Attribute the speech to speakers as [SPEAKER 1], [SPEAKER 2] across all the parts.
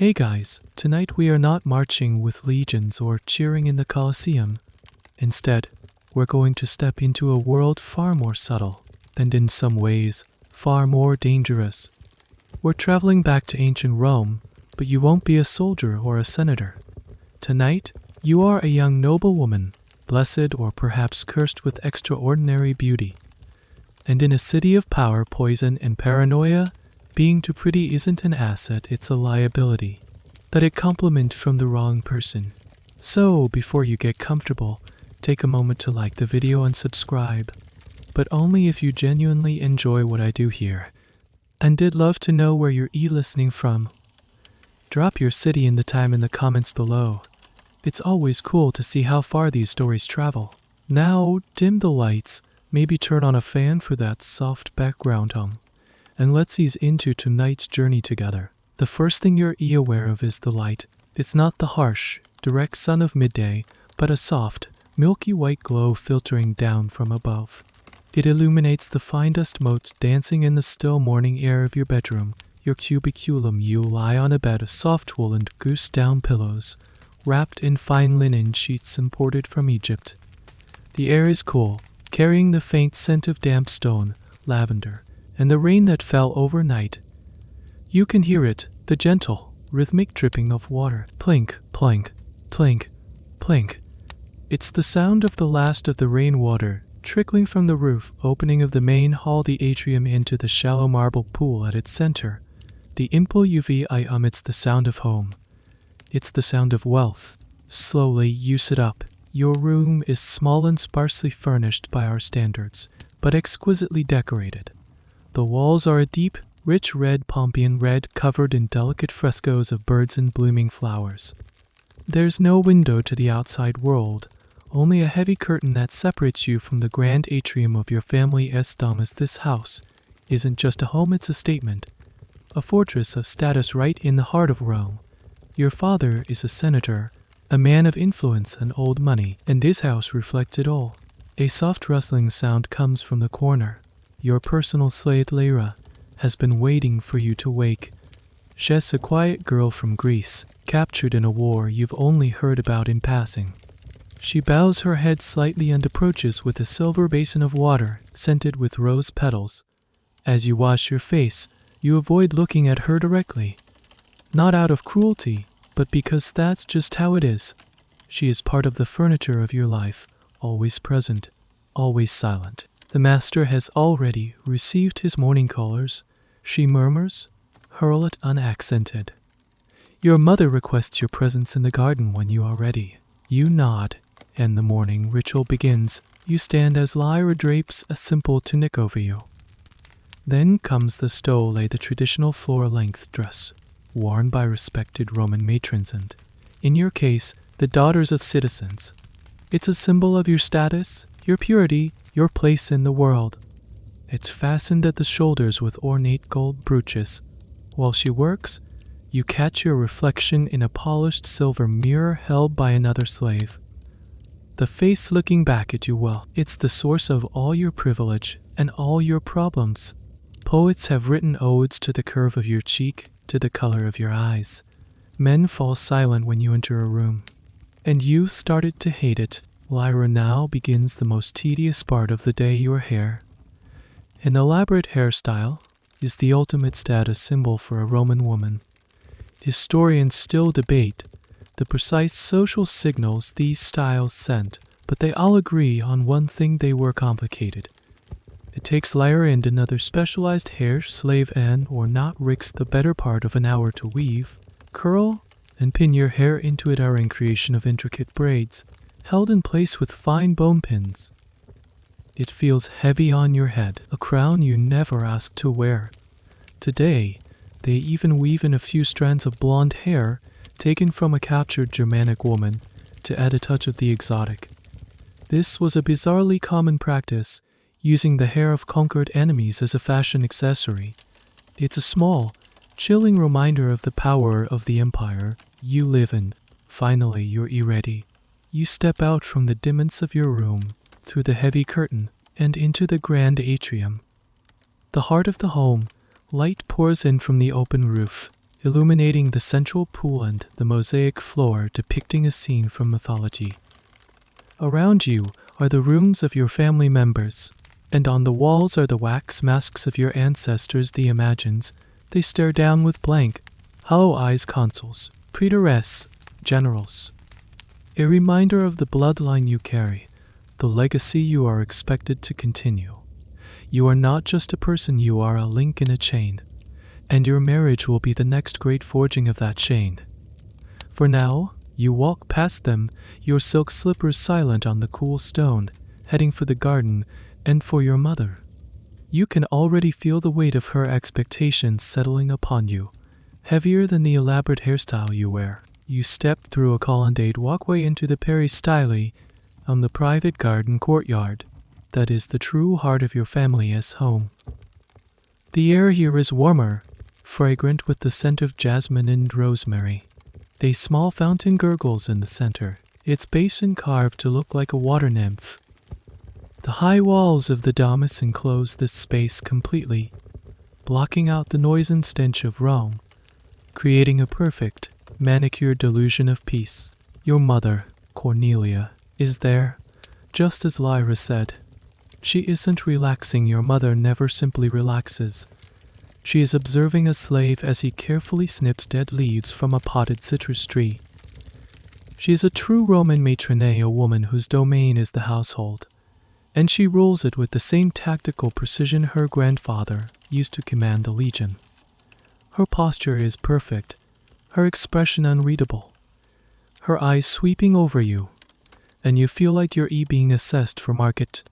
[SPEAKER 1] Hey guys, tonight we are not marching with legions or cheering in the Colosseum. Instead, we're going to step into a world far more subtle, and in some ways, far more dangerous. We're traveling back to ancient Rome, but you won't be a soldier or a senator. Tonight, you are a young noblewoman, blessed or perhaps cursed with extraordinary beauty. And in a city of power, poison, and paranoia, being too pretty isn't an asset, it's a liability. That a compliment from the wrong person. So, before you get comfortable, take a moment to like the video and subscribe. But only if you genuinely enjoy what I do here. And did love to know where you're listening from. Drop your city and the time in the comments below. It's always cool to see how far these stories travel. Now, dim the lights, maybe turn on a fan for that soft background hum. And let's ease into tonight's journey together. The first thing you're aware of is the light. It's not the harsh, direct sun of midday, but a soft, milky white glow filtering down from above. It illuminates the fine dust motes dancing in the still morning air of your bedroom, your cubiculum. You lie on a bed of soft wool and goose-down pillows, wrapped in fine linen sheets imported from Egypt. The air is cool, carrying the faint scent of damp stone, lavender, and the rain that fell overnight. You can hear it, the gentle, rhythmic dripping of water. Plink, plink, plink, plink. It's the sound of the last of the rainwater, trickling from the roof opening of the main hall, the atrium, into the shallow marble pool at its center. The impul uvi it's the sound of home. It's the sound of wealth. Slowly you sit up. Your room is small and sparsely furnished by our standards, but exquisitely decorated. The walls are a deep, rich red Pompeian red covered in delicate frescoes of birds and blooming flowers. There's no window to the outside world, only a heavy curtain that separates you from the grand atrium of your family's domus. This house isn't just a home, it's a statement, a fortress of status right in the heart of Rome. Your father is a senator, a man of influence and old money, and this house reflects it all. A soft rustling sound comes from the corner. Your personal slave Lyra has been waiting for you to wake. She's a quiet girl from Greece, captured in a war you've only heard about in passing. She bows her head slightly and approaches with a silver basin of water, scented with rose petals. As you wash your face, you avoid looking at her directly. Not out of cruelty, but because that's just how it is. She is part of the furniture of your life, always present, always silent. The master has already received his morning callers, she murmurs, Harlot unaccented. Your mother requests your presence in the garden when you are ready. You nod, and the morning ritual begins. You stand as Lyra drapes a simple tunic over you. Then comes the stole, the traditional floor-length dress, worn by respected Roman matrons and, in your case, the daughters of citizens. It's a symbol of your status, your purity, your place in the world. It's fastened at the shoulders with ornate gold brooches. While she works, you catch your reflection in a polished silver mirror held by another slave. The face looking back at you, well, it's the source of all your privilege and all your problems. Poets have written odes to the curve of your cheek, to the color of your eyes. Men fall silent when you enter a room. And you started to hate it. Lyra, now begins the most tedious part of the day, your hair. An elaborate hairstyle is the ultimate status symbol for a Roman woman. Historians still debate the precise social signals these styles sent, but they all agree on one thing: they were complicated. It takes Lyra and another specialized hair slave or not rigs the better part of an hour to weave, curl, and pin your hair into it, are in creation of intricate braids, held in place with fine bone pins. It feels heavy on your head, a crown you never asked to wear. Today, they even weave in a few strands of blonde hair taken from a captured Germanic woman to add a touch of the exotic. This was a bizarrely common practice, using the hair of conquered enemies as a fashion accessory. It's a small, chilling reminder of the power of the empire you live in. Finally, you're ready. You step out from the dimness of your room, through the heavy curtain, and into the grand atrium. The heart of the home, light pours in from the open roof. illuminating the central pool and the mosaic floor depicting a scene from mythology. Around you are the rooms of your family members, and on the walls are the wax masks of your ancestors. The imagines they stare down with blank, hollow eyes consuls, treacherous, generals. A reminder of the bloodline you carry, the legacy you are expected to continue. You are not just a person, you are a link in a chain, and your marriage will be the next great forging of that chain. For now, you walk past them, your silk slippers silent on the cool stone, heading for the garden and for your mother. You can already feel the weight of her expectations settling upon you, heavier than the elaborate hairstyle you wear. You step through a colonnade walkway into the peristyle on the private garden courtyard that is the true heart of your family's home. The air here is warmer, fragrant with the scent of jasmine and rosemary. A small fountain gurgles in the center, its basin carved to look like a water nymph. The high walls of the domus enclose this space completely, blocking out the noise and stench of Rome, creating a perfect, manicured delusion of peace. Your mother, Cornelia, is there, just as Lyra said. She isn't relaxing. Your mother never simply relaxes. She is observing a slave as he carefully snips dead leaves from a potted citrus tree. She is a true Roman matron, a woman whose domain is the household, and she rules it with the same tactical precision her grandfather used to command a legion. Her posture is perfect, her expression unreadable, her eyes sweeping over you, and you feel like you're being assessed for market.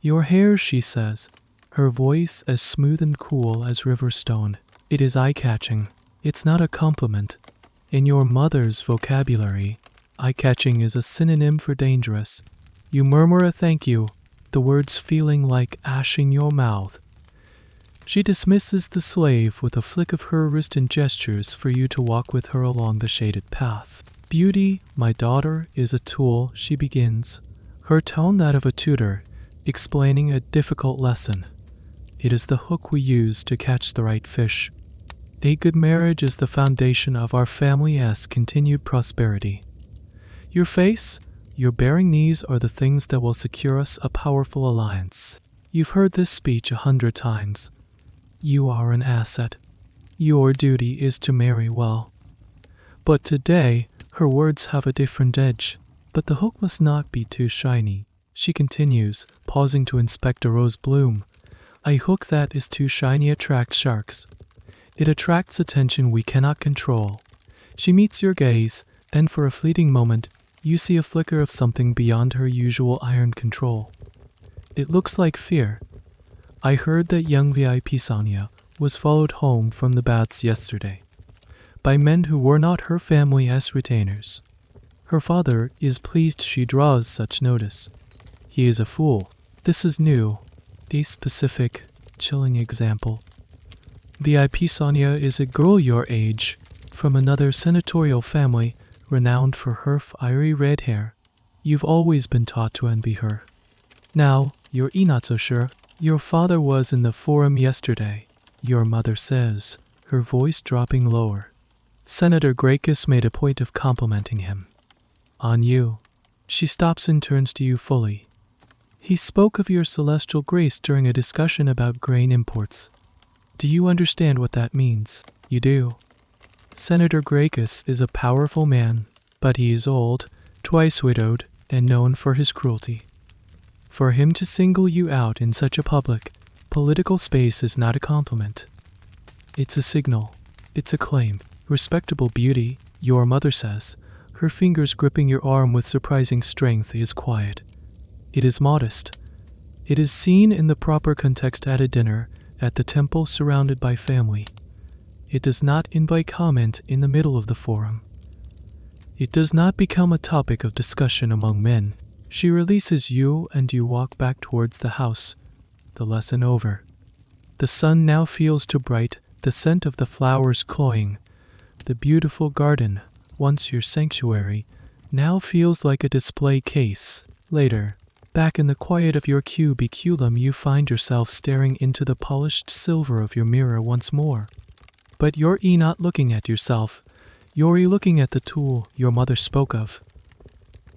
[SPEAKER 1] Your hair, she says, her voice as smooth and cool as river stone. It is eye-catching. It's not a compliment. In your mother's vocabulary, eye-catching is a synonym for dangerous. You murmur a thank you, the words feeling like ash in your mouth. She dismisses the slave with a flick of her wrist and gestures for you to walk with her along the shaded path. Beauty, my daughter, is a tool, she begins, her tone that of a tutor, explaining a difficult lesson. It is the hook we use to catch the right fish. A good marriage is the foundation of our family's continued prosperity. Your face, your bearing knees are the things that will secure us a powerful alliance. You've heard this speech 100 times. You are an asset. Your duty is to marry well. But today, her words have a different edge. But the hook must not be too shiny. She continues, pausing to inspect a rose bloom. A hook that is too shiny attracts sharks. It attracts attention we cannot control. She meets your gaze, and for a fleeting moment, you see a flicker of something beyond her usual iron control. It looks like fear. I heard that young VIP Sonia was followed home from the baths yesterday by men who were not her family as retainers. Her father is pleased she draws such notice. He is a fool. This is new. A specific, chilling example. VIP Sonia is a girl your age, from another senatorial family, renowned for her fiery red hair. You've always been taught to envy her. Now, you're not so sure. Your father was in the forum yesterday, your mother says, her voice dropping lower. Senator Gracchus made a point of complimenting him. On you. She stops and turns to you fully. He spoke of your celestial grace during a discussion about grain imports. Do you understand what that means? You do. Senator Gracchus is a powerful man, but he is old, twice widowed, and known for his cruelty. For him to single you out in such a public, political space is not a compliment. It's a signal. It's a claim. Respectable beauty, your mother says, her fingers gripping your arm with surprising strength, is quiet. It is modest. It is seen in the proper context at a dinner, at the temple surrounded by family. It does not invite comment in the middle of the forum. It does not become a topic of discussion among men. She releases you and you walk back towards the house, the lesson over. The sun now feels too bright, the scent of the flowers cloying. The beautiful garden, once your sanctuary, now feels like a display case. Later, back in the quiet of your cubiculum, you find yourself staring into the polished silver of your mirror once more. But you're not looking at yourself. You're looking at the tool your mother spoke of.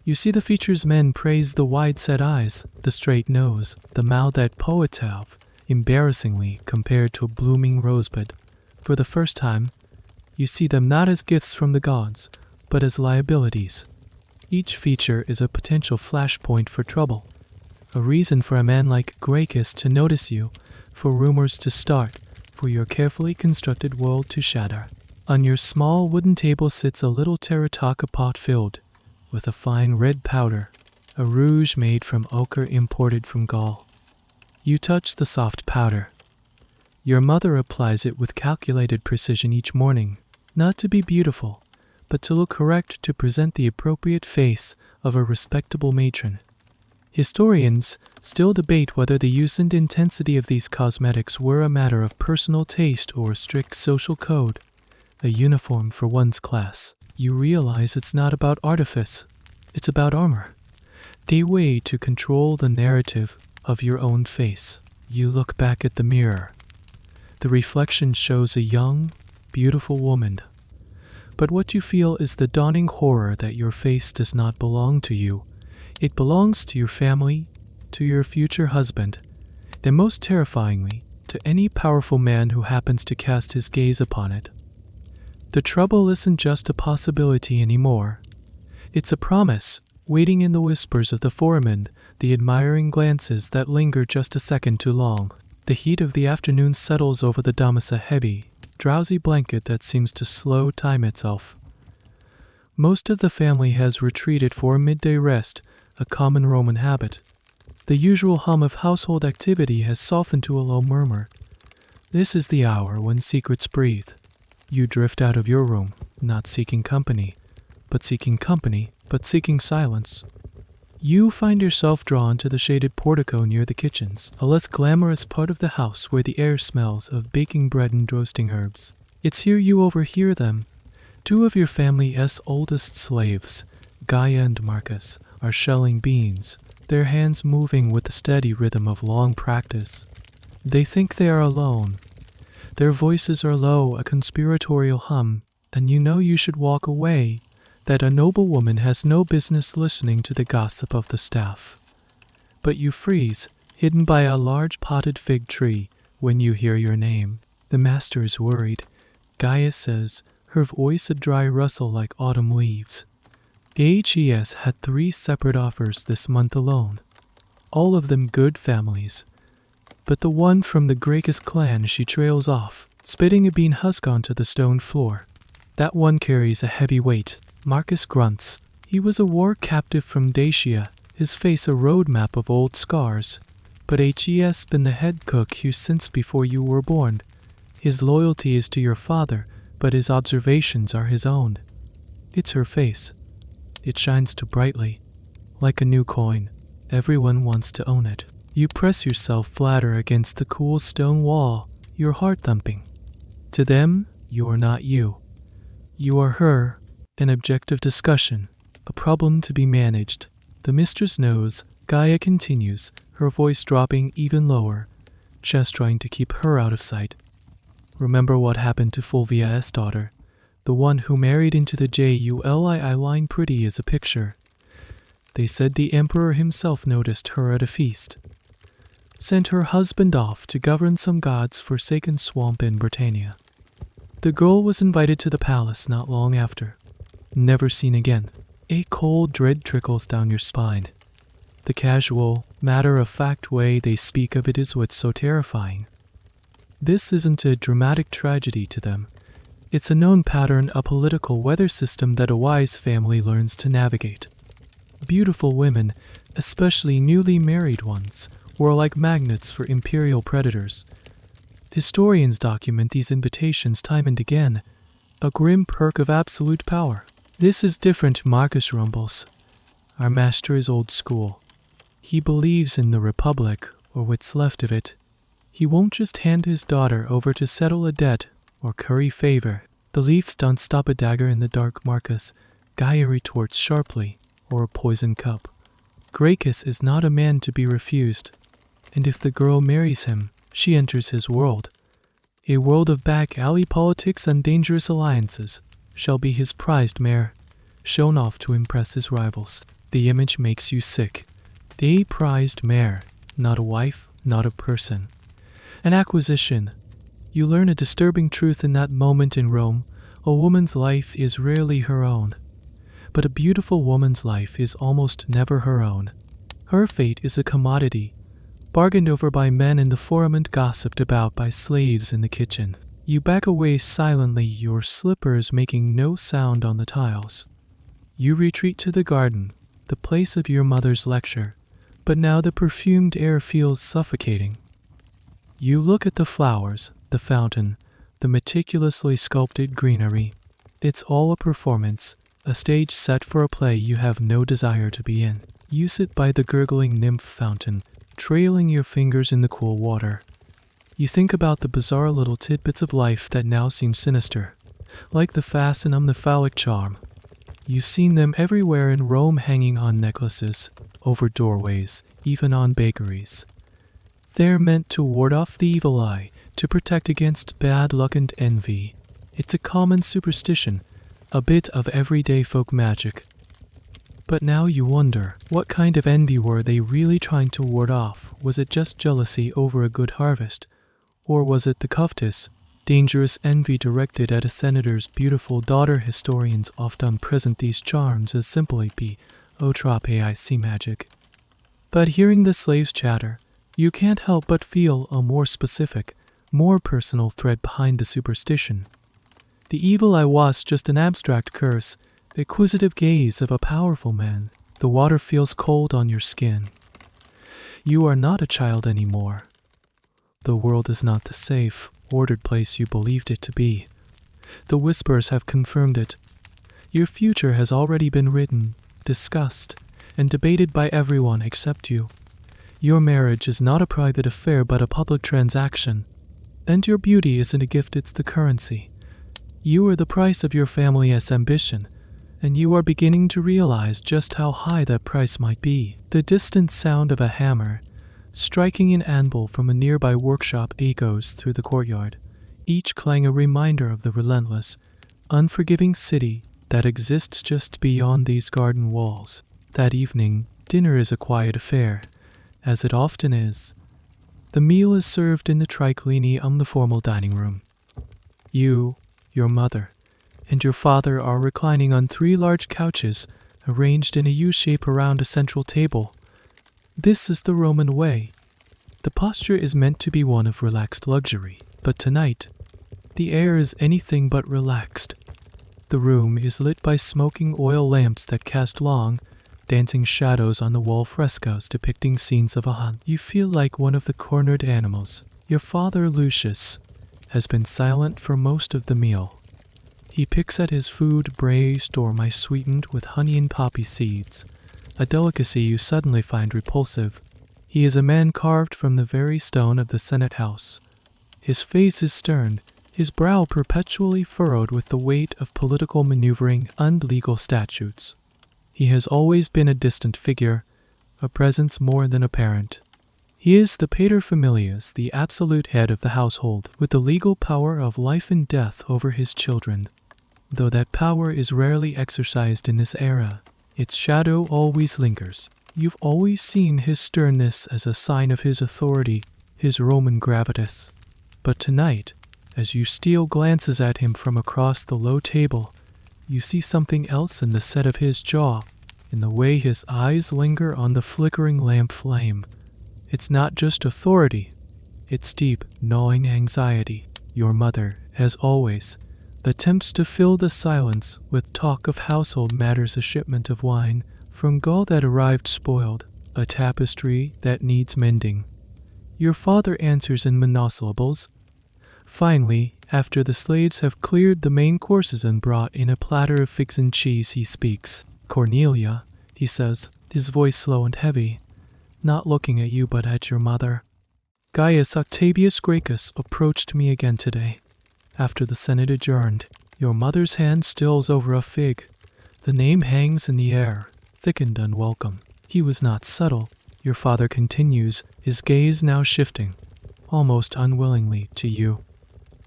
[SPEAKER 1] You see the features men praise: the wide-set eyes, the straight nose, the mouth that poets have, embarrassingly compared to a blooming rosebud. For the first time, you see them not as gifts from the gods, but as liabilities. Each feature is a potential flashpoint for trouble, a reason for a man like Gracchus to notice you, for rumors to start, for your carefully constructed world to shatter. On your small wooden table sits a little terracotta pot filled with a fine red powder, a rouge made from ochre imported from Gaul. You touch the soft powder. Your mother applies it with calculated precision each morning, not to be beautiful, but to look correct, to present the appropriate face of a respectable matron. Historians still debate whether the use and intensity of these cosmetics were a matter of personal taste or strict social code, a uniform for one's class. You realize it's not about artifice, it's about armor. The way to control the narrative of your own face. You look back at the mirror. The reflection shows a young, beautiful woman. But what you feel is the dawning horror that your face does not belong to you. It belongs to your family, to your future husband, and most terrifyingly, to any powerful man who happens to cast his gaze upon it. The trouble isn't just a possibility anymore. It's a promise, waiting in the whispers of the foreman, the admiring glances that linger just a second too long. The heat of the afternoon settles over the damask, a heavy, drowsy blanket that seems to slow time itself. Most of the family has retreated for a midday rest, a common Roman habit. The usual hum of household activity has softened to a low murmur. This is the hour when secrets breathe. You drift out of your room, not seeking company, but seeking silence. You find yourself drawn to the shaded portico near the kitchens, a less glamorous part of the house where the air smells of baking bread and roasting herbs. It's here you overhear them. Two of your family's oldest slaves, Gaia and Marcus, are shelling beans, their hands moving with the steady rhythm of long practice. They think they are alone. Their voices are low, a conspiratorial hum, and you know you should walk away, that a noblewoman has no business listening to the gossip of the staff. But you freeze, hidden by a large potted fig tree, when you hear your name. The master is worried. Gaia says, her voice a dry rustle like autumn leaves. AHES had 3 separate offers this month alone, all of them good families. But the one from the Gracchus clan she trails off, spitting a bean husk onto the stone floor. That one carries a heavy weight. Marcus grunts. He was a war captive from Dacia, his face a road map of old scars. But HES been the head cook here since before you were born. His loyalty is to your father, but his observations are his own. It's her face. It shines too brightly, like a new coin. Everyone wants to own it. You press yourself flatter against the cool stone wall, your heart thumping. To them, you are not you. You are her, an object of discussion, a problem to be managed. The mistress knows. Gaia continues, her voice dropping even lower, just trying to keep her out of sight. Remember what happened to Fulvia's daughter, the one who married into the JULI line pretty as a picture. They said the emperor himself noticed her at a feast. Sent her husband off to govern some god's forsaken swamp in Britannia. The girl was invited to the palace not long after. Never seen again. A cold dread trickles down your spine. The casual, matter-of-fact way they speak of it is what's so terrifying. This isn't a dramatic tragedy to them. It's a known pattern, a political weather system that a wise family learns to navigate. Beautiful women, especially newly married ones, were like magnets for imperial predators. Historians document these invitations time and again, a grim perk of absolute power. This is different, Marcus rumbles. Our master is old school. He believes in the Republic, or what's left of it. He won't just hand his daughter over to settle a debt or curry favor. The leaves don't stop a dagger in the dark, Marcus. Gaia retorts sharply, or a poison cup. Gracchus is not a man to be refused, and if the girl marries him, she enters his world. A world of back-alley politics and dangerous alliances shall be his prized mare, shown off to impress his rivals. The image makes you sick. A prized mare, not a wife, not a person. An acquisition. You learn a disturbing truth in that moment in Rome. A woman's life is rarely her own. But a beautiful woman's life is almost never her own. Her fate is a commodity, bargained over by men in the forum and gossiped about by slaves in the kitchen. You back away silently, your slippers making no sound on the tiles. You retreat to the garden, the place of your mother's lecture, but now the perfumed air feels suffocating. You look at the flowers, the fountain, the meticulously sculpted greenery. It's all a performance, a stage set for a play you have no desire to be in. You sit by the gurgling nymph fountain, trailing your fingers in the cool water. You think about the bizarre little tidbits of life that now seem sinister, like the fasten on the phallic charm. You've seen them everywhere in Rome, hanging on necklaces, over doorways, even on bakeries. They're meant to ward off the evil eye, to protect against bad luck and envy. It's a common superstition, a bit of everyday folk magic. But now you wonder, what kind of envy were they really trying to ward off? Was it just jealousy over a good harvest? Or was it the covetous, dangerous envy directed at a senator's beautiful daughter? Historians often present these charms as simply sea magic. But hearing the slaves chatter, you can't help but feel a more specific, more personal thread behind the superstition. The evil eye was just an abstract curse, the acquisitive gaze of a powerful man. The water feels cold on your skin. You are not a child anymore. The world is not the safe, ordered place you believed it to be. The whispers have confirmed it. Your future has already been written, discussed, and debated by everyone except you. Your marriage is not a private affair but a public transaction. And your beauty isn't a gift, it's the currency. You are the price of your family's ambition, and you are beginning to realize just how high that price might be. The distant sound of a hammer, striking an anvil from a nearby workshop, echoes through the courtyard, each clang a reminder of the relentless, unforgiving city that exists just beyond these garden walls. That evening, dinner is a quiet affair, as it often is. The meal is served in the triclini, the formal dining room. You, your mother, and your father are reclining on 3 large couches, arranged in a U-shape around a central table. This is the Roman way. The posture is meant to be one of relaxed luxury, but tonight, the air is anything but relaxed. The room is lit by smoking oil lamps that cast long, dancing shadows on the wall frescoes depicting scenes of a hunt. You feel like one of the cornered animals. Your father, Lucius, has been silent for most of the meal. He picks at his food, braised or sweetened with honey and poppy seeds, a delicacy you suddenly find repulsive. He is a man carved from the very stone of the Senate House. His face is stern, his brow perpetually furrowed with the weight of political maneuvering and legal statutes. He has always been a distant figure, a presence more than apparent. He is the materfamilias, the absolute head of the household, with the legal power of life and death over his children. Though that power is rarely exercised in this era, its shadow always lingers. You've always seen his sternness as a sign of his authority, his Roman gravitas. But tonight, as you steal glances at him from across the low table, you see something else in the set of his jaw, in the way his eyes linger on the flickering lamp flame. It's not just authority, it's deep, gnawing anxiety. Your mother, as always, attempts to fill the silence with talk of household matters, a shipment of wine from Gaul that arrived spoiled, a tapestry that needs mending. Your father answers in monosyllables. Finally, after the slaves have cleared the main courses and brought in a platter of figs and cheese, he speaks. Cornelia, he says, his voice slow and heavy, not looking at you but at your mother. Gaius Octavius Gracchus approached me again today. After the Senate adjourned, your mother's hand stills over a fig. The name hangs in the air, thick and unwelcome. He was not subtle, your father continues, his gaze now shifting, almost unwillingly, to you.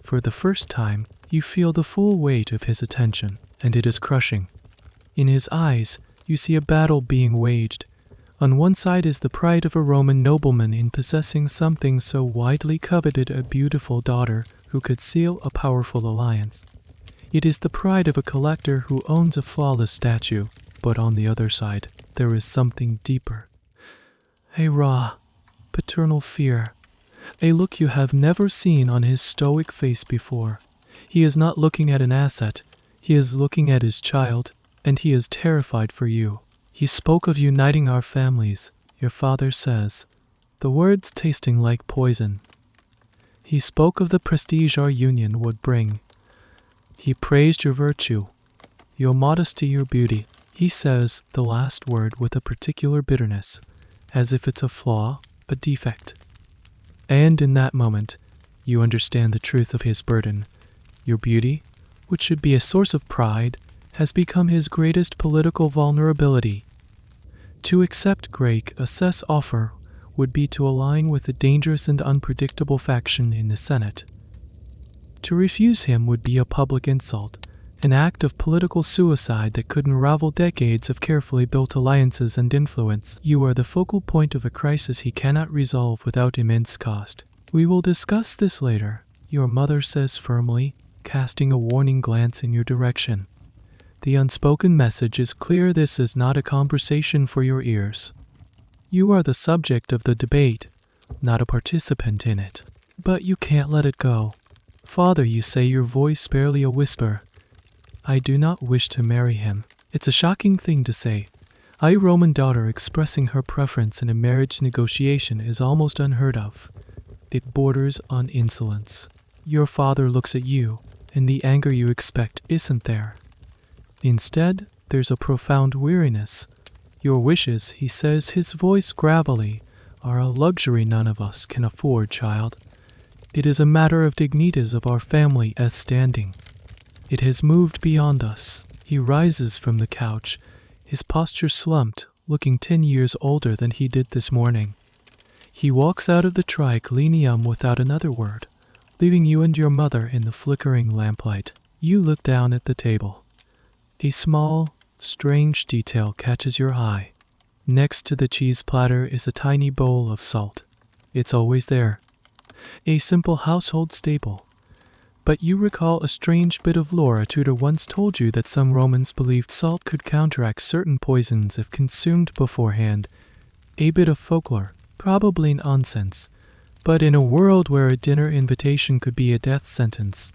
[SPEAKER 1] For the first time, you feel the full weight of his attention, and it is crushing. In his eyes, you see a battle being waged. On one side is the pride of a Roman nobleman in possessing something so widely coveted, a beautiful daughter who could seal a powerful alliance. It is the pride of a collector who owns a flawless statue, but on the other side, there is something deeper. A raw, paternal fear. A look you have never seen on his stoic face before. He is not looking at an asset. He is looking at his child, and he is terrified for you. He spoke of uniting our families, your father says, the words tasting like poison. He spoke of the prestige our union would bring. He praised your virtue, your modesty, your beauty. He says the last word with a particular bitterness, as if it's a flaw, a defect. And in that moment, you understand the truth of his burden. Your beauty, which should be a source of pride, has become his greatest political vulnerability. To accept Greg's offer would be to align with a dangerous and unpredictable faction in the Senate. To refuse him would be a public insult, an act of political suicide that could unravel decades of carefully built alliances and influence. You are the focal point of a crisis he cannot resolve without immense cost. We will discuss this later, your mother says firmly, casting a warning glance in your direction. The unspoken message is clear: this is not a conversation for your ears. You are the subject of the debate, not a participant in it. But you can't let it go. Father, you say, your voice barely a whisper. I do not wish to marry him. It's a shocking thing to say. A Roman daughter expressing her preference in a marriage negotiation is almost unheard of. It borders on insolence. Your father looks at you, and the anger you expect isn't there. Instead, there's a profound weariness. Your wishes, he says, his voice gravelly, are a luxury none of us can afford, child. It is a matter of dignities of our family as standing. It has moved beyond us. He rises from the couch, his posture slumped, looking 10 years older than he did this morning. He walks out of the triclinium without another word, leaving you and your mother in the flickering lamplight. You look down at the table. A small, strange detail catches your eye. Next to the cheese platter is a tiny bowl of salt. It's always there. A simple household staple. But you recall a strange bit of lore a tutor once told you, that some Romans believed salt could counteract certain poisons if consumed beforehand. A bit of folklore, probably nonsense. But in a world where a dinner invitation could be a death sentence,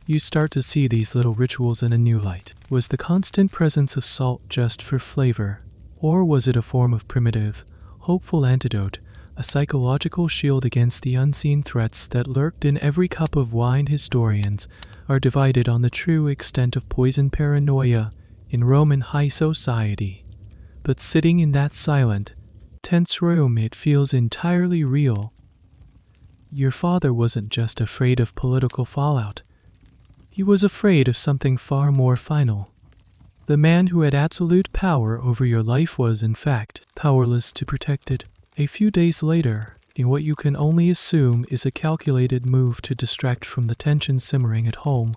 [SPEAKER 1] you start to see these little rituals in a new light. Was the constant presence of salt just for flavor? Or was it a form of primitive, hopeful antidote, a psychological shield against the unseen threats that lurked in every cup of wine? Historians are divided on the true extent of poison paranoia in Roman high society. But sitting in that silent, tense room, it feels entirely real. Your father wasn't just afraid of political fallout. He was afraid of something far more final. The man who had absolute power over your life was, in fact, powerless to protect it. A few days later, in what you can only assume is a calculated move to distract from the tension simmering at home,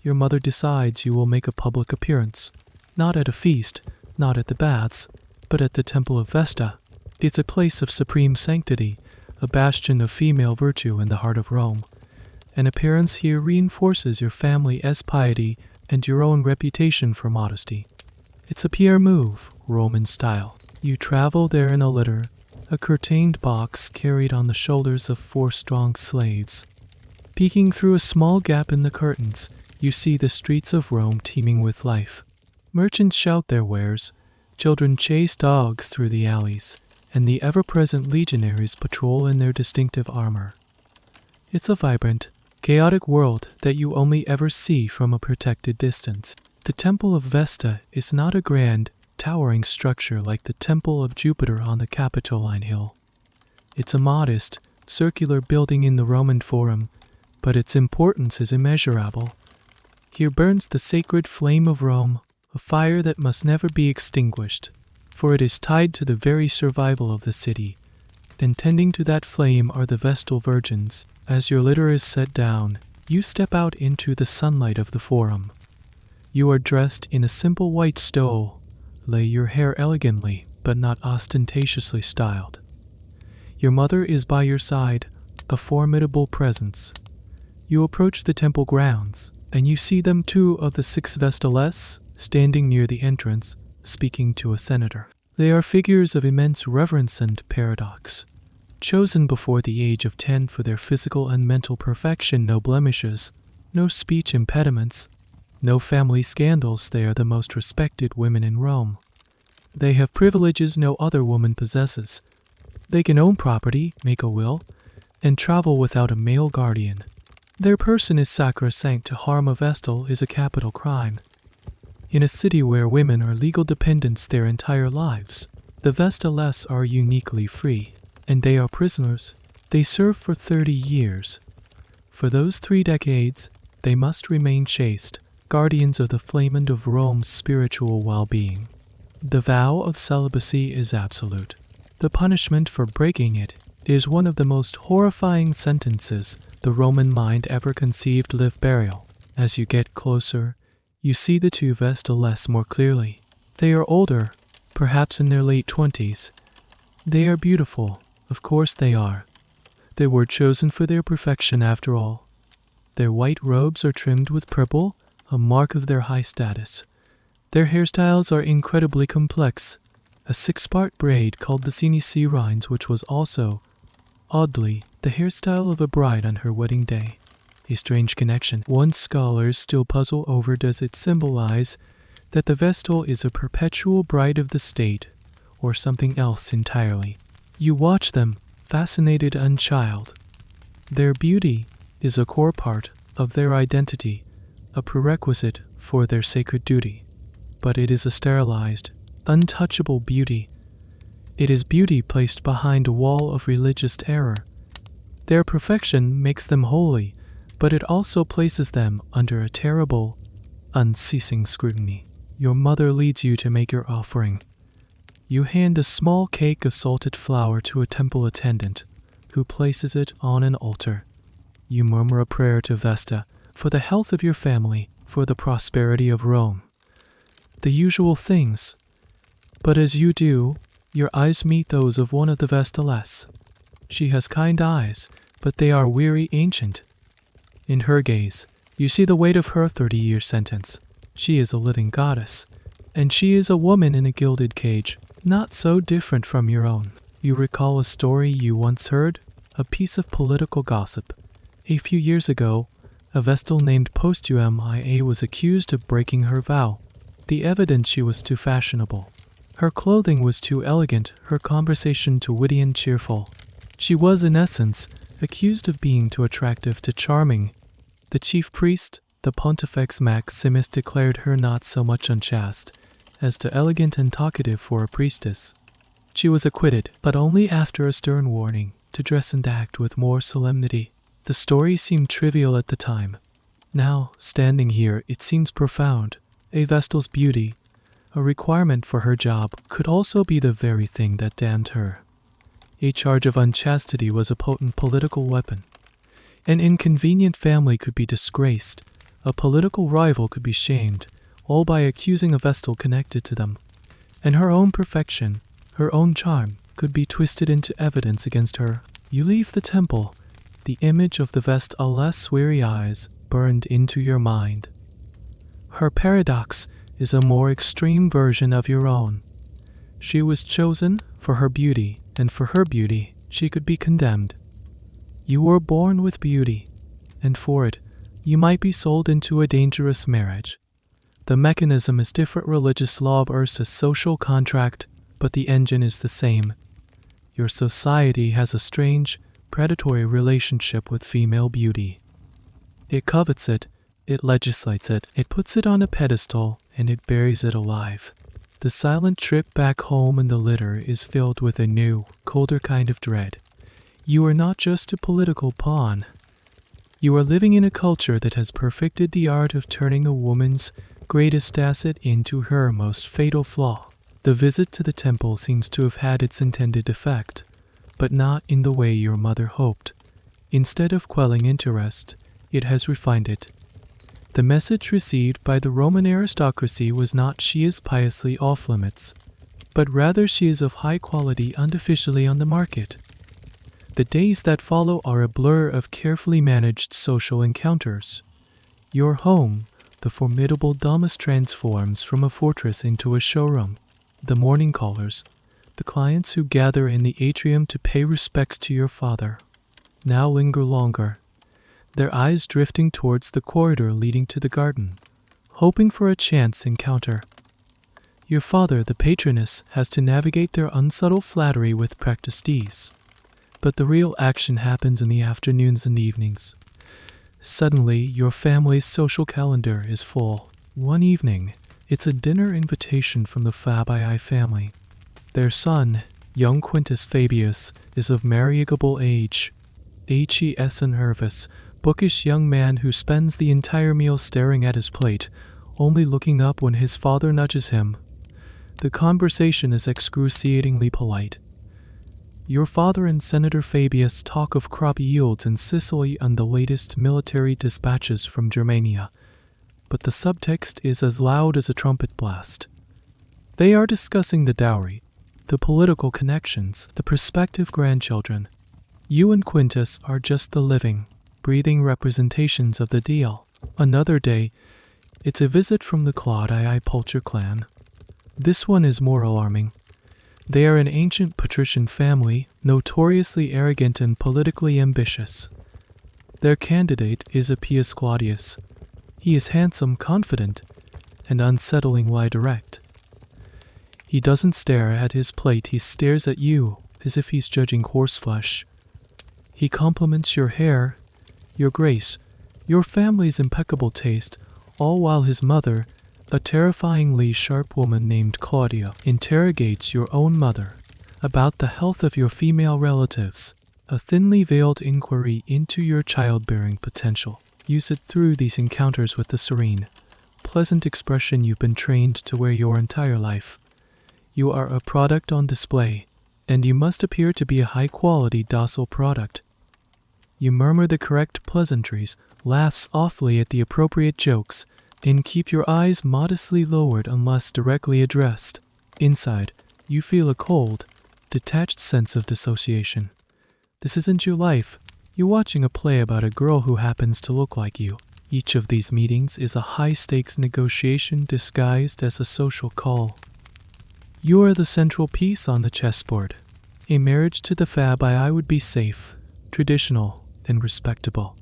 [SPEAKER 1] your mother decides you will make a public appearance. Not at a feast, not at the baths, but at the Temple of Vesta. It's a place of supreme sanctity, a bastion of female virtue in the heart of Rome. An appearance here reinforces your family's piety and your own reputation for modesty. It's a PR move, Roman style. You travel there in a litter, a curtained box carried on the shoulders of 4 strong slaves. Peeking through a small gap in the curtains, you see the streets of Rome teeming with life. Merchants shout their wares, children chase dogs through the alleys, and the ever-present legionaries patrol in their distinctive armor. It's a vibrant, chaotic world that you only ever see from a protected distance. The Temple of Vesta is not a grand, towering structure like the Temple of Jupiter on the Capitoline Hill. It's a modest, circular building in the Roman Forum, but its importance is immeasurable. Here burns the sacred flame of Rome, a fire that must never be extinguished, for it is tied to the very survival of the city. And tending to that flame are the Vestal virgins. As your litter is set down, You step out into the sunlight of the forum. You are dressed in a simple white stole, lay your hair elegantly but not ostentatiously styled. Your mother is by your side, a formidable presence. You approach the temple grounds, and you see them 2 of the 6 Vestales standing near the entrance, speaking to a senator. They are figures of immense reverence and paradox, chosen before the age of 10 for their physical and mental perfection, no blemishes, no speech impediments, no family scandals. They are the most respected women in Rome. They have privileges no other woman possesses. They can own property, make a will, and travel without a male guardian. Their person is sacrosanct. To harm a Vestal is a capital crime. In a city where women are legal dependents their entire lives, the Vestales are uniquely free, and they are prisoners. They serve for 30 years. For those 3 decades, they must remain chaste, guardians of the flament of Rome's spiritual well-being. The vow of celibacy is absolute. The punishment for breaking it is one of the most horrifying sentences the Roman mind ever conceived. Live burial. As you get closer, you see the 2 Vestales more clearly. They are older, perhaps in their late 20s. They are beautiful, of course they are. They were chosen for their perfection after all. Their white robes are trimmed with purple, a mark of their high status. Their hairstyles are incredibly complex. A 6-part braid called the sinisirines, which was also, oddly, the hairstyle of a bride on her wedding day. A strange connection. One scholars still puzzle over, does it symbolize that the Vestal is a perpetual bride of the state, or something else entirely? You watch them, fascinated and child. Their beauty is a core part of their identity, a prerequisite for their sacred duty. But it is a sterilized, untouchable beauty. It is beauty placed behind a wall of religious error. Their perfection makes them holy, but it also places them under a terrible, unceasing scrutiny. Your mother leads you to make your offering. You hand a small cake of salted flour to a temple attendant, who places it on an altar. You murmur a prayer to Vesta, for the health of your family, for the prosperity of Rome. The usual things. But as you do, your eyes meet those of one of the Vestales. She has kind eyes, but they are weary, ancient. In her gaze, you see the weight of her 30-year sentence. She is a living goddess, and she is a woman in a gilded cage, not so different from your own. You recall a story you once heard, a piece of political gossip. A few years ago, a Vestal named Postumia was accused of breaking her vow. The evidence: she was too fashionable. Her clothing was too elegant, her conversation too witty and cheerful. She was, in essence, accused of being too attractive, too charming. The chief priest, the Pontifex Maximus, declared her not so much unchaste as too elegant and talkative for a priestess. She was acquitted, but only after a stern warning to dress and act with more solemnity. The story seemed trivial at the time. Now, standing here, it seems profound. A Vestal's beauty, a requirement for her job, could also be the very thing that damned her. A charge of unchastity was a potent political weapon. An inconvenient family could be disgraced. A political rival could be shamed, all by accusing a Vestal connected to them. And her own perfection, her own charm, could be twisted into evidence against her. You leave the temple. The image of the Vestal's weary eyes burned into your mind. Her paradox is a more extreme version of your own. She was chosen for her beauty, and for her beauty she could be condemned. You were born with beauty, and for it you might be sold into a dangerous marriage. The mechanism is different: religious law versus social contract, but the engine is the same. Your society has a strange, predatory relationship with female beauty. It covets it, it legislates it, it puts it on a pedestal, and it buries it alive. The silent trip back home in the litter is filled with a new, colder kind of dread. You are not just a political pawn. You are living in a culture that has perfected the art of turning a woman's greatest asset into her most fatal flaw. The visit to the temple seems to have had its intended effect, but not in the way your mother hoped. Instead of quelling interest, it has refined it. The message received by the Roman aristocracy was not she is piously off limits, but rather she is of high quality unofficially on the market. The days that follow are a blur of carefully managed social encounters. Your home, the formidable domus, transforms from a fortress into a showroom. The morning callers, the clients who gather in the atrium to pay respects to your father, now linger longer, their eyes drifting towards the corridor leading to the garden, hoping for a chance encounter. Your father, the patroness, has to navigate their unsubtle flattery with practiced ease. But the real action happens in the afternoons and evenings. Suddenly, your family's social calendar is full. One evening, it's a dinner invitation from the Fabii family. Their son, young Quintus Fabius, is of marriageable age. Hes a nervous, bookish young man who spends the entire meal staring at his plate, only looking up when his father nudges him. The conversation is excruciatingly polite. Your father and Senator Fabius talk of crop yields in Sicily and the latest military dispatches from Germania, but the subtext is as loud as a trumpet blast. They are discussing the dowry, the political connections, the prospective grandchildren. You and Quintus are just the living, breathing representations of the deal. Another day, it's a visit from the Claudii Pulcher clan. This one is more alarming. They are an ancient patrician family, notoriously arrogant and politically ambitious. Their candidate is Appius Claudius. He is handsome, confident, and unsettlingly direct. He doesn't stare at his plate, he stares at you as if he's judging horseflesh. He compliments your hair, your grace, your family's impeccable taste, all while his mother, a terrifyingly sharp woman named Claudia, interrogates your own mother about the health of your female relatives, a thinly veiled inquiry into your childbearing potential. You sit through these encounters with the serene, pleasant expression you've been trained to wear your entire life. You are a product on display, and you must appear to be a high-quality, docile product. You murmur the correct pleasantries, laugh softly at the appropriate jokes, and keep your eyes modestly lowered unless directly addressed. Inside, you feel a cold, detached sense of dissociation. This isn't your life. You're watching a play about a girl who happens to look like you. Each of these meetings is a high-stakes negotiation disguised as a social call. You are the central piece on the chessboard. A marriage to the Fabii would be safe, traditional, and respectable.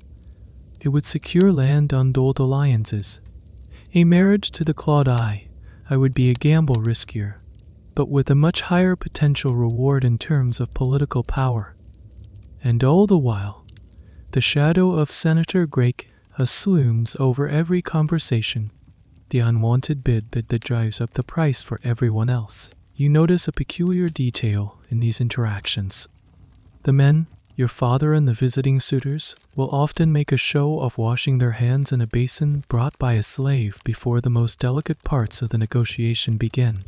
[SPEAKER 1] It would secure land on old alliances. A marriage to the Claudii would be a gamble riskier, but with a much higher potential reward in terms of political power. And all the while, the shadow of Senator Grake looms over every conversation, the unwanted bid that drives up the price for everyone else. You notice a peculiar detail in these interactions. The men, your father and the visiting suitors, will often make a show of washing their hands in a basin brought by a slave before the most delicate parts of the negotiation begin.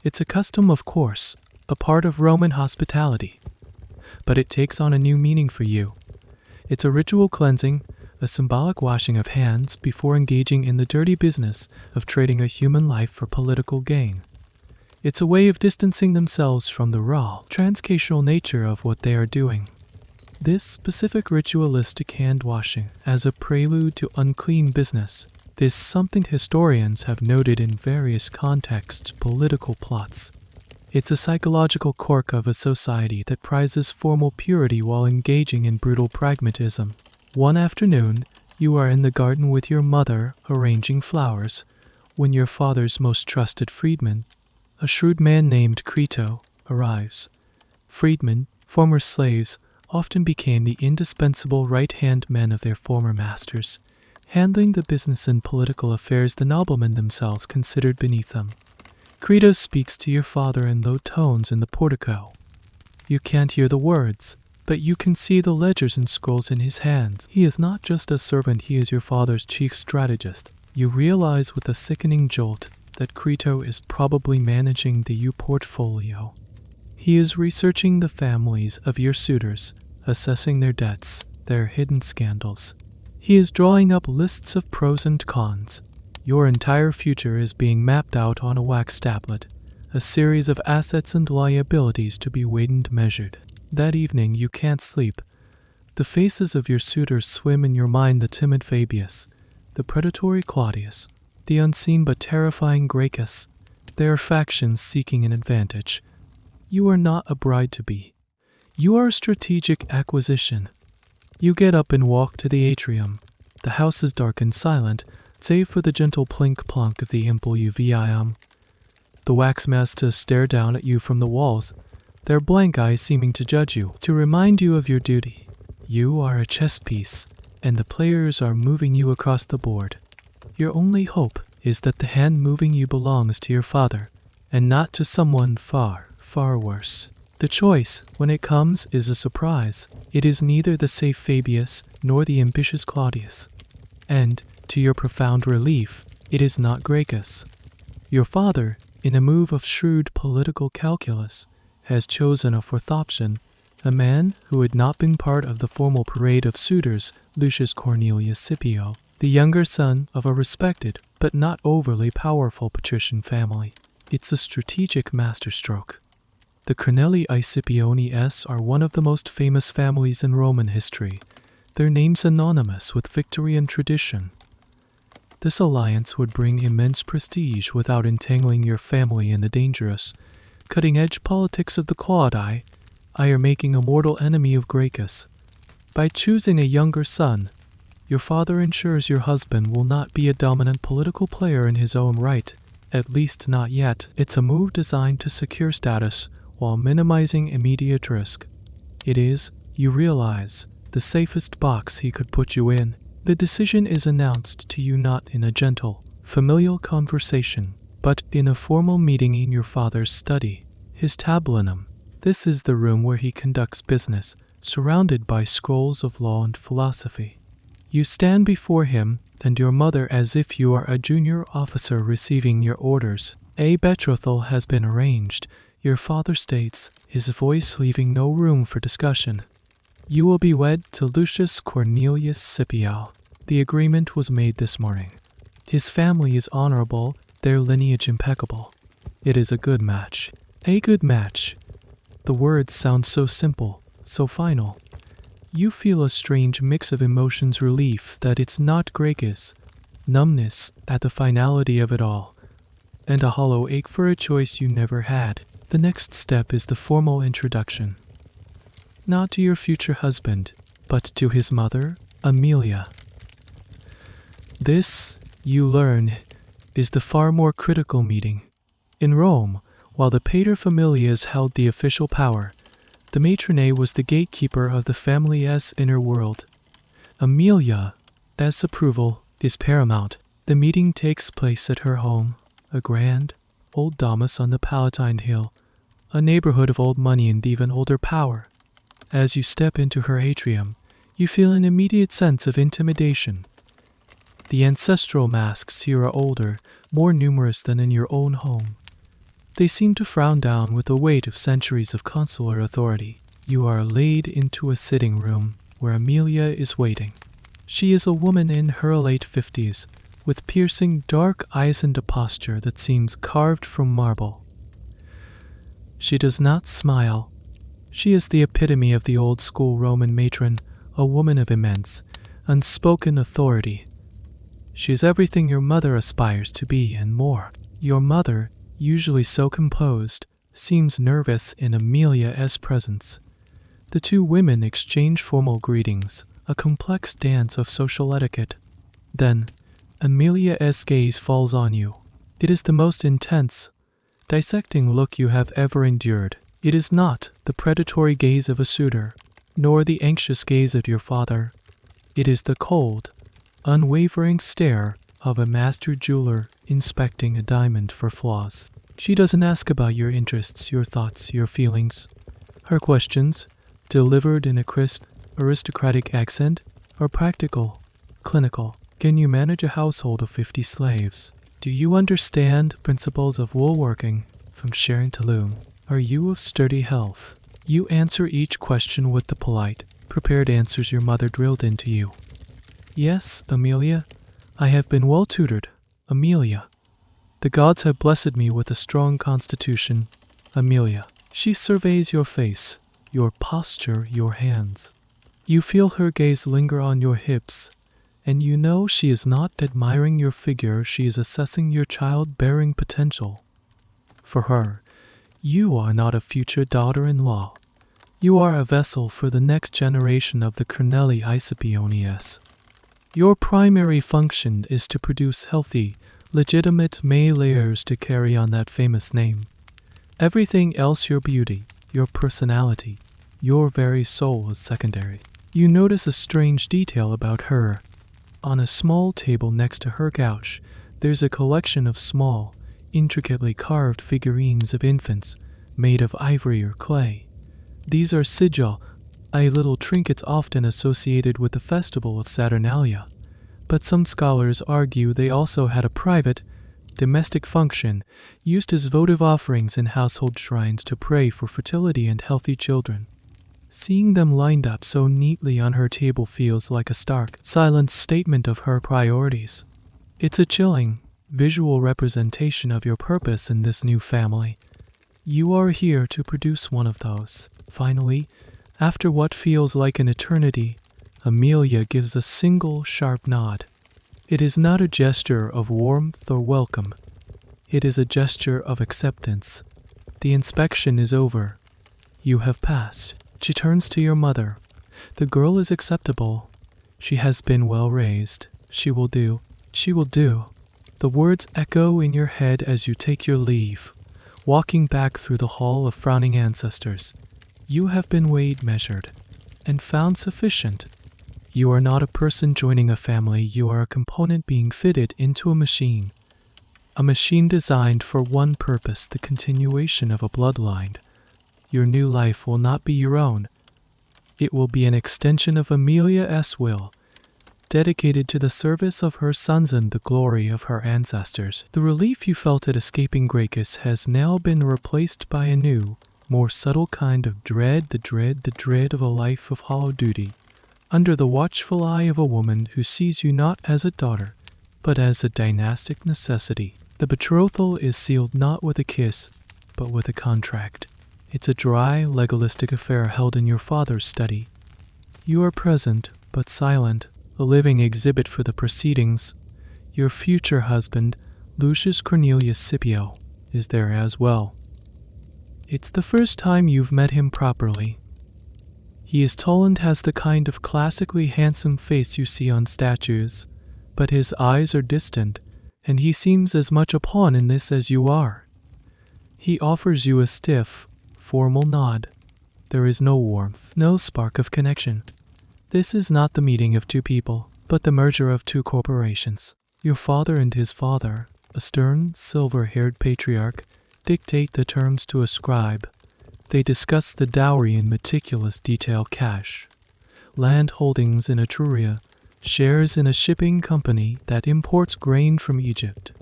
[SPEAKER 1] It's a custom, of course, a part of Roman hospitality, but it takes on a new meaning for you. It's a ritual cleansing, a symbolic washing of hands before engaging in the dirty business of trading a human life for political gain. It's a way of distancing themselves from the raw, transcational nature of what they are doing. This specific ritualistic hand-washing as a prelude to unclean business is something historians have noted in various contexts, political plots. It's a psychological quirk of a society that prizes formal purity while engaging in brutal pragmatism. One afternoon, you are in the garden with your mother arranging flowers, when your father's most trusted freedman, a shrewd man named Crito, arrives. Freedmen, former slaves, often became the indispensable right-hand men of their former masters, handling the business and political affairs the noblemen themselves considered beneath them. Crito speaks to your father in low tones in the portico. You can't hear the words, but you can see the ledgers and scrolls in his hands. He is not just a servant, he is your father's chief strategist. You realize with a sickening jolt that Crito is probably managing the U portfolio. He is researching the families of your suitors, assessing their debts, their hidden scandals. He is drawing up lists of pros and cons. Your entire future is being mapped out on a wax tablet, a series of assets and liabilities to be weighed and measured. That evening you can't sleep. The faces of your suitors swim in your mind: the timid Fabius, the predatory Claudius, the unseen but terrifying Gracchus. They are factions seeking an advantage. You are not a bride-to-be. You are a strategic acquisition. You get up and walk to the atrium. The house is dark and silent, save for the gentle plink-plonk of the impluvium. The wax masters stare down at you from the walls, their blank eyes seeming to judge you, to remind you of your duty. You are a chess piece, and the players are moving you across the board. Your only hope is that the hand moving you belongs to your father, and not to someone far, far worse. The choice, when it comes, is a surprise. It is neither the safe Fabius nor the ambitious Claudius. And, to your profound relief, it is not Gracchus. Your father, in a move of shrewd political calculus, has chosen a fourth option, a man who had not been part of the formal parade of suitors, Lucius Cornelius Scipio, the younger son of a respected but not overly powerful patrician family. It's a strategic masterstroke. The Cornelii Scipiones are one of the most famous families in Roman history, their names synonymous with victory and tradition. This alliance would bring immense prestige without entangling your family in the dangerous, cutting-edge politics of the Claudii. I are making a mortal enemy of Gracchus. By choosing a younger son, your father ensures your husband will not be a dominant political player in his own right, at least not yet. It's a move designed to secure status while minimizing immediate risk. It is, you realize, the safest box he could put you in. The decision is announced to you not in a gentle, familial conversation, but in a formal meeting in your father's study, his tablinum. This is the room where he conducts business, surrounded by scrolls of law and philosophy. You stand before him and your mother as if you are a junior officer receiving your orders. A betrothal has been arranged, your father states, his voice leaving no room for discussion. You will be wed to Lucius Cornelius Scipio. The agreement was made this morning. His family is honorable, their lineage impeccable. It is a good match. A good match. The words sound so simple, so final. You feel a strange mix of emotions: relief that it's not Gracchus, numbness at the finality of it all, and a hollow ache for a choice you never had. The next step is the formal introduction. Not to your future husband, but to his mother, Amelia. This, you learn, is the far more critical meeting. In Rome, while the paterfamilias held the official power, the matrone was the gatekeeper of the family's inner world. Amelia's approval is paramount. The meeting takes place at her home, a grand, old domus on the Palatine Hill, a neighborhood of old money and even older power. As you step into her atrium, you feel an immediate sense of intimidation. The ancestral masks here are older, more numerous than in your own home. They seem to frown down with the weight of centuries of consular authority. You are laid into a sitting room where Amelia is waiting. She is a woman in her late 50s, with piercing dark eyes and a posture that seems carved from marble. She does not smile. She is the epitome of the old-school Roman matron, a woman of immense, unspoken authority. She is everything your mother aspires to be and more. Your mother, usually so composed, seems nervous in Amelia's presence. The two women exchange formal greetings, a complex dance of social etiquette. Then, Amelia's gaze falls on you. It is the most intense, dissecting look you have ever endured. It is not the predatory gaze of a suitor, nor the anxious gaze of your father. It is the cold, unwavering stare of a master jeweler inspecting a diamond for flaws. She doesn't ask about your interests, your thoughts, your feelings. Her questions, delivered in a crisp, aristocratic accent, are practical, clinical. Can you manage a household of 50 slaves? Do you understand principles of woolworking from sharing to loom? Are you of sturdy health? You answer each question with the polite, prepared answers your mother drilled into you. Yes, Amelia, I have been well tutored, Amelia. The gods have blessed me with a strong constitution, Amelia. She surveys your face, your posture, your hands. You feel her gaze linger on your hips, and you know she is not admiring your figure, she is assessing your childbearing potential. For her, you are not a future daughter-in-law. You are a vessel for the next generation of the Corneli Iscipionius. Your primary function is to produce healthy, legitimate male heirs to carry on that famous name. Everything else, your beauty, your personality, your very soul, is secondary. You notice a strange detail about her. On a small table next to her couch, there's a collection of small, intricately carved figurines of infants made of ivory or clay. These are sigil, little trinkets often associated with the festival of Saturnalia, but some scholars argue they also had a private, domestic function, used as votive offerings in household shrines to pray for fertility and healthy children. Seeing them lined up so neatly on her table feels like a stark, silent statement of her priorities. It's a chilling, visual representation of your purpose in this new family. You are here to produce one of those. Finally, after what feels like an eternity, Amelia gives a single sharp nod. It is not a gesture of warmth or welcome. It is a gesture of acceptance. The inspection is over. You have passed. She turns to your mother. The girl is acceptable. She has been well raised. She will do. She will do. The words echo in your head as you take your leave, walking back through the hall of frowning ancestors. You have been weighed, measured, and found sufficient. You are not a person joining a family, you are a component being fitted into a machine. A machine designed for one purpose, the continuation of a bloodline. Your new life will not be your own. It will be an extension of Amelia's will, dedicated to the service of her sons and the glory of her ancestors. The relief you felt at escaping Gracchus has now been replaced by a new, more subtle kind of dread, the dread of a life of hollow duty, under the watchful eye of a woman who sees you not as a daughter, but as a dynastic necessity. The betrothal is sealed not with a kiss, but with a contract. It's a dry, legalistic affair held in your father's study. You are present, but silent, a living exhibit for the proceedings. Your future husband, Lucius Cornelius Scipio, is there as well. It's the first time you've met him properly. He is tall and has the kind of classically handsome face you see on statues, but his eyes are distant, and he seems as much a pawn in this as you are. He offers you a stiff, formal nod. There is no warmth, no spark of connection. This is not the meeting of two people, but the merger of two corporations. Your father and his father, a stern, silver-haired patriarch, dictate the terms to a scribe. They discuss the dowry in meticulous detail: cash, land holdings in Etruria, shares in a shipping company that imports grain from Egypt.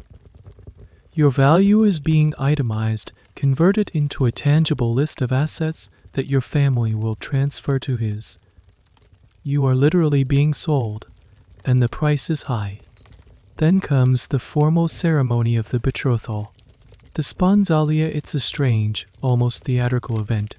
[SPEAKER 1] Your value is being itemized, converted into a tangible list of assets that your family will transfer to his. You are literally being sold, and the price is high. Then comes the formal ceremony of the betrothal. The sponsalia, it's a strange, almost theatrical event.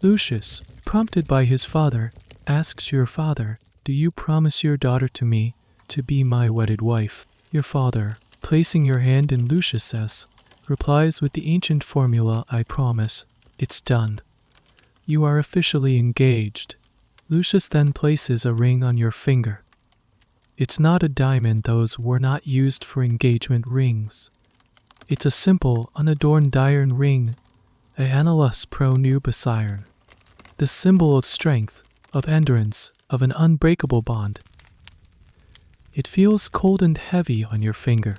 [SPEAKER 1] Lucius, prompted by his father, asks your father, "Do you promise your daughter to me, to be my wedded wife?" Your father, placing your hand in Lucius's, replies with the ancient formula, "I promise." It's done. You are officially engaged. Lucius then places a ring on your finger. It's not a diamond, those were not used for engagement rings. It's a simple, unadorned iron ring, a annulus pro nubis iron, the symbol of strength, of endurance, of an unbreakable bond. It feels cold and heavy on your finger.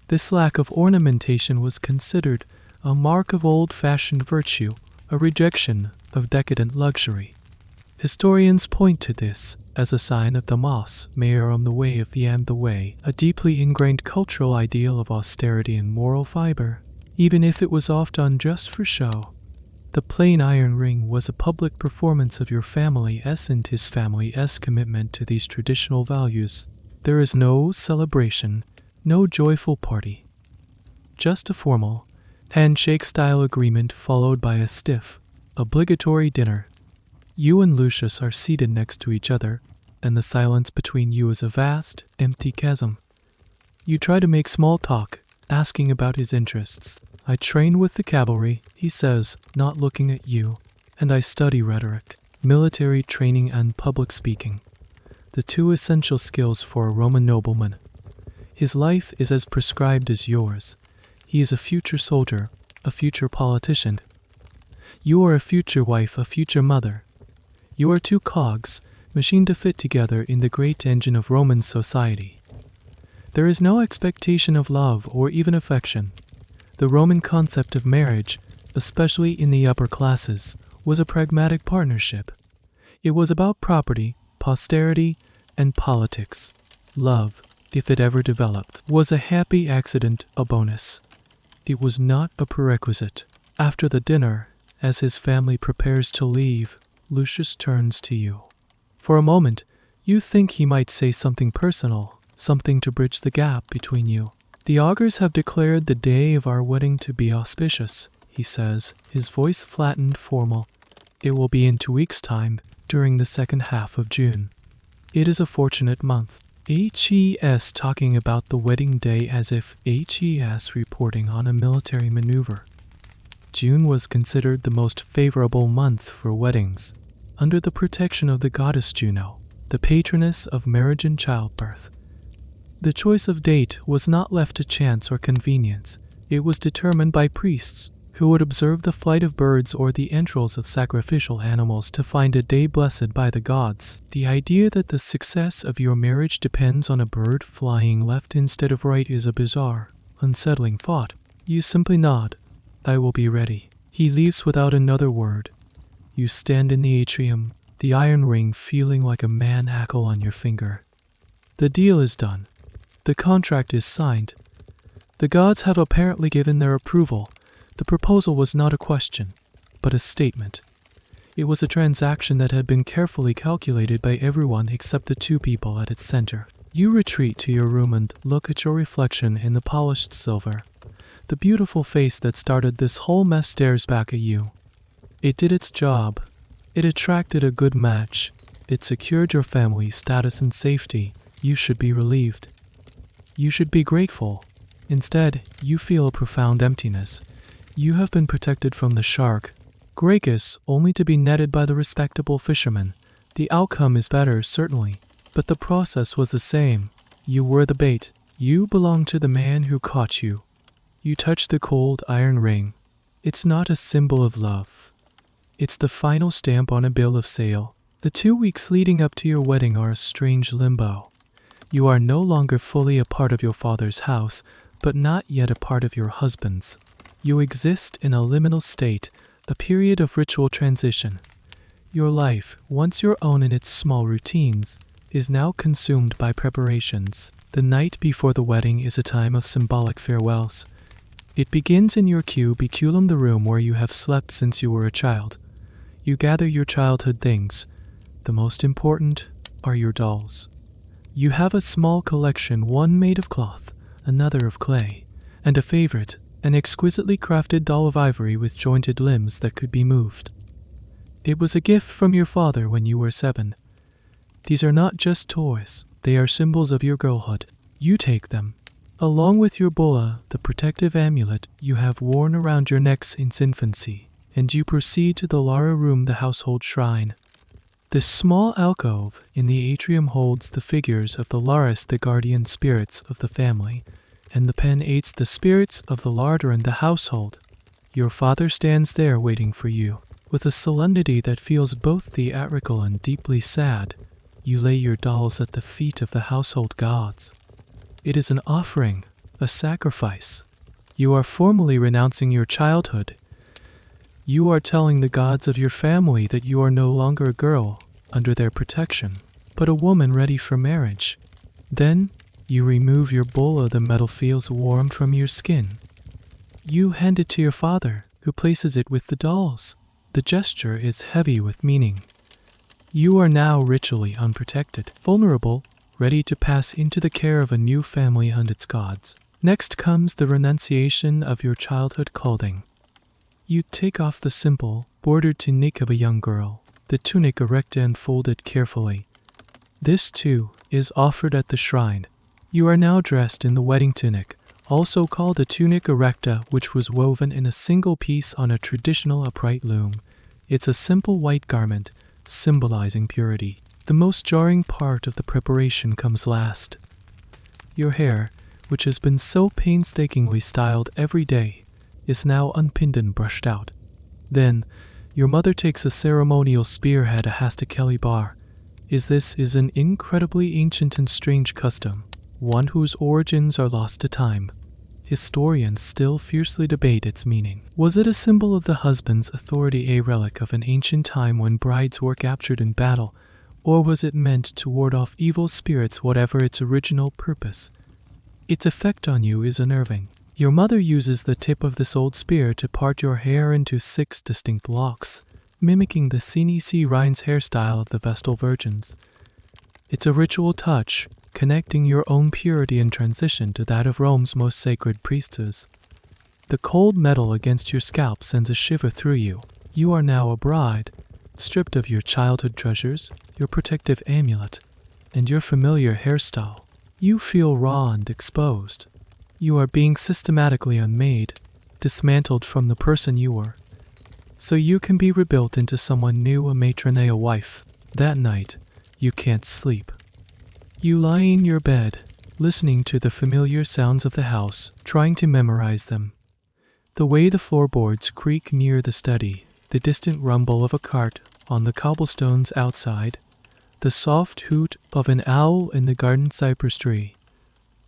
[SPEAKER 1] This lack of ornamentation was considered a mark of old-fashioned virtue, a rejection of decadent luxury. Historians point to this as a sign of the mos meorum, the way of the am, the way, a deeply ingrained cultural ideal of austerity and moral fiber, even if it was oft done just for show. The plain iron ring was a public performance of your family's and his family's commitment to these traditional values. There is no celebration, no joyful party. Just a formal, handshake-style agreement followed by a stiff, obligatory dinner. You and Lucius are seated next to each other, and the silence between you is a vast, empty chasm. You try to make small talk, asking about his interests. I train with the cavalry, he says, not looking at you, and I study rhetoric, military training and public speaking, the two essential skills for a Roman nobleman. His life is as prescribed as yours. He is a future soldier, a future politician. You are a future wife, a future mother. You are two cogs, machined to fit together in the great engine of Roman society. There is no expectation of love or even affection. The Roman concept of marriage, especially in the upper classes, was a pragmatic partnership. It was about property, posterity, and politics. Love, if it ever developed, was a happy accident, a bonus. It was not a prerequisite. After the dinner, as his family prepares to leave, Lucius turns to you. For a moment, you think he might say something personal, something to bridge the gap between you. The augurs have declared the day of our wedding to be auspicious, he says, his voice flattened, formal. It will be in 2 weeks' time, during the second half of June. It is a fortunate month. HES talking about the wedding day as if HES reporting on a military maneuver. June was considered the most favorable month for weddings, under the protection of the goddess Juno, the patroness of marriage and childbirth. The choice of date was not left to chance or convenience. It was determined by priests, who would observe the flight of birds or the entrails of sacrificial animals to find a day blessed by the gods. The idea that the success of your marriage depends on a bird flying left instead of right is a bizarre, unsettling thought. You simply nod. I will be ready. He leaves without another word. You stand in the atrium, the iron ring feeling like a manacle on your finger. The deal is done. The contract is signed. The gods have apparently given their approval. The proposal was not a question, but a statement. It was a transaction that had been carefully calculated by everyone except the two people at its center. You retreat to your room and look at your reflection in the polished silver. The beautiful face that started this whole mess stares back at you. It did its job. It attracted a good match. It secured your family status and safety. You should be relieved. You should be grateful. Instead, you feel a profound emptiness. You have been protected from the shark, Gracchus, only to be netted by the respectable fisherman. The outcome is better, certainly, but the process was the same. You were the bait. You belong to the man who caught you. You touch the cold iron ring. It's not a symbol of love. It's the final stamp on a bill of sale. The 2 weeks leading up to your wedding are a strange limbo. You are no longer fully a part of your father's house, but not yet a part of your husband's. You exist in a liminal state, a period of ritual transition. Your life, once your own in its small routines, is now consumed by preparations. The night before the wedding is a time of symbolic farewells. It begins in your cubiculum, the room where you have slept since you were a child. You gather your childhood things. The most important are your dolls. You have a small collection, one made of cloth, another of clay, and a favorite, an exquisitely crafted doll of ivory with jointed limbs that could be moved. It was a gift from your father when you were 7. These are not just toys, they are symbols of your girlhood. You take them, along with your bulla, the protective amulet you have worn around your neck since infancy, and you proceed to the Lara room, the household shrine. This small alcove in the atrium holds the figures of the Lares, the guardian spirits of the family, and the pen aids the spirits of the larder and the household. Your father stands there waiting for you. With a solemnity that feels both theatrical and deeply sad, you lay your dolls at the feet of the household gods. It is an offering, a sacrifice. You are formally renouncing your childhood. You are telling the gods of your family that you are no longer a girl under their protection, but a woman ready for marriage. Then, you remove your bulla, the metal feels warm from your skin. You hand it to your father, who places it with the dolls. The gesture is heavy with meaning. You are now ritually unprotected, vulnerable, ready to pass into the care of a new family and its gods. Next comes the renunciation of your childhood clothing. You take off the simple, bordered tunic of a young girl, the tunic erect and folded carefully. This, too, is offered at the shrine. You are now dressed in the wedding tunic, also called a tunic erecta, which was woven in a single piece on a traditional upright loom. It's a simple white garment, symbolizing purity. The most jarring part of the preparation comes last. Your hair, which has been so painstakingly styled every day, is now unpinned and brushed out. Then, your mother takes a ceremonial spearhead a hastakeli bar. This is an incredibly ancient and strange custom, one whose origins are lost to time. Historians still fiercely debate its meaning. Was it a symbol of the husband's authority, a relic of an ancient time when brides were captured in battle, or was it meant to ward off evil spirits? Whatever its original purpose, its effect on you is unnerving. Your mother uses the tip of this old spear to part your hair into 6 distinct locks, mimicking the Senisi Rhine's hairstyle of the Vestal virgins. It's a ritual touch, connecting your own purity in transition to that of Rome's most sacred priestess. The cold metal against your scalp sends a shiver through you. You are now a bride, stripped of your childhood treasures, your protective amulet, and your familiar hairstyle. You feel raw and exposed. You are being systematically unmade, dismantled from the person you were, so you can be rebuilt into someone new, a matron, a wife. That night, you can't sleep. You lie in your bed, listening to the familiar sounds of the house, trying to memorize them. The way the floorboards creak near the study, the distant rumble of a cart on the cobblestones outside, the soft hoot of an owl in the garden cypress tree.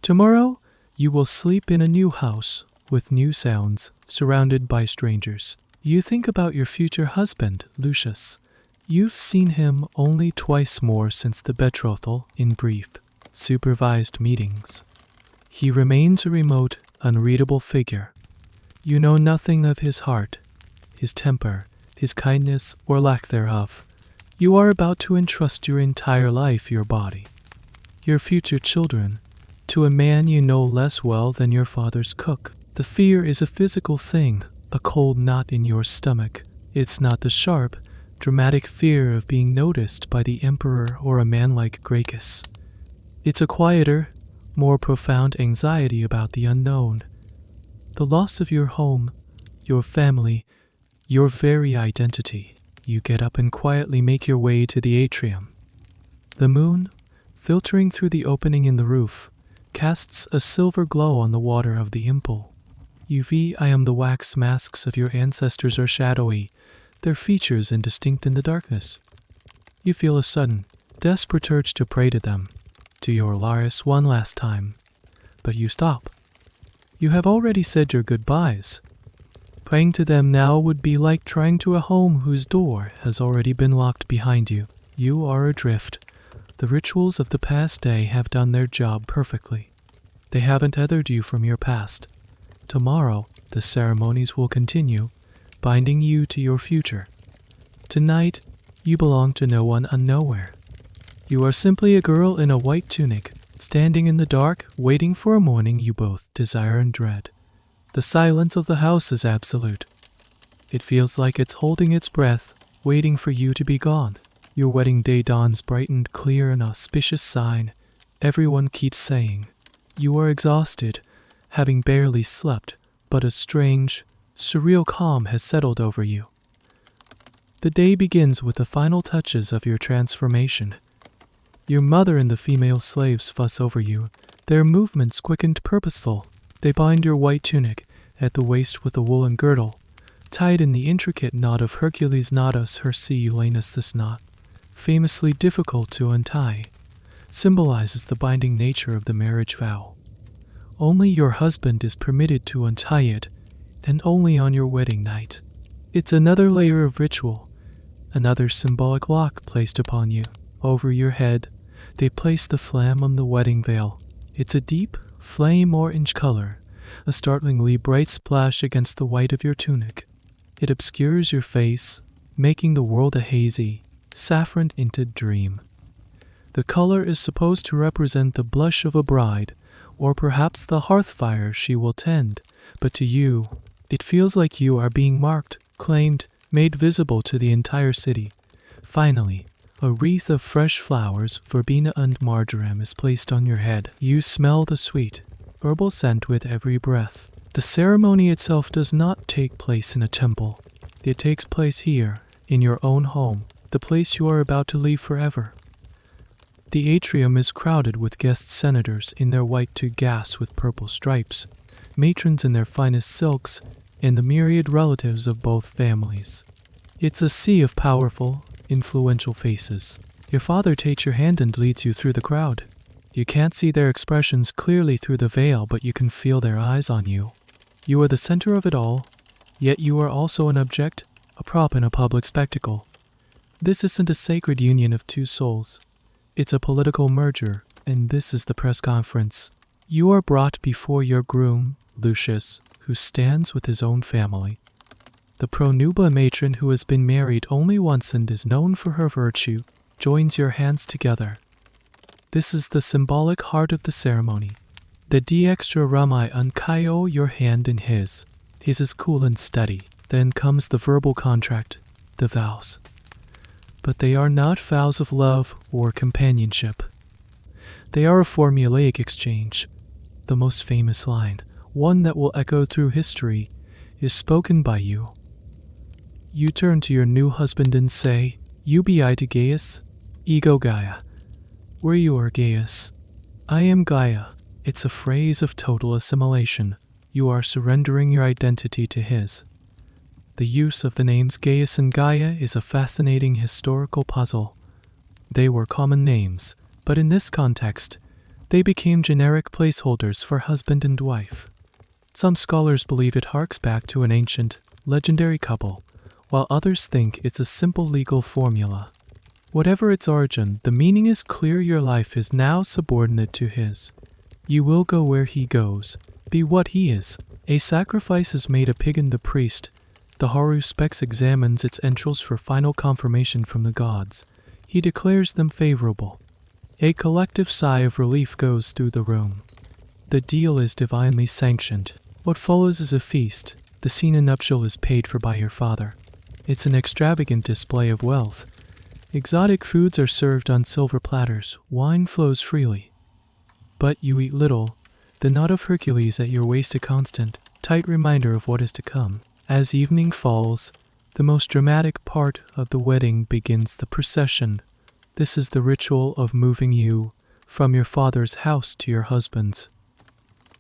[SPEAKER 1] Tomorrow, you will sleep in a new house, with new sounds, surrounded by strangers. You think about your future husband, Lucius. You've seen him only twice more since the betrothal, in brief, supervised meetings. He remains a remote, unreadable figure. You know nothing of his heart, his temper, his kindness, or lack thereof. You are about to entrust your entire life, your body, your future children, to a man you know less well than your father's cook. The fear is a physical thing, a cold knot in your stomach. It's not the sharp, dramatic fear of being noticed by the emperor or a man like Gracchus. It's a quieter, more profound anxiety about the unknown. The loss of your home, your family, your very identity. You get up and quietly make your way to the atrium. The moon, filtering through the opening in the roof, casts a silver glow on the water of the imple. I am the wax masks of your ancestors are shadowy, their features indistinct in the darkness. You feel a sudden, desperate urge to pray to them, to your Laris one last time. But you stop. You have already said your goodbyes. Praying to them now would be like trying to a home whose door has already been locked behind you. You are adrift. The rituals of the past day have done their job perfectly. They haven't tethered you from your past. Tomorrow, the ceremonies will continue, binding you to your future. Tonight, you belong to no one and nowhere. You are simply a girl in a white tunic, standing in the dark, waiting for a morning you both desire and dread. The silence of the house is absolute. It feels like it's holding its breath, waiting for you to be gone. Your wedding day dawns bright and clear, an auspicious sign. Everyone keeps saying, you are exhausted, having barely slept, but a strange, surreal calm has settled over you. The day begins with the final touches of your transformation. Your mother and the female slaves fuss over you, their movements quick and purposeful. They bind your white tunic at the waist with a woolen girdle, tied in the intricate knot of Hercules' Natus Herculanus. This knot, famously difficult to untie, symbolizes the binding nature of the marriage vow. Only your husband is permitted to untie it, and only on your wedding night. It's another layer of ritual, another symbolic lock placed upon you. Over your head, they place the flamme on the wedding veil. It's a deep, flame orange color, a startlingly bright splash against the white of your tunic. It obscures your face, making the world a hazy, saffron-tinted dream. The color is supposed to represent the blush of a bride, or perhaps the hearth fire she will tend, but to you, it feels like you are being marked, claimed, made visible to the entire city. Finally, a wreath of fresh flowers, verbena and marjoram, is placed on your head. You smell the sweet, herbal scent with every breath. The ceremony itself does not take place in a temple. It takes place here, in your own home, the place you are about to leave forever. The atrium is crowded with guest senators in their white togas with purple stripes, matrons in their finest silks, and the myriad relatives of both families. It's a sea of powerful, influential faces. Your father takes your hand and leads you through the crowd. You can't see their expressions clearly through the veil, but you can feel their eyes on you. You are the center of it all, yet you are also an object, a prop in a public spectacle. This isn't a sacred union of two souls. It's a political merger, and this is the press conference. You are brought before your groom, Lucius, who stands with his own family. The pronuba matron, who has been married only once and is known for her virtue, joins your hands together. This is the symbolic heart of the ceremony. The dextra rami unkaio your hand in his. His is cool and steady. Then comes the verbal contract, the vows. But they are not vows of love or companionship. They are a formulaic exchange. The most famous line, one that will echo through history, is spoken by you. You turn to your new husband and say, Ubi to Gaius, ego Gaia. Where you are Gaius, I am Gaia. It's a phrase of total assimilation. You are surrendering your identity to his. The use of the names Gaius and Gaia is a fascinating historical puzzle. They were common names, but in this context, they became generic placeholders for husband and wife. Some scholars believe it harks back to an ancient, legendary couple, while others think it's a simple legal formula. Whatever its origin, the meaning is clear. Your life is now subordinate to his. You will go where he goes, be what he is. A sacrifice is made a pagan the priest. The Haruspeks examines its entrails for final confirmation from the gods. He declares them favorable. A collective sigh of relief goes through the room. The deal is divinely sanctioned. What follows is a feast. The scene in nuptial is paid for by your father. It's an extravagant display of wealth. Exotic foods are served on silver platters. Wine flows freely. But you eat little. The knot of Hercules at your waist a constant, tight reminder of what is to come. As evening falls, the most dramatic part of the wedding begins, the procession. This is the ritual of moving you from your father's house to your husband's.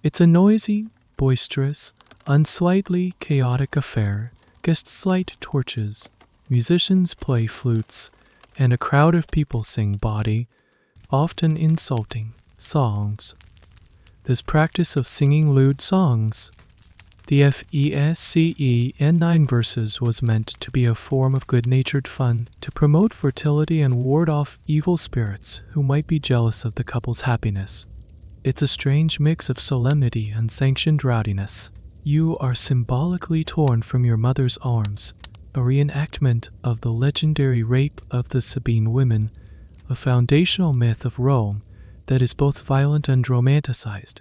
[SPEAKER 1] It's a noisy, boisterous, unslightly chaotic affair. Guests light torches, musicians play flutes, and a crowd of people sing bawdy, often insulting, songs. This practice of singing lewd songs, the FESCE and 9 verses, was meant to be a form of good-natured fun to promote fertility and ward off evil spirits who might be jealous of the couple's happiness. It's a strange mix of solemnity and sanctioned rowdiness. You are symbolically torn from your mother's arms, a reenactment of the legendary rape of the Sabine women, a foundational myth of Rome that is both violent and romanticized.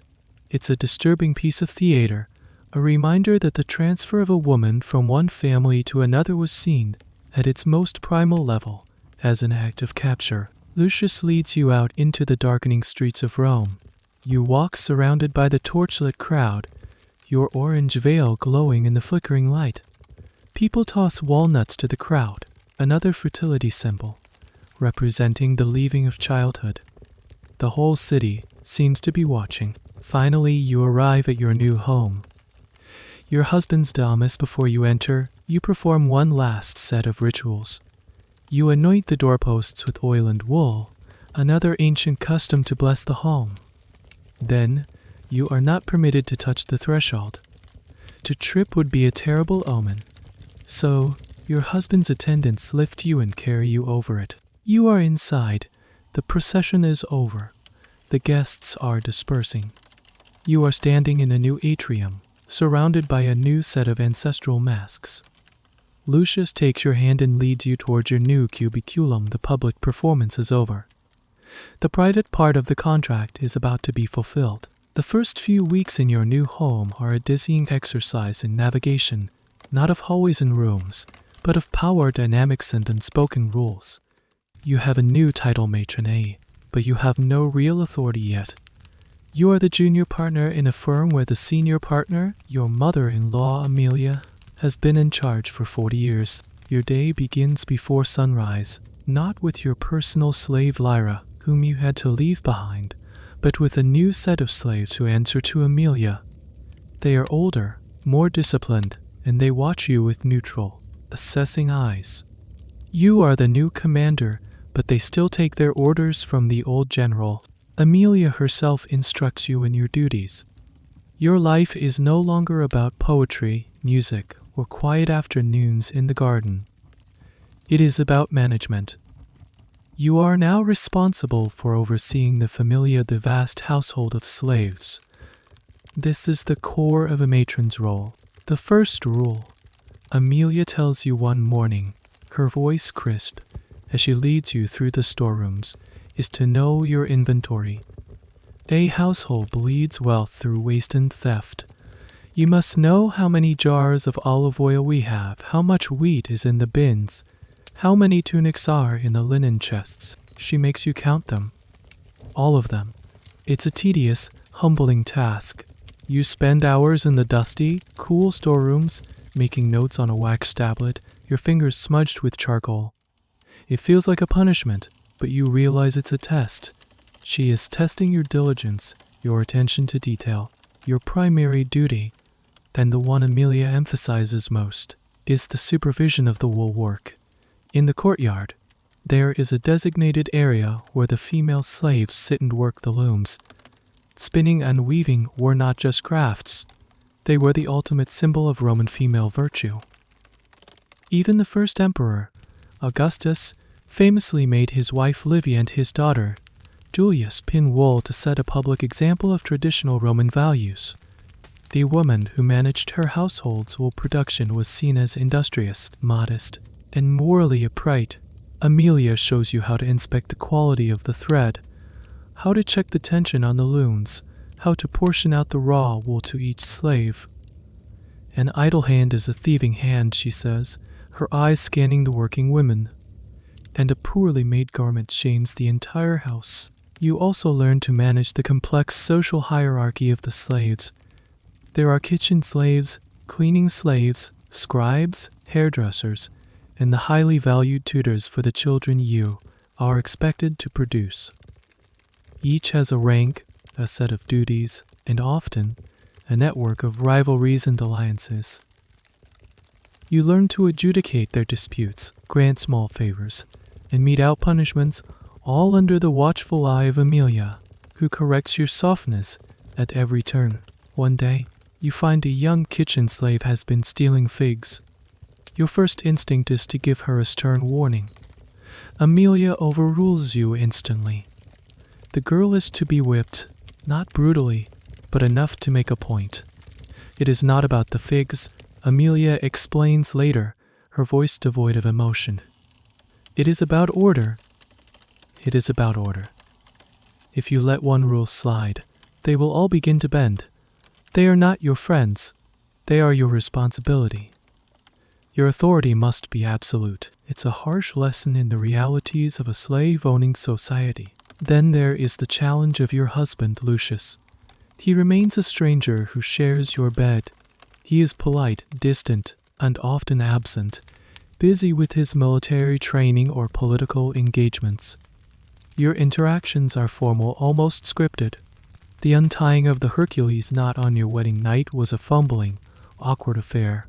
[SPEAKER 1] It's a disturbing piece of theater, a reminder that the transfer of a woman from one family to another was seen, at its most primal level, as an act of capture. Lucius leads you out into the darkening streets of Rome. You walk surrounded by the torchlit crowd, your orange veil glowing in the flickering light. People toss walnuts to the crowd, another fertility symbol, representing the leaving of childhood. The whole city seems to be watching. Finally, you arrive at your new home. Your husband's damas. Before you enter, you perform one last set of rituals. You anoint the doorposts with oil and wool, another ancient custom to bless the home. Then, you are not permitted to touch the threshold. To trip would be a terrible omen. So, your husband's attendants lift you and carry you over it. You are inside. The procession is over. The guests are dispersing. You are standing in a new atrium, surrounded by a new set of ancestral masks. Lucius takes your hand and leads you towards your new cubiculum. The public performance is over. The private part of the contract is about to be fulfilled. The first few weeks in your new home are a dizzying exercise in navigation, not of hallways and rooms, but of power dynamics and unspoken rules. You have a new title, Matron, but you have no real authority yet. You are the junior partner in a firm where the senior partner, your mother-in-law Amelia, has been in charge for 40 years. Your day begins before sunrise, not with your personal slave Lyra, whom you had to leave behind, but with a new set of slaves who answer to Amelia. They are older, more disciplined, and they watch you with neutral, assessing eyes. You are the new commander, but they still take their orders from the old general. Amelia herself instructs you in your duties. Your life is no longer about poetry, music, or quiet afternoons in the garden. It is about management. You are now responsible for overseeing the familia, the vast household of slaves. This is the core of a matron's role. The first rule, Amelia tells you one morning, her voice crisp, as she leads you through the storerooms, is to know your inventory. A household bleeds wealth through waste and theft. You must know how many jars of olive oil we have, how much wheat is in the bins, how many tunics are in the linen chests. She makes you count them. All of them. It's a tedious, humbling task. You spend hours in the dusty, cool storerooms, making notes on a wax tablet, your fingers smudged with charcoal. It feels like a punishment, but you realize it's a test. She is testing your diligence, your attention to detail. Your primary duty, and the one Amelia emphasizes most, is the supervision of the wool work. In the courtyard, there is a designated area where the female slaves sit and work the looms. Spinning and weaving were not just crafts. They were the ultimate symbol of Roman female virtue. Even the first emperor, Augustus, famously made his wife Livia and his daughter, Julius, spin wool to set a public example of traditional Roman values. The woman who managed her household's wool production was seen as industrious, modest, and morally upright. Amelia shows you how to inspect the quality of the thread, how to check the tension on the looms, how to portion out the raw wool to each slave. An idle hand is a thieving hand, she says, her eyes scanning the working women. And a poorly made garment shames the entire house. You also learn to manage the complex social hierarchy of the slaves. There are kitchen slaves, cleaning slaves, scribes, hairdressers, and the highly valued tutors for the children you are expected to produce. Each has a rank, a set of duties, and often a network of rivalries and alliances. You learn to adjudicate their disputes, grant small favors, and mete out punishments, all under the watchful eye of Amelia, who corrects your softness at every turn. One day, you find a young kitchen slave has been stealing figs. Your first instinct is to give her a stern warning. Amelia overrules you instantly. The girl is to be whipped, not brutally, but enough to make a point. It is not about the figs, Amelia explains later, her voice devoid of emotion. It is about order. It is about order. If you let one rule slide, they will all begin to bend. They are not your friends. They are your responsibility. Your authority must be absolute. It's a harsh lesson in the realities of a slave-owning society. Then there is the challenge of your husband, Lucius. He remains a stranger who shares your bed. He is polite, distant, and often absent, busy with his military training or political engagements. Your interactions are formal, almost scripted. The untying of the Hercules knot on your wedding night was a fumbling, awkward affair.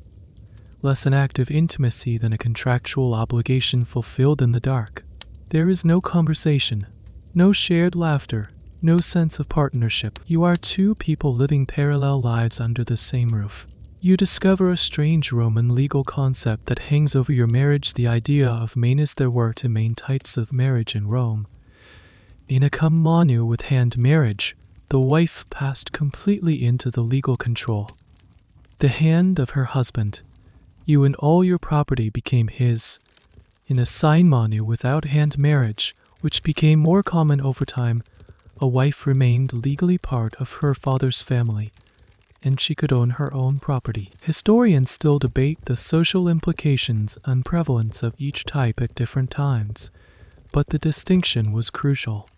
[SPEAKER 1] Less an act of intimacy than a contractual obligation fulfilled in the dark. There is no conversation, no shared laughter, no sense of partnership. You are two people living parallel lives under the same roof. You discover a strange Roman legal concept that hangs over your marriage, the idea of manes. There were two main types of marriage in Rome. In a cum manu with hand marriage, the wife passed completely into the legal control. The hand of her husband. You and all your property became his. In a sign manu without hand marriage, which became more common over time, a wife remained legally part of her father's family, and she could own her own property. Historians still debate the social implications and prevalence of each type at different times, but the distinction was crucial.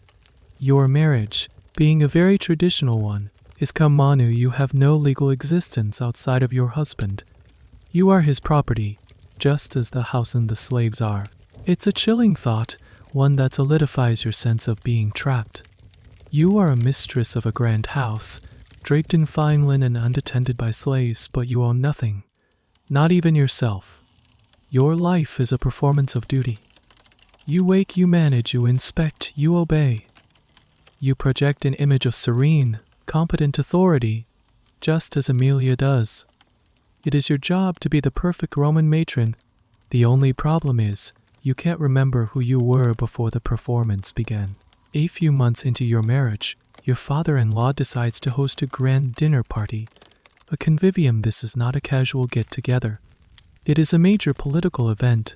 [SPEAKER 1] Your marriage, being a very traditional one, is cum manu. You have no legal existence outside of your husband. You are his property, just as the house and the slaves are. It's a chilling thought, one that solidifies your sense of being trapped. You are a mistress of a grand house, draped in fine linen and unattended by slaves, but you own nothing, not even yourself. Your life is a performance of duty. You wake, you manage, you inspect, you obey. You project an image of serene, competent authority, just as Amelia does. It is your job to be the perfect Roman matron. The only problem is, you can't remember who you were before the performance began. A few months into your marriage, your father-in-law decides to host a grand dinner party. A convivium. This is not a casual get-together. It is a major political event.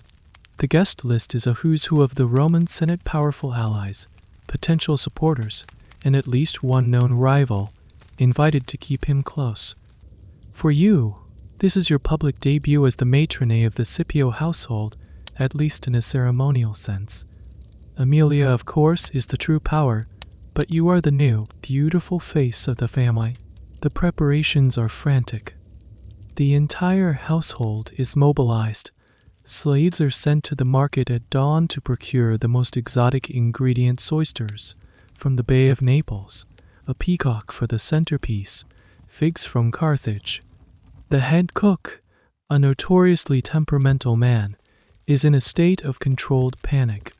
[SPEAKER 1] The guest list is a who's who of the Roman Senate, powerful allies, potential supporters, and at least one known rival, invited to keep him close. For you, this is your public debut as the matrone of the Scipio household, at least in a ceremonial sense. Amelia, of course, is the true power, but you are the new, beautiful face of the family. The preparations are frantic. The entire household is mobilized. Slaves are sent to the market at dawn to procure the most exotic ingredients: oysters from the Bay of Naples, a peacock for the centerpiece, figs from Carthage. The head cook, a notoriously temperamental man, is in a state of controlled panic.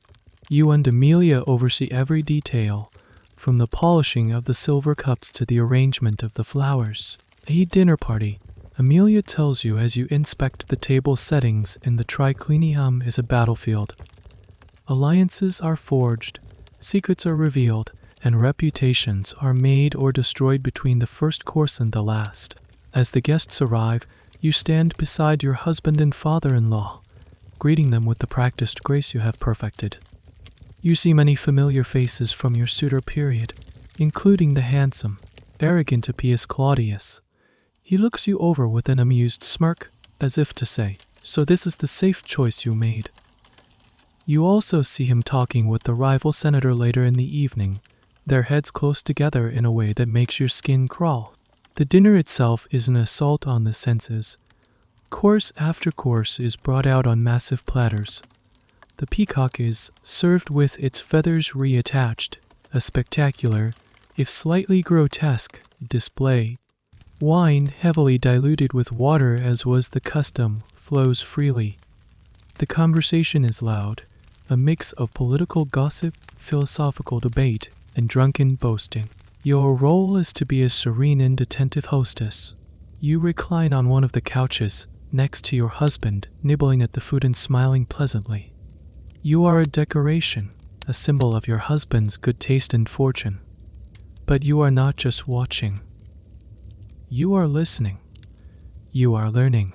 [SPEAKER 1] You and Amelia oversee every detail, from the polishing of the silver cups to the arrangement of the flowers. A dinner party, Amelia tells you as you inspect the table settings in the triclinium, is a battlefield. Alliances are forged, secrets are revealed, and reputations are made or destroyed between the first course and the last. As the guests arrive, you stand beside your husband and father-in-law, greeting them with the practiced grace you have perfected. You see many familiar faces from your suitor period, including the handsome, arrogant Appius Claudius. He looks you over with an amused smirk, as if to say, "So this is the safe choice you made." You also see him talking with the rival senator later in the evening, their heads close together in a way that makes your skin crawl. The dinner itself is an assault on the senses. Course after course is brought out on massive platters. The peacock is served with its feathers reattached, a spectacular, if slightly grotesque, display. Wine, heavily diluted with water as was the custom, flows freely. The conversation is loud, a mix of political gossip, philosophical debate, and drunken boasting. Your role is to be a serene and attentive hostess. You recline on one of the couches, next to your husband, nibbling at the food and smiling pleasantly. You are a decoration, a symbol of your husband's good taste and fortune. But you are not just watching. You are listening. You are learning.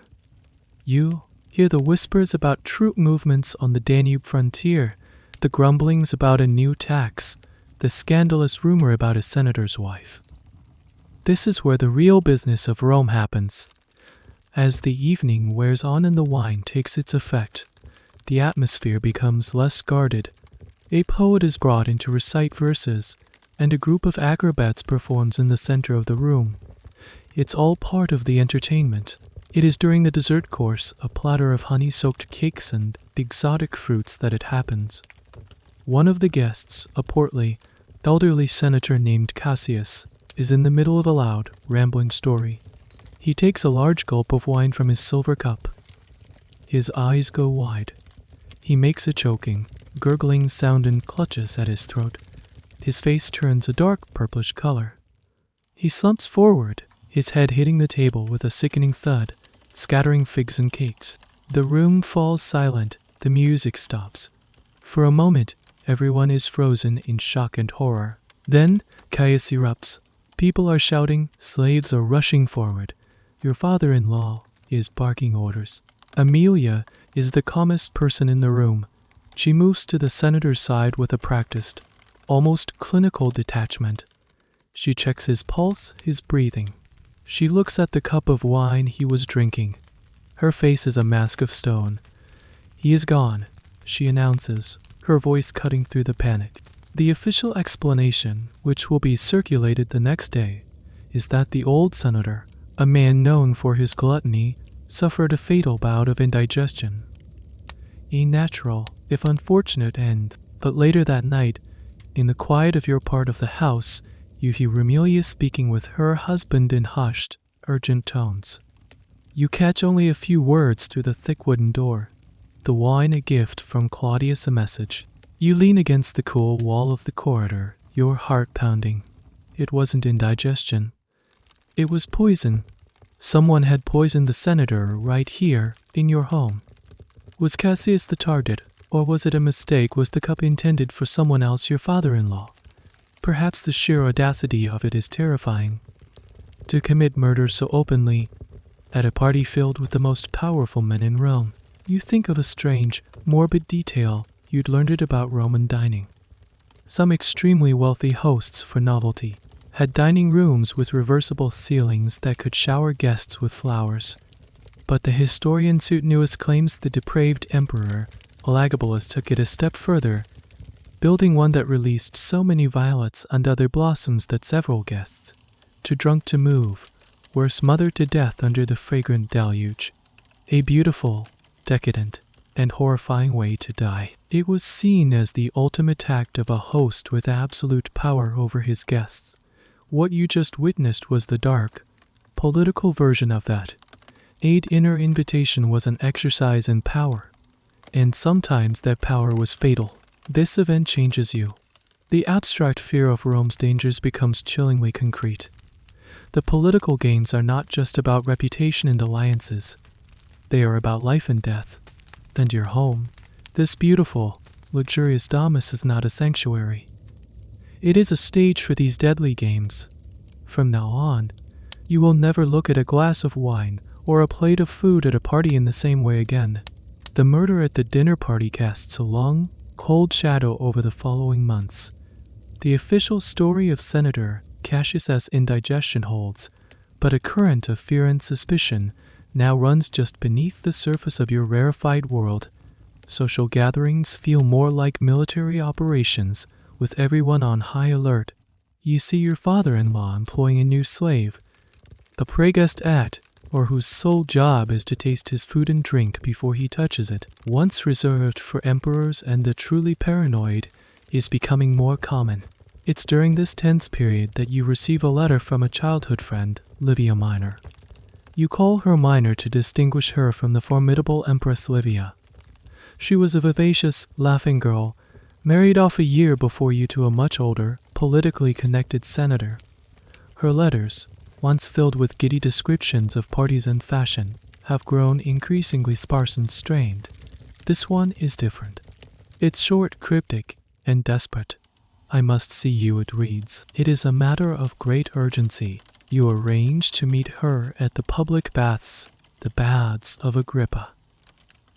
[SPEAKER 1] You hear the whispers about troop movements on the Danube frontier, the grumblings about a new tax, the scandalous rumor about a senator's wife. This is where the real business of Rome happens. As the evening wears on and the wine takes its effect, the atmosphere becomes less guarded. A poet is brought in to recite verses, and a group of acrobats performs in the center of the room. It's all part of the entertainment. It is during the dessert course, a platter of honey-soaked cakes and exotic fruits, that it happens. One of the guests, a portly, elderly senator named Cassius, is in the middle of a loud, rambling story. He takes a large gulp of wine from his silver cup. His eyes go wide. He makes a choking, gurgling sound and clutches at his throat. His face turns a dark purplish color. He slumps forward, his head hitting the table with a sickening thud, scattering figs and cakes. The room falls silent, the music stops. For a moment, everyone is frozen in shock and horror. Then, Caius erupts. People are shouting, slaves are rushing forward. Your father-in-law is barking orders. Amelia is the calmest person in the room. She moves to the senator's side with a practiced, almost clinical detachment. She checks his pulse, his breathing. She looks at the cup of wine he was drinking. Her face is a mask of stone. "He is gone," she announces, her voice cutting through the panic. The official explanation, which will be circulated the next day, is that the old senator, a man known for his gluttony, suffered a fatal bout of indigestion. A natural, if unfortunate end, but later that night, in the quiet of your part of the house, you hear Amelia speaking with her husband in hushed, urgent tones. You catch only a few words through the thick wooden door. The wine a gift, from Claudius a message. You lean against the cool wall of the corridor, your heart pounding. It wasn't indigestion. It was poison. Someone had poisoned the senator right here, in your home. Was Cassius the target, or was it a mistake? Was the cup intended for someone else, your father-in-law? Perhaps the sheer audacity of it is terrifying. To commit murder so openly, at a party filled with the most powerful men in Rome. You think of a strange, morbid detail you'd learned it about Roman dining. Some extremely wealthy hosts, for novelty, had dining rooms with reversible ceilings that could shower guests with flowers. But the historian Suetonius claims the depraved emperor Elagabalus took it a step further, building one that released so many violets and other blossoms that several guests, too drunk to move, were smothered to death under the fragrant deluge. A beautiful, decadent, and horrifying way to die. It was seen as the ultimate act of a host with absolute power over his guests. What you just witnessed was the dark, political version of that. Aid inner invitation was an exercise in power, and sometimes that power was fatal. This event changes you. The abstract fear of Rome's dangers becomes chillingly concrete. The political games are not just about reputation and alliances. They are about life and death. And your home, this beautiful, luxurious domus, is not a sanctuary. It is a stage for these deadly games. From now on, you will never look at a glass of wine or a plate of food at a party in the same way again. The murder at the dinner party casts a long, cold shadow over the following months. The official story of Senator Cassius's indigestion holds, but a current of fear and suspicion now runs just beneath the surface of your rarefied world. Social gatherings feel more like military operations, with everyone on high alert. You see your father-in-law employing a new slave, a praegust at, or whose sole job is to taste his food and drink before he touches it. Once reserved for emperors and the truly paranoid, is becoming more common. It's during this tense period that you receive a letter from a childhood friend, Livia Minor. You call her Minor to distinguish her from the formidable Empress Livia. She was a vivacious, laughing girl, married off a year before you to a much older, politically connected senator. Her letters, once filled with giddy descriptions of parties and fashion, have grown increasingly sparse and strained. This one is different. It's short, cryptic, and desperate. "I must see you," it reads. It is a matter of great urgency. You arrange to meet her at the public baths, the baths of Agrippa.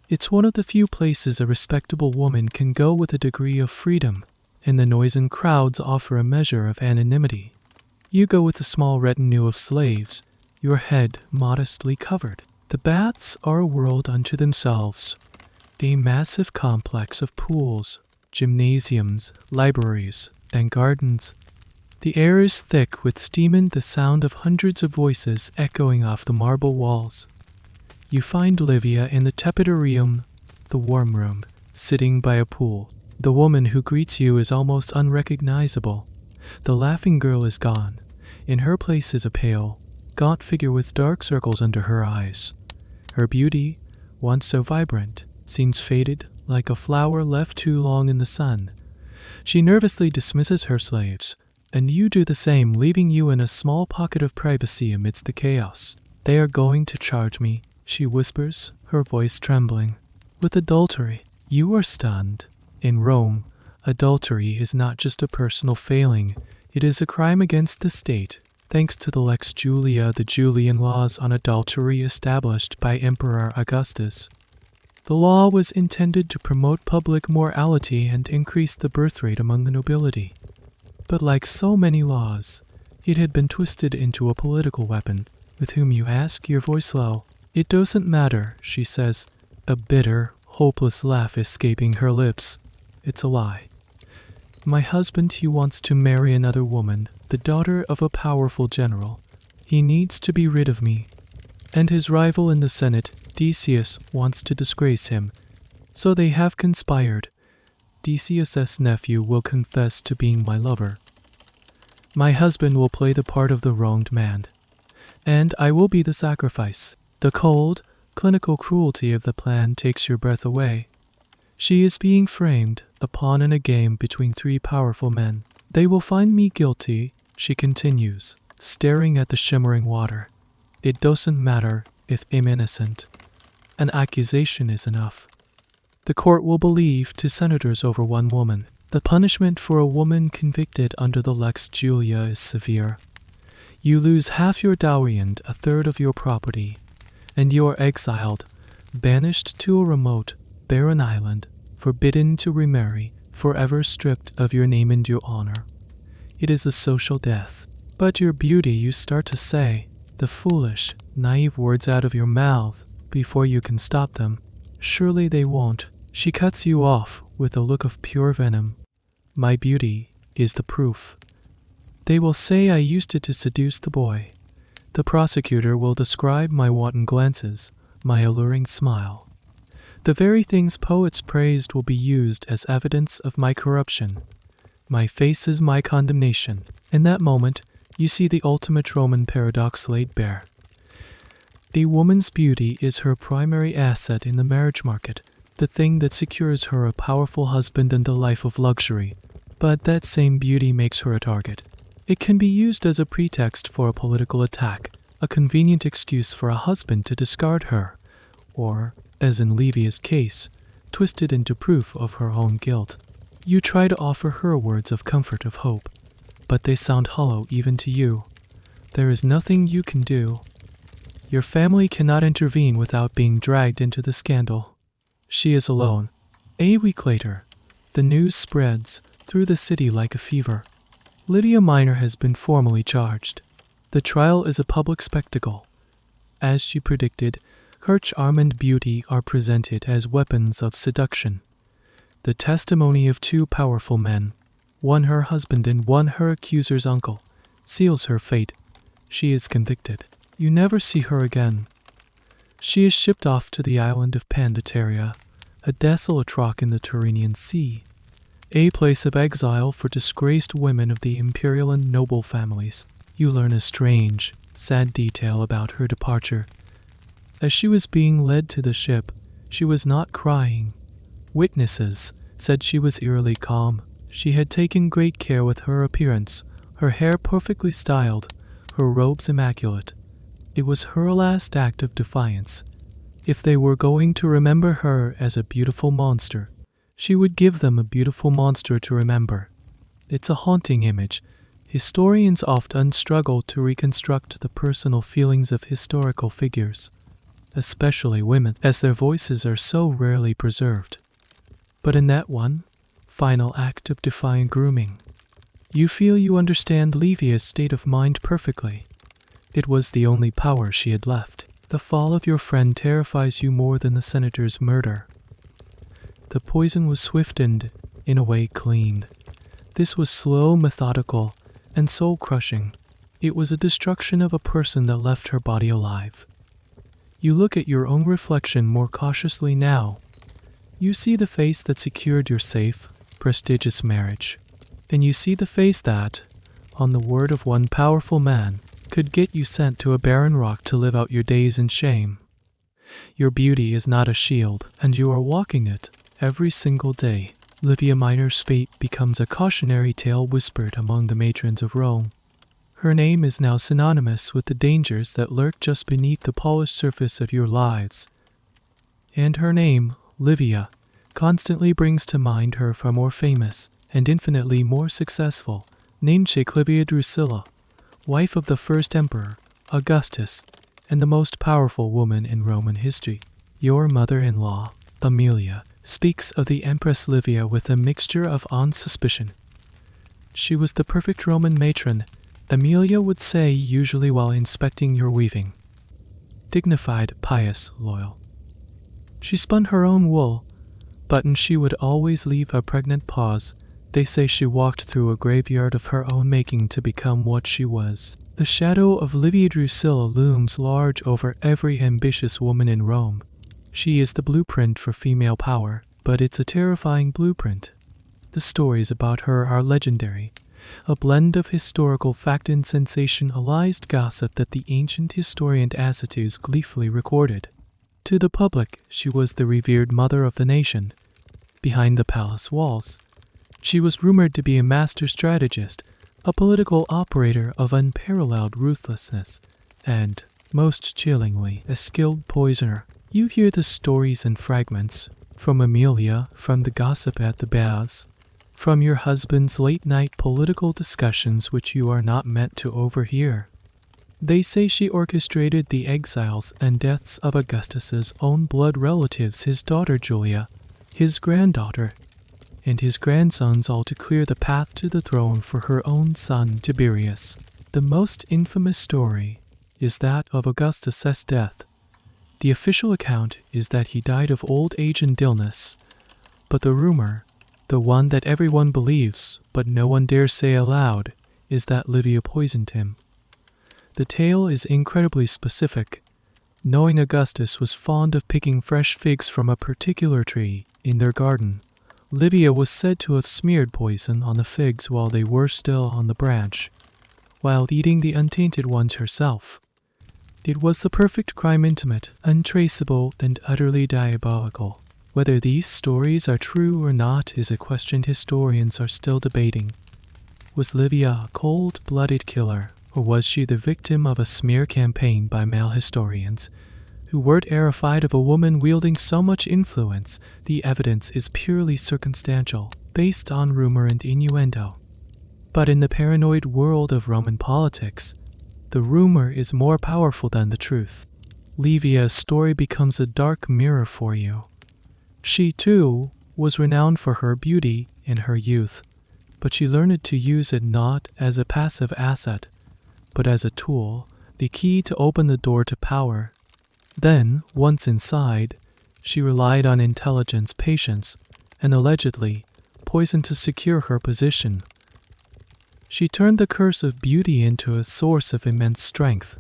[SPEAKER 1] It's one of the few places a respectable woman can go with a degree of freedom, and the noise and crowds offer a measure of anonymity. You go with a small retinue of slaves, your head modestly covered. The baths are a world unto themselves, a massive complex of pools, gymnasiums, libraries, and gardens. The air is thick with steam and the sound of hundreds of voices echoing off the marble walls. You find Livia in the tepidarium, the warm room, sitting by a pool. The woman who greets you is almost unrecognizable. The laughing girl is gone. In her place is a pale, gaunt figure with dark circles under her eyes. Her beauty, once so vibrant, seems faded like a flower left too long in the sun. She nervously dismisses her slaves, and you do the same, leaving you in a small pocket of privacy amidst the chaos. "They are going to charge me," she whispers, her voice trembling, "with adultery." You are stunned. In Rome, adultery is not just a personal failing, it is a crime against the state. Thanks to the Lex Julia, the Julian laws on adultery established by Emperor Augustus. The law was intended to promote public morality and increase the birth rate among the nobility. But like so many laws, it had been twisted into a political weapon. With whom you ask, your voice low. It doesn't matter, she says, a bitter, hopeless laugh escaping her lips. It's a lie. My husband, he wants to marry another woman, the daughter of a powerful general. He needs to be rid of me. And his rival in the Senate, Decius, wants to disgrace him. So they have conspired. Decius's nephew will confess to being my lover. My husband will play the part of the wronged man. And I will be the sacrifice. The cold, clinical cruelty of the plan takes your breath away. She is being framed, a pawn in a game between three powerful men. They will find me guilty, she continues, staring at the shimmering water. It doesn't matter if I'm innocent. An accusation is enough. The court will believe 2 senators over 1 woman. The punishment for a woman convicted under the Lex Julia is severe. You lose half your dowry and 1/3 of your property, and you are exiled, banished to a remote, barren island, forbidden to remarry, forever stripped of your name and your honor. It is a social death. But your beauty, you start to say, the foolish, naive words out of your mouth before you can stop them. Surely they won't. She cuts you off with a look of pure venom. My beauty is the proof. They will say I used it to seduce the boy. The prosecutor will describe my wanton glances, my alluring smile. The very things poets praised will be used as evidence of my corruption. My face is my condemnation. In that moment, you see the ultimate Roman paradox laid bare. A woman's beauty is her primary asset in the marriage market, the thing that secures her a powerful husband and a life of luxury. But that same beauty makes her a target. It can be used as a pretext for a political attack, a convenient excuse for a husband to discard her, or, as in Livia's case, twisted into proof of her own guilt. You try to offer her words of comfort, of hope, but they sound hollow even to you. There is nothing you can do. Your family cannot intervene without being dragged into the scandal. She is alone. A week later, the news spreads through the city like a fever. Lydia Minor has been formally charged. The trial is a public spectacle. As she predicted, her charm and beauty are presented as weapons of seduction. The testimony of 2 powerful men, one her husband and one her accuser's uncle, seals her fate. She is convicted. You never see her again. She is shipped off to the island of Pandateria, a desolate rock in the Tyrrhenian Sea, a place of exile for disgraced women of the imperial and noble families. You learn a strange, sad detail about her departure. As she was being led to the ship, she was not crying. Witnesses said she was eerily calm. She had taken great care with her appearance, her hair perfectly styled, her robes immaculate. It was her last act of defiance. If they were going to remember her as a beautiful monster, she would give them a beautiful monster to remember. It's a haunting image. Historians often struggle to reconstruct the personal feelings of historical figures, especially women, as their voices are so rarely preserved. But in that one final act of defiant grooming, you feel you understand Livia's state of mind perfectly. It was the only power she had left. The fall of your friend terrifies you more than the senator's murder. The poison was swift and, in a way, clean. This was slow, methodical, and soul-crushing. It was a destruction of a person that left her body alive. You look at your own reflection more cautiously now. You see the face that secured your safe, prestigious marriage. And you see the face that, on the word of one powerful man, could get you sent to a barren rock to live out your days in shame. Your beauty is not a shield, and you are walking it every single day. Livia Minor's fate becomes a cautionary tale whispered among the matrons of Rome. Her name is now synonymous with the dangers that lurk just beneath the polished surface of your lives. And her name, Livia, constantly brings to mind her far more famous and infinitely more successful namesake Livia Drusilla, wife of the first emperor, Augustus, and the most powerful woman in Roman history. Your mother-in-law, Aemilia, speaks of the Empress Livia with a mixture of unsuspicion. She was the perfect Roman matron, Aemilia would say usually while inspecting your weaving. Dignified, pious, loyal. She spun her own wool, but she would always leave a pregnant pause. They say she walked through a graveyard of her own making to become what she was. The shadow of Livia Drusilla looms large over every ambitious woman in Rome. She is the blueprint for female power, but it's a terrifying blueprint. The stories about her are legendary, a blend of historical fact and sensationalized gossip that the ancient historian Tacitus gleefully recorded. To the public, she was the revered mother of the nation. Behind the palace walls, she was rumored to be a master strategist, a political operator of unparalleled ruthlessness, and, most chillingly, a skilled poisoner. You hear the stories and fragments from Aemilia, from the gossip at the baths, from your husband's late-night political discussions which you are not meant to overhear. They say she orchestrated the exiles and deaths of Augustus's own blood relatives, his daughter Julia, his granddaughter, and his grandsons, all to clear the path to the throne for her own son Tiberius. The most infamous story is that of Augustus's death. The official account is that he died of old age and illness, but the rumor, the one that everyone believes but no one dares say aloud, is that Livia poisoned him. The tale is incredibly specific, knowing Augustus was fond of picking fresh figs from a particular tree in their garden. Livia was said to have smeared poison on the figs while they were still on the branch, while eating the untainted ones herself. It was the perfect crime, intimate, untraceable, and utterly diabolical. Whether these stories are true or not is a question historians are still debating. Was Livia a cold-blooded killer, or was she the victim of a smear campaign by male historians, who were terrified of a woman wielding so much influence? The evidence is purely circumstantial, based on rumor and innuendo. But in the paranoid world of Roman politics, the rumor is more powerful than the truth. Livia's story becomes a dark mirror for you. She, too, was renowned for her beauty in her youth, but she learned to use it not as a passive asset, but as a tool, the key to open the door to power. Then, once inside, she relied on intelligence, patience, and allegedly, poison to secure her position. She turned the curse of beauty into a source of immense strength.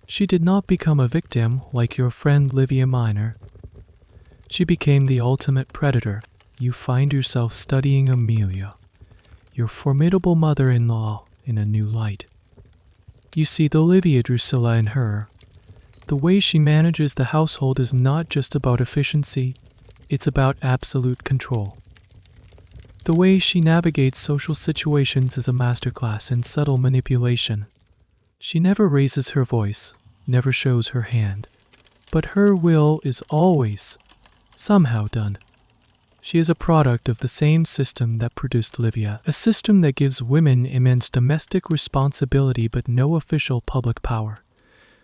[SPEAKER 1] She did not become a victim like your friend Livia Minor. She became the ultimate predator. You find yourself studying Aemilia, your formidable mother-in-law, in a new light. You see the Livia Drusilla in her. The way she manages the household is not just about efficiency, it's about absolute control. The way she navigates social situations is a masterclass in subtle manipulation. She never raises her voice, never shows her hand, but her will is always somehow done. She is a product of the same system that produced Livia, a system that gives women immense domestic responsibility but no official public power.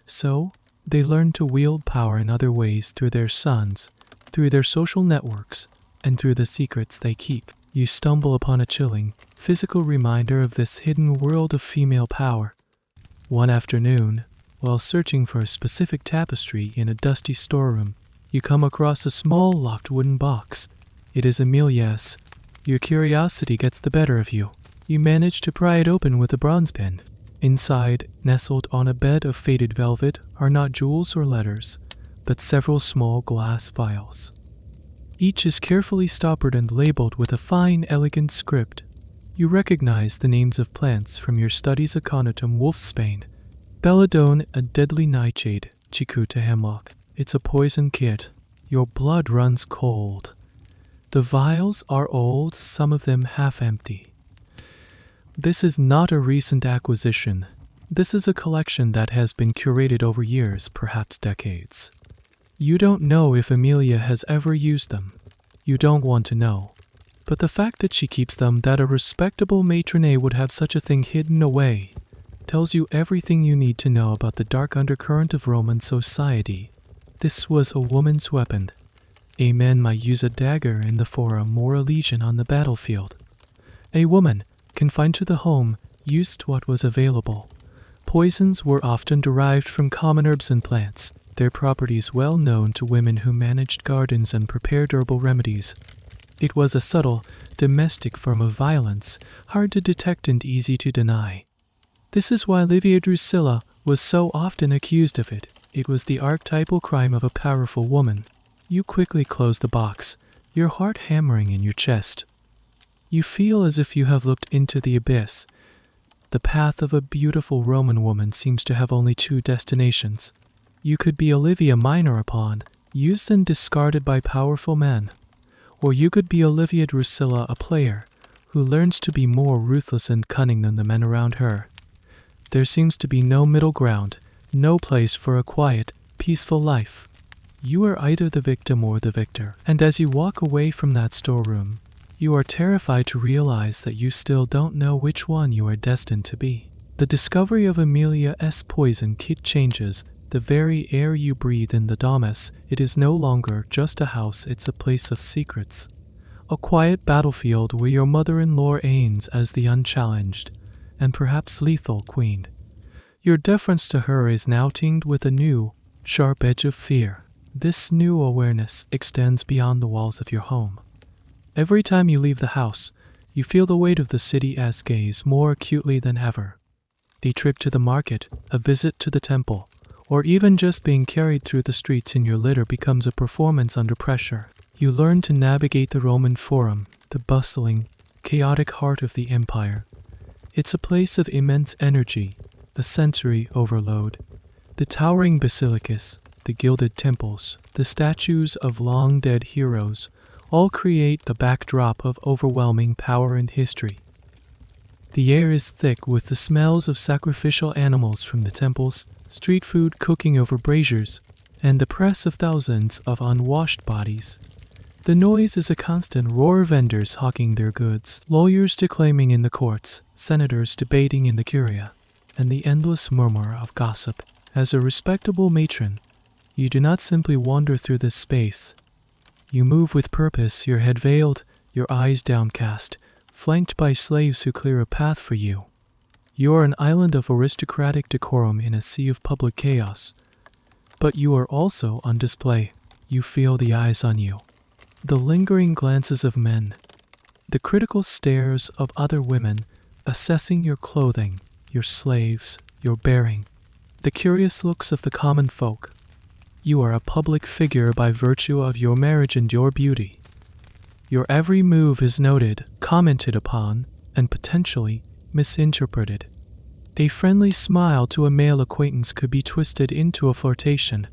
[SPEAKER 1] So, they learn to wield power in other ways through their sons, through their social networks, and through the secrets they keep. You stumble upon a chilling, physical reminder of this hidden world of female power. One afternoon, while searching for a specific tapestry in a dusty storeroom, you come across a small locked wooden box. It is Aemilia's. Your curiosity gets the better of you. You manage to pry it open with a bronze pen. Inside, nestled on a bed of faded velvet, are not jewels or letters, but several small glass vials. Each is carefully stoppered and labeled with a fine, elegant script. You recognize the names of plants from your studies aconitum wolfsbane, belladone, a deadly nightshade, cicuta hemlock. It's a poison kit. Your blood runs cold. The vials are old, some of them half empty. This is not a recent acquisition. This is a collection that has been curated over years, perhaps decades. You don't know if Aemilia has ever used them. You don't want to know. But the fact that she keeps them, that a respectable matrone would have such a thing hidden away, tells you everything you need to know about the dark undercurrent of Roman society. This was a woman's weapon. A man might use a dagger in the forum or a legion on the battlefield. A woman, confined to the home, used what was available. Poisons were often derived from common herbs and plants, their properties well known to women who managed gardens and prepared herbal remedies. It was a subtle, domestic form of violence, hard to detect and easy to deny. This is why Livia Drusilla was so often accused of it. It was the archetypal crime of a powerful woman. You quickly close the box, your heart hammering in your chest. You feel as if you have looked into the abyss. The path of a beautiful Roman woman seems to have only two destinations. You could be Olivia Minor upon, used and discarded by powerful men. Or you could be Olivia Drusilla, a player, who learns to be more ruthless and cunning than the men around her. There seems to be no middle ground, no place for a quiet, peaceful life. You are either the victim or the victor, and as you walk away from that storeroom, you are terrified to realize that you still don't know which one you are destined to be. The discovery of Amelia's poison kit changes the very air you breathe in the Domus. It is no longer just a house, it's a place of secrets. A quiet battlefield where your mother-in-law reigns as the unchallenged, and perhaps lethal queen. Your deference to her is now tinged with a new, sharp edge of fear. This new awareness extends beyond the walls of your home. Every time you leave the house, you feel the weight of the city's gaze more acutely than ever. A trip to the market, a visit to the temple, or even just being carried through the streets in your litter becomes a performance under pressure. You learn to navigate the Roman Forum, the bustling, chaotic heart of the empire. It's a place of immense energy, a sensory overload. The towering basilicas, the gilded temples, the statues of long-dead heroes, all create a backdrop of overwhelming power and history. The air is thick with the smells of sacrificial animals from the temples, street food cooking over braziers, and the press of thousands of unwashed bodies. The noise is a constant roar of vendors hawking their goods, lawyers declaiming in the courts, senators debating in the curia, and the endless murmur of gossip. As a respectable matron, you do not simply wander through this space. You move with purpose, your head veiled, your eyes downcast, flanked by slaves who clear a path for you. You are an island of aristocratic decorum in a sea of public chaos. But you are also on display. You feel the eyes on you, the lingering glances of men, the critical stares of other women, assessing your clothing, your slaves, your bearing, the curious looks of the common folk. You are a public figure by virtue of your marriage and your beauty. Your every move is noted, commented upon, and potentially misinterpreted. A friendly smile to a male acquaintance could be twisted into a flirtation.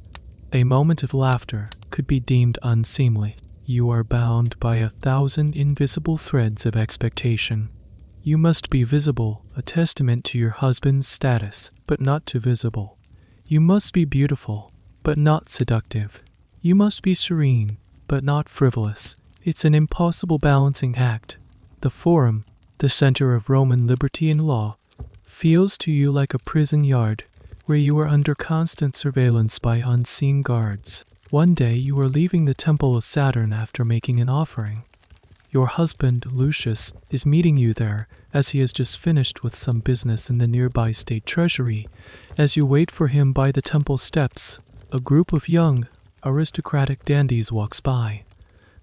[SPEAKER 1] A moment of laughter could be deemed unseemly. You are bound by 1,000 invisible threads of expectation. You must be visible, a testament to your husband's status, but not too visible. You must be beautiful, but not seductive. You must be serene, but not frivolous. It's an impossible balancing act. The Forum, the center of Roman liberty and law, feels to you like a prison yard where you are under constant surveillance by unseen guards. One day you are leaving the Temple of Saturn after making an offering. Your husband, Lucius, is meeting you there as he has just finished with some business in the nearby state treasury. As you wait for him by the temple steps, a group of young, aristocratic dandies walks by.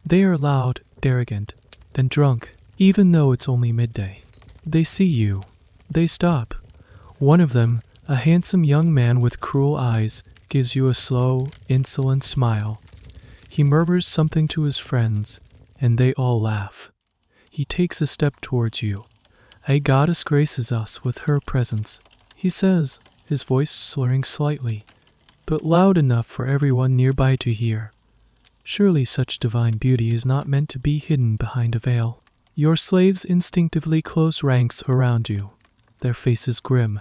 [SPEAKER 1] They are loud, arrogant, and drunk, even though it's only midday. They see you. They stop. One of them, a handsome young man with cruel eyes, gives you a slow, insolent smile. He murmurs something to his friends, and they all laugh. He takes a step towards you. A goddess graces us with her presence, he says, his voice slurring slightly, but loud enough for everyone nearby to hear. Surely such divine beauty is not meant to be hidden behind a veil. Your slaves instinctively close ranks around you, their faces grim.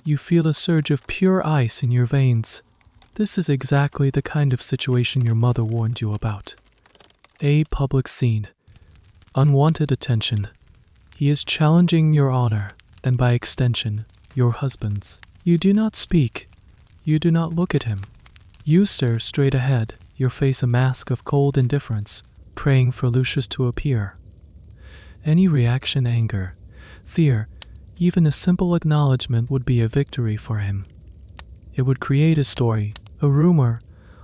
[SPEAKER 1] You feel a surge of pure ice in your veins. This is exactly the kind of situation your mother warned you about. A public scene. Unwanted attention. He is challenging your honor, and by extension, your husband's. You do not speak. You do not look at him. You stare straight ahead, your face a mask of cold indifference, praying for Lucius to appear. Any reaction, anger, fear, even a simple acknowledgement would be a victory for him. It would create a story, a rumor.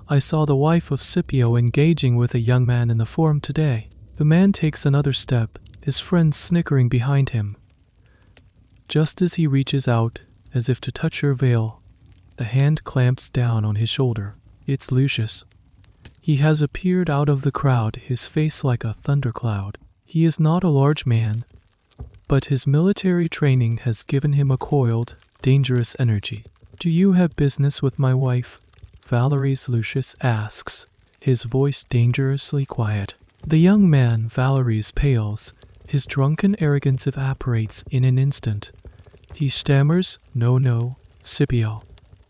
[SPEAKER 1] I saw the wife of Scipio engaging with a young man in the forum today. The man takes another step, his friend snickering behind him. Just as he reaches out, as if to touch her veil, the hand clamps down on his shoulder. It's Lucius. He has appeared out of the crowd, his face like a thundercloud. He is not a large man, but his military training has given him a coiled, dangerous energy. Do you have business with my wife? Valerie's Lucius asks, his voice dangerously quiet. The young man, Valerie's, pales. His drunken arrogance evaporates in an instant. He stammers, no, Scipio.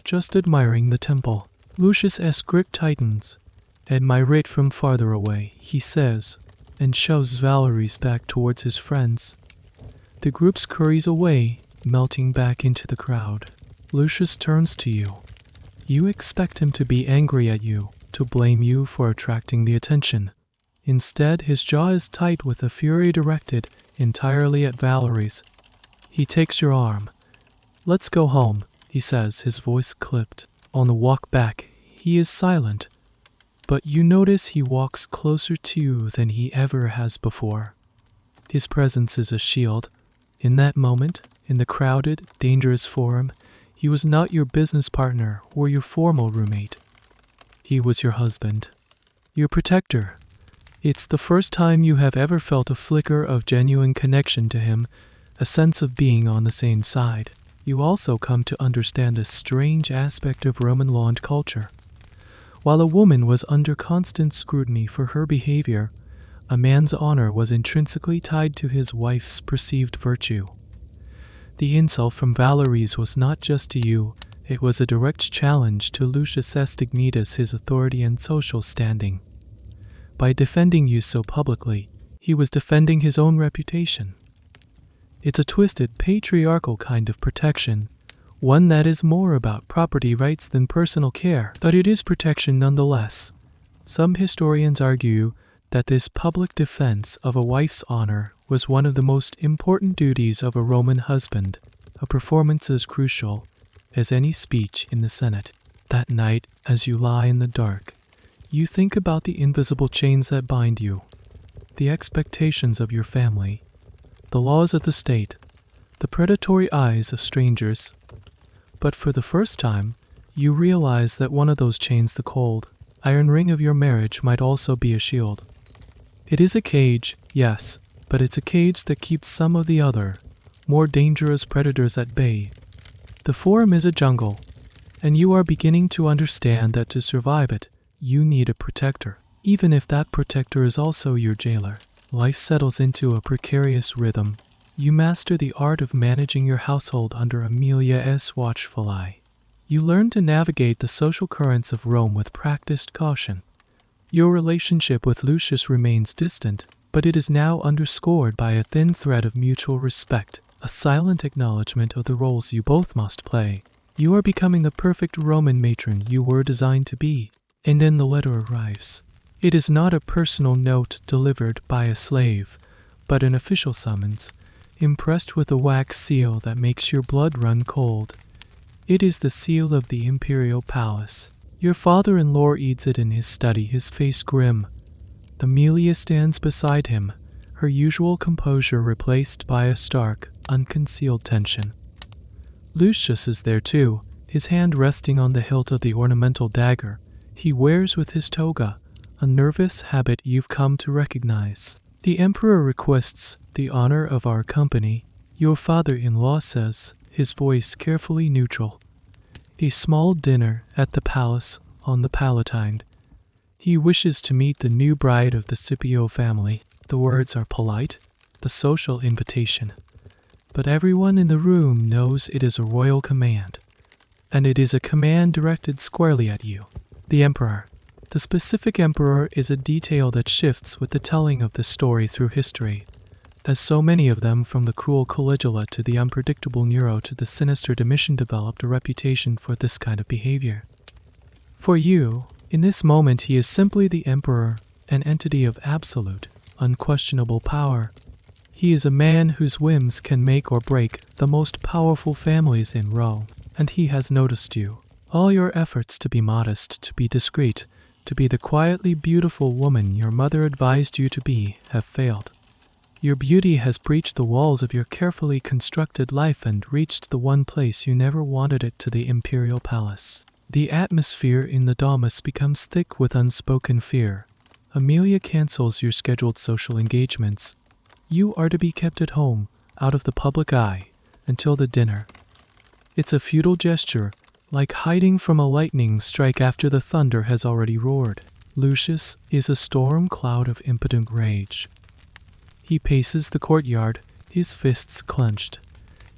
[SPEAKER 1] Just admiring the temple. Lucius' grip tightens. Admire it from farther away, he says, and shoves Valerie's back towards his friends. The group scurries away, melting back into the crowd. Lucius turns to you. You expect him to be angry at you, to blame you for attracting the attention. Instead, his jaw is tight with a fury directed entirely at Valerie's. He takes your arm. Let's go home, he says, his voice clipped. On the walk back, he is silent, but you notice he walks closer to you than he ever has before. His presence is a shield. In that moment, in the crowded, dangerous forum, he was not your business partner or your formal roommate. He was your husband, your protector. It's the first time you have ever felt a flicker of genuine connection to him, a sense of being on the same side. You also come to understand a strange aspect of Roman law and culture. While a woman was under constant scrutiny for her behavior, a man's honor was intrinsically tied to his wife's perceived virtue. The insult from Valerie's was not just to you, it was a direct challenge to Lucius Dignitas, his authority and social standing. By defending you so publicly, he was defending his own reputation. It's a twisted, patriarchal kind of protection, one that is more about property rights than personal care, but it is protection nonetheless. Some historians argue that this public defense of a wife's honor was one of the most important duties of a Roman husband, a performance as crucial as any speech in the Senate. That night, as you lie in the dark, you think about the invisible chains that bind you, the expectations of your family, the laws of the state, the predatory eyes of strangers. But for the first time, you realize that one of those chains, the cold, iron ring of your marriage, might also be a shield. It is a cage, yes, but it's a cage that keeps some of the other, more dangerous predators at bay. The forum is a jungle, and you are beginning to understand that to survive it, you need a protector, even if that protector is also your jailer. Life settles into a precarious rhythm. You master the art of managing your household under Amelia's watchful eye. You learn to navigate the social currents of Rome with practiced caution. Your relationship with Lucius remains distant, but it is now underscored by a thin thread of mutual respect, a silent acknowledgement of the roles you both must play. You are becoming the perfect Roman matron you were designed to be. And then the letter arrives. It is not a personal note delivered by a slave, but an official summons, impressed with a wax seal that makes your blood run cold. It is the seal of the imperial palace. Your father-in-law reads it in his study, his face grim. Amelia stands beside him, her usual composure replaced by a stark, unconcealed tension. Lucius is there too, his hand resting on the hilt of the ornamental dagger he wears with his toga, a nervous habit you've come to recognize. The emperor requests the honor of our company, your father-in-law says, his voice carefully neutral. A small dinner at the palace on the Palatine. He wishes to meet the new bride of the Scipio family. The words are polite, the social invitation. But everyone in the room knows it is a royal command, and it is a command directed squarely at you, the emperor. The specific emperor is a detail that shifts with the telling of the story through history. as so many of them, from the cruel Caligula to the unpredictable Nero to the sinister Domitian, developed a reputation for this kind of behavior. For you, in this moment, he is simply the emperor, an entity of absolute, unquestionable power. He is a man whose whims can make or break the most powerful families in Rome, and he has noticed you. All your efforts to be modest, to be discreet, to be the quietly beautiful woman your mother advised you to be, have failed. Your beauty has breached the walls of your carefully constructed life and reached the one place you never wanted it, to the imperial palace. The atmosphere in the domus becomes thick with unspoken fear. Amelia cancels your scheduled social engagements. You are to be kept at home, out of the public eye, until the dinner. It's a futile gesture, like hiding from a lightning strike after the thunder has already roared. Lucius is a storm cloud of impotent rage. He paces the courtyard, his fists clenched.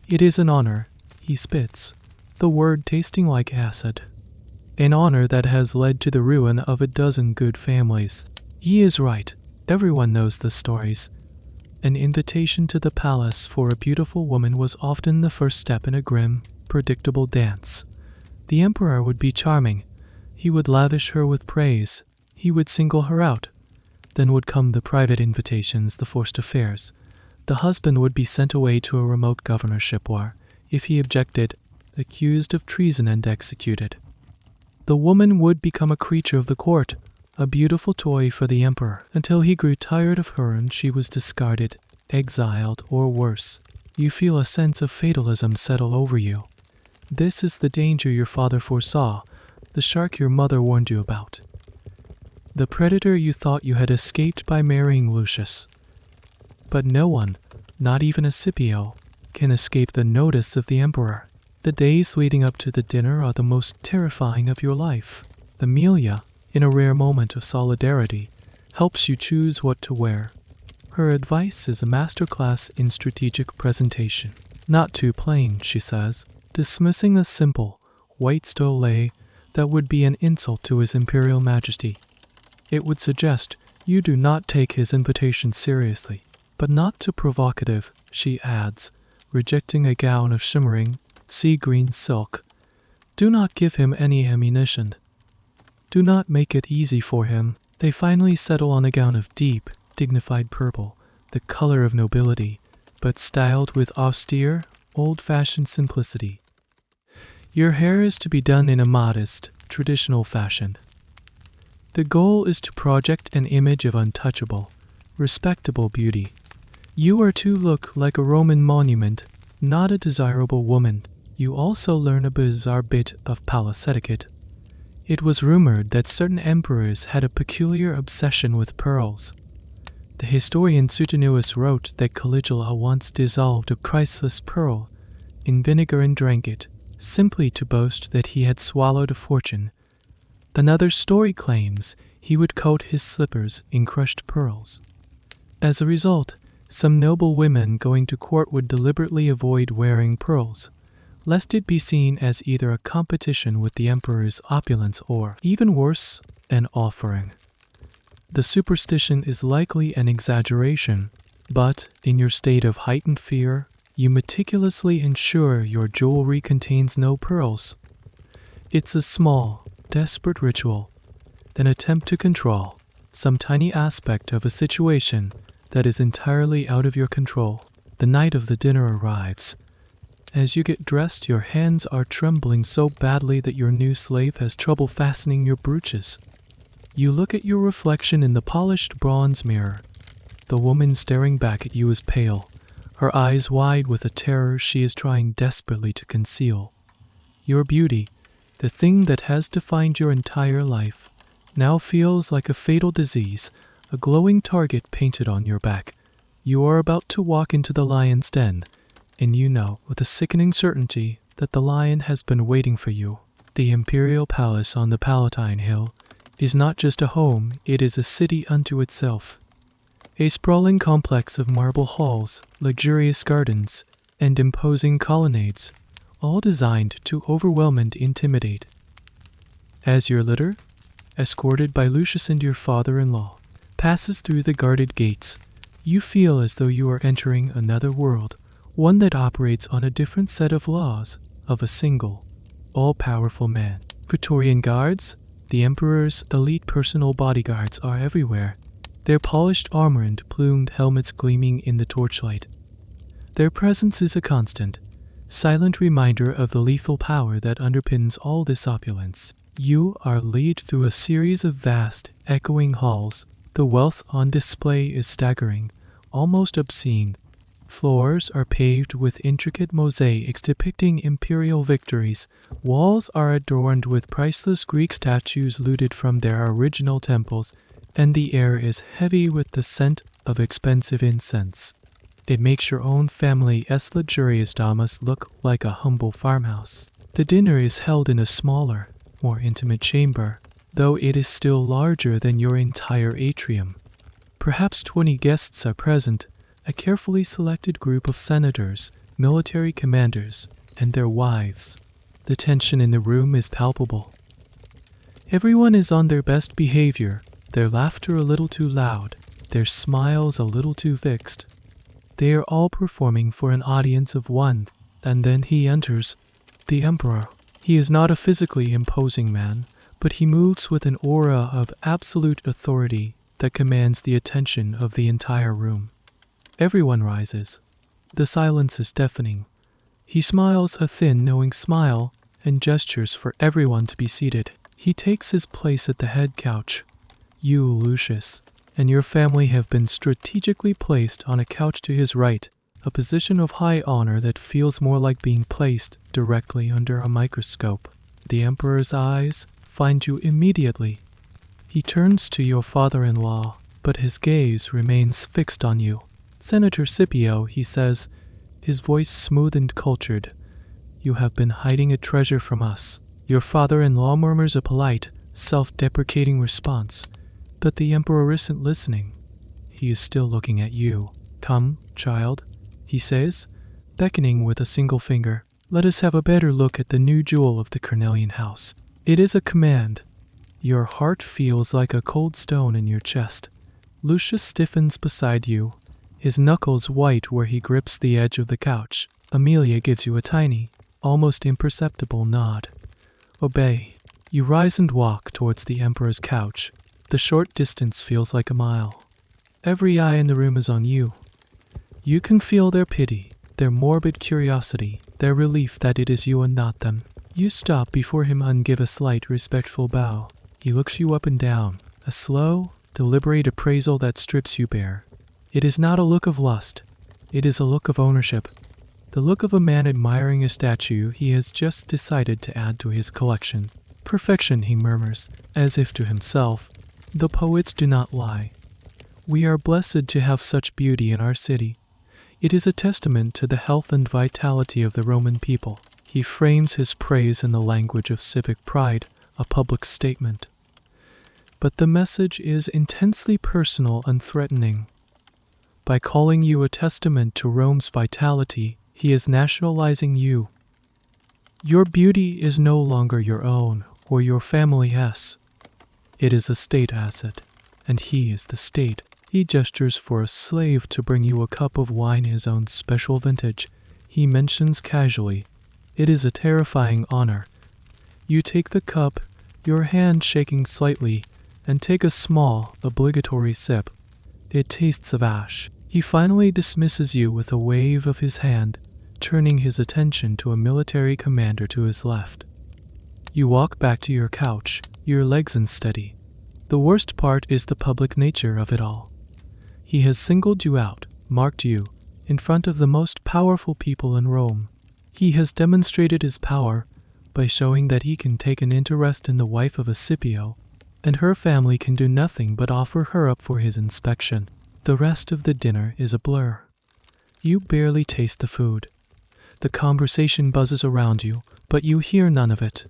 [SPEAKER 1] It is an honor, he spits, the word tasting like acid. An honor that has led to the ruin of a dozen good families. He is right, everyone knows the stories. An invitation to the palace for a beautiful woman was often the first step in a grim, predictable dance. The emperor would be charming. He would lavish her with praise. He would single her out. Then would come the private invitations, the forced affairs. The husband would be sent away to a remote governorship or, if he objected, accused of treason and executed. The woman would become a creature of the court, a beautiful toy for the emperor, until he grew tired of her and she was discarded, exiled, or worse. You feel a sense of fatalism settle over you. This is the danger your father foresaw, the shark your mother warned you about. The predator you thought you had escaped by marrying Lucius. But no one, not even a Scipio, can escape the notice of the emperor. The days leading up to the dinner are the most terrifying of your life. Amelia, in a rare moment of solidarity, helps you choose what to wear. Her advice is a masterclass in strategic presentation. Not too plain, she says, dismissing a simple, white stole that would be an insult to His Imperial Majesty. It would suggest you do not take his invitation seriously, but not too provocative, she adds, rejecting a gown of shimmering, sea-green silk. Do not give him any ammunition. Do not make it easy for him. They finally settle on a gown of deep, dignified purple, the color of nobility, but styled with austere, old-fashioned simplicity. Your hair is to be done in a modest, traditional fashion. The goal is to project an image of untouchable, respectable beauty. You are to look like a Roman monument, not a desirable woman. You also learn a bizarre bit of palace etiquette. It was rumored that certain emperors had a peculiar obsession with pearls. The historian Suetonius wrote that Caligula once dissolved a priceless pearl in vinegar and drank it, simply to boast that he had swallowed a fortune. Another story claims he would coat his slippers in crushed pearls. As a result, some noble women going to court would deliberately avoid wearing pearls, lest it be seen as either a competition with the emperor's opulence or, even worse, an offering. The superstition is likely an exaggeration, but, in your state of heightened fear, you meticulously ensure your jewelry contains no pearls. It's a small, desperate ritual, an attempt to control some tiny aspect of a situation that is entirely out of your control. The night of the dinner arrives. As you get dressed, your hands are trembling so badly that your new slave has trouble fastening your brooches. You look at your reflection in the polished bronze mirror. The woman staring back at you is pale, her eyes wide with a terror she is trying desperately to conceal. Your beauty, the thing that has defined your entire life, now feels like a fatal disease, a glowing target painted on your back. You are about to walk into the lion's den, and you know with a sickening certainty that the lion has been waiting for you. The imperial palace on the Palatine Hill is not just a home, it is a city unto itself. A sprawling complex of marble halls, luxurious gardens, and imposing colonnades, all designed to overwhelm and intimidate. As your litter, escorted by Lucius and your father-in-law, passes through the guarded gates, You feel as though you are entering another world, one that operates on a different set of laws of a single, all-powerful man. Praetorian guards, the emperor's elite personal bodyguards, are everywhere, their polished armor and plumed helmets gleaming in the torchlight. Their presence is a constant, silent reminder of the lethal power that underpins all this opulence. You are led through a series of vast, echoing halls. The wealth on display is staggering, almost obscene. Floors are paved with intricate mosaics depicting imperial victories. Walls are adorned with priceless Greek statues looted from their original temples, and the air is heavy with the scent of expensive incense. It makes your own family's luxurious domus look like a humble farmhouse. The dinner is held in a smaller, more intimate chamber, though it is still larger than your entire atrium. Perhaps 20 guests are present, a carefully selected group of senators, military commanders, and their wives. The tension in the room is palpable. Everyone is on their best behavior, their laughter a little too loud, their smiles a little too fixed. They are all performing for an audience of one, and then he enters, the emperor. He is not a physically imposing man, but he moves with an aura of absolute authority that commands the attention of the entire room. Everyone rises. The silence is deafening. He smiles a thin, knowing smile and gestures for everyone to be seated. He takes his place at the head couch. You, Lucius, and your family have been strategically placed on a couch to his right, a position of high honor that feels more like being placed directly under a microscope. The emperor's eyes find you immediately. He turns to your father-in-law, but his gaze remains fixed on you. Senator Scipio, he says, his voice smooth and cultured. You have been hiding a treasure from us. Your father-in-law murmurs a polite, self-deprecating response, but the emperor isn't listening. He is still looking at you. Come, child, he says, beckoning with a single finger. Let us have a better look at the new jewel of the Cornelian house. It is a command. Your heart feels like a cold stone in your chest. Lucius stiffens beside you, his knuckles white where he grips the edge of the couch. Amelia gives you a tiny, almost imperceptible nod. Obey. You rise and walk towards the emperor's couch. The short distance feels like a mile. Every eye in the room is on you. You can feel their pity, their morbid curiosity, their relief that it is you and not them. You stop before him and give a slight, respectful bow. He looks you up and down, a slow, deliberate appraisal that strips you bare. It is not a look of lust. It is a look of ownership. The look of a man admiring a statue he has just decided to add to his collection. Perfection, he murmurs, as if to himself. The poets do not lie. We are blessed to have such beauty in our city. It is a testament to the health and vitality of the Roman people. He frames his praise in the language of civic pride, a public statement. But the message is intensely personal and threatening. By calling you a testament to Rome's vitality, he is nationalizing you. Your beauty is no longer your own or your family's. It is a state asset, and he is the state. He gestures for a slave to bring you a cup of wine his own special vintage. He mentions casually, it is a terrifying honor. You take the cup, your hand shaking slightly, and take a small, obligatory sip. It tastes of ash. He finally dismisses you with a wave of his hand, turning his attention to a military commander to his left. You walk back to your couch, your legs unsteady. The worst part is the public nature of it all. He has singled you out, marked you, in front of the most powerful people in Rome. He has demonstrated his power by showing that he can take an interest in the wife of a Scipio, and her family can do nothing but offer her up for his inspection. The rest of the dinner is a blur. You barely taste the food. The conversation buzzes around you, but you hear none of it.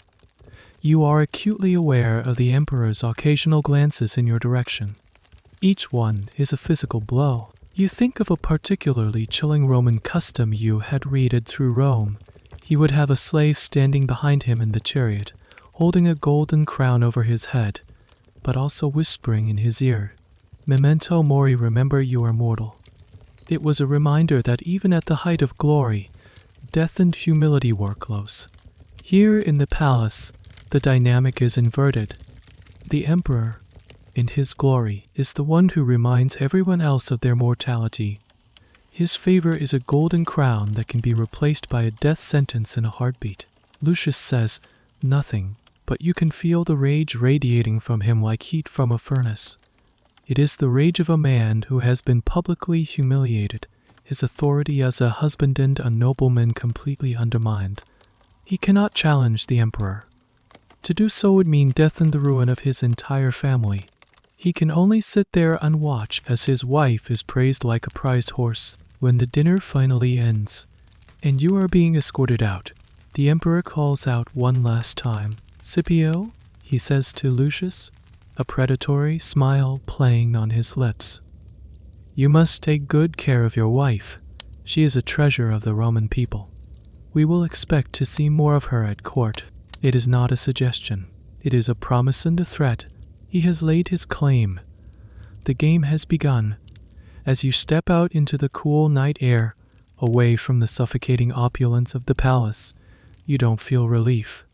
[SPEAKER 1] You are acutely aware of the emperor's occasional glances in your direction. Each one is a physical blow. You think of a particularly chilling Roman custom you had read through Rome. He would have a slave standing behind him in the chariot, holding a golden crown over his head, but also whispering in his ear, "Memento mori, remember you are mortal." It was a reminder that even at the height of glory, death and humility were close. Here in the palace, the dynamic is inverted. The emperor, in his glory, is the one who reminds everyone else of their mortality. His favor is a golden crown that can be replaced by a death sentence in a heartbeat. Lucius says nothing, but you can feel the rage radiating from him like heat from a furnace. It is the rage of a man who has been publicly humiliated, his authority as a husband and a nobleman completely undermined. He cannot challenge the emperor. To do so would mean death and the ruin of his entire family. He can only sit there and watch as his wife is praised like a prized horse. When the dinner finally ends, and you are being escorted out, the emperor calls out one last time. "Scipio," he says to Lucius, a predatory smile playing on his lips. "You must take good care of your wife. She is a treasure of the Roman people. We will expect to see more of her at court." It is not a suggestion. It is a promise and a threat. He has laid his claim. The game has begun. As you step out into the cool night air, away from the suffocating opulence of the palace, you don't feel relief.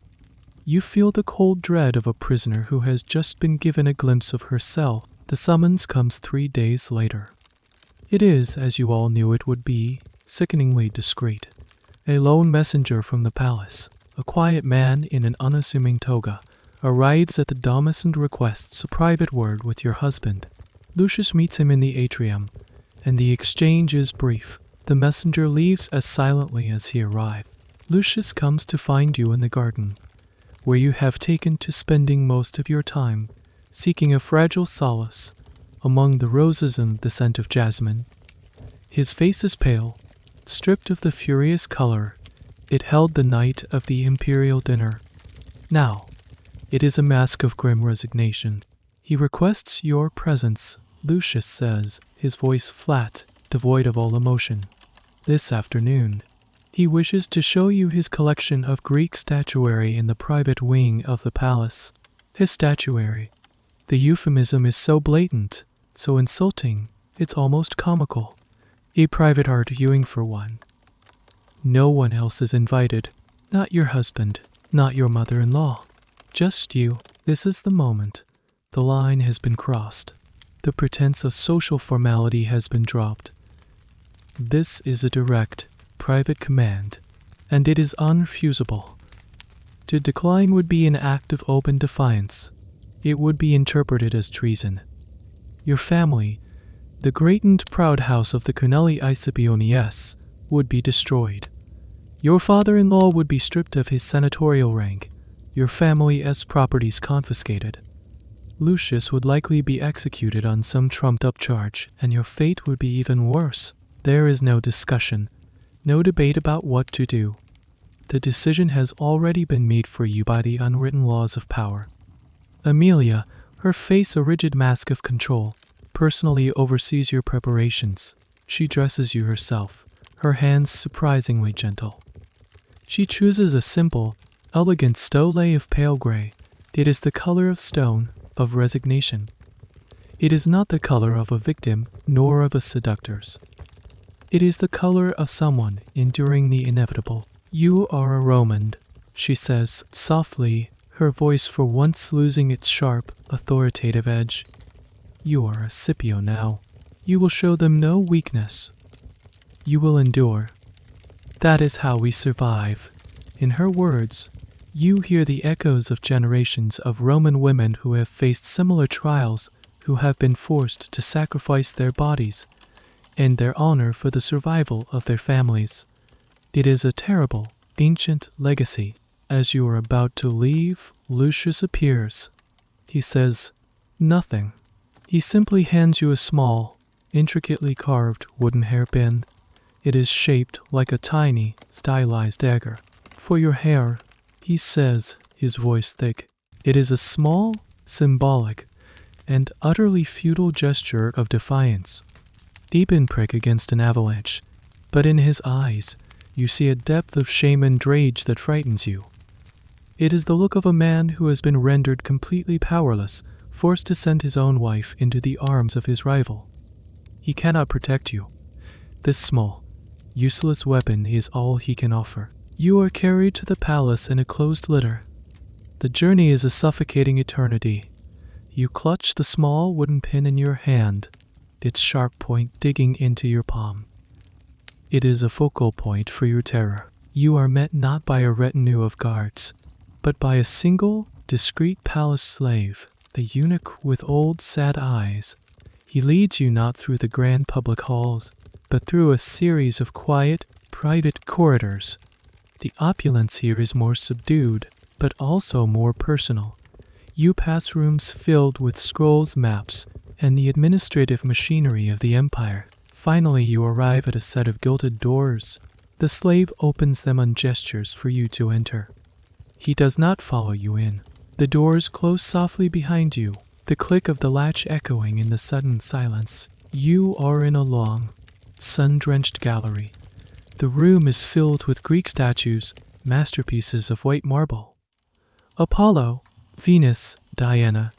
[SPEAKER 1] You feel the cold dread of a prisoner who has just been given a glimpse of her cell. The summons comes 3 days later. It is, as you all knew it would be, sickeningly discreet. A lone messenger from the palace, a quiet man in an unassuming toga, arrives at the domus and requests a private word with your husband. Lucius meets him in the atrium, and the exchange is brief. The messenger leaves as silently as he arrived. Lucius comes to find you in the garden, where you have taken to spending most of your time, seeking a fragile solace among the roses and the scent of jasmine. His face is pale, stripped of the furious color it held the night of the imperial dinner. Now, it is a mask of grim resignation. He requests your presence, Lucius says, his voice flat, devoid of all emotion. This afternoon, he wishes to show you his collection of Greek statuary in the private wing of the palace. His statuary. The euphemism is so blatant, so insulting, it's almost comical. A private art viewing for one. No one else is invited. Not your husband, not your mother-in-law. Just you. This is the moment. The line has been crossed. The pretense of social formality has been dropped. This is a direct, private command, and it is unrefusable. To decline would be an act of open defiance. It would be interpreted as treason. Your family, the great and proud house of the Cornelii Scipionies, would be destroyed. Your father-in-law would be stripped of his senatorial rank, your family-s properties confiscated. Lucius would likely be executed on some trumped-up charge, and your fate would be even worse. There is no discussion, no debate about what to do. The decision has already been made for you by the unwritten laws of power. Amelia, her face a rigid mask of control, personally oversees your preparations. She dresses you herself, her hands surprisingly gentle. She chooses a simple, elegant stole of pale gray. It is the color of stone, of resignation. It is not the color of a victim, nor of a seductor's. It is the color of someone enduring the inevitable. You are a Roman, she says softly, her voice for once losing its sharp, authoritative edge. You are a Scipio now. You will show them no weakness. You will endure. That is how we survive. In her words, you hear the echoes of generations of Roman women who have faced similar trials, who have been forced to sacrifice their bodies and their honor for the survival of their families. It is a terrible, ancient legacy. As you are about to leave, Lucius appears. He says nothing. He simply hands you a small, intricately carved wooden hairpin. It is shaped like a tiny, stylized dagger. For your hair, he says, his voice thick. It is a small, symbolic, and utterly futile gesture of defiance. Deep pinprick against an avalanche, but in his eyes, you see a depth of shame and rage that frightens you. It is the look of a man who has been rendered completely powerless, forced to send his own wife into the arms of his rival. He cannot protect you. This small, useless weapon is all he can offer. You are carried to the palace in a closed litter. The journey is a suffocating eternity. You clutch the small wooden pin in your hand, its sharp point digging into your palm. It is a focal point for your terror. You are met not by a retinue of guards, but by a single, discreet palace slave, a eunuch with old, sad eyes. He leads you not through the grand public halls, but through a series of quiet, private corridors. The opulence here is more subdued, but also more personal. You pass rooms filled with scrolls, maps, and the administrative machinery of the empire. Finally, you arrive at a set of gilded doors. The slave opens them on gestures for you to enter. He does not follow you in. The doors close softly behind you, the click of the latch echoing in the sudden silence. You are in a long, sun-drenched gallery. The room is filled with Greek statues, masterpieces of white marble. Apollo, Venus, Diana,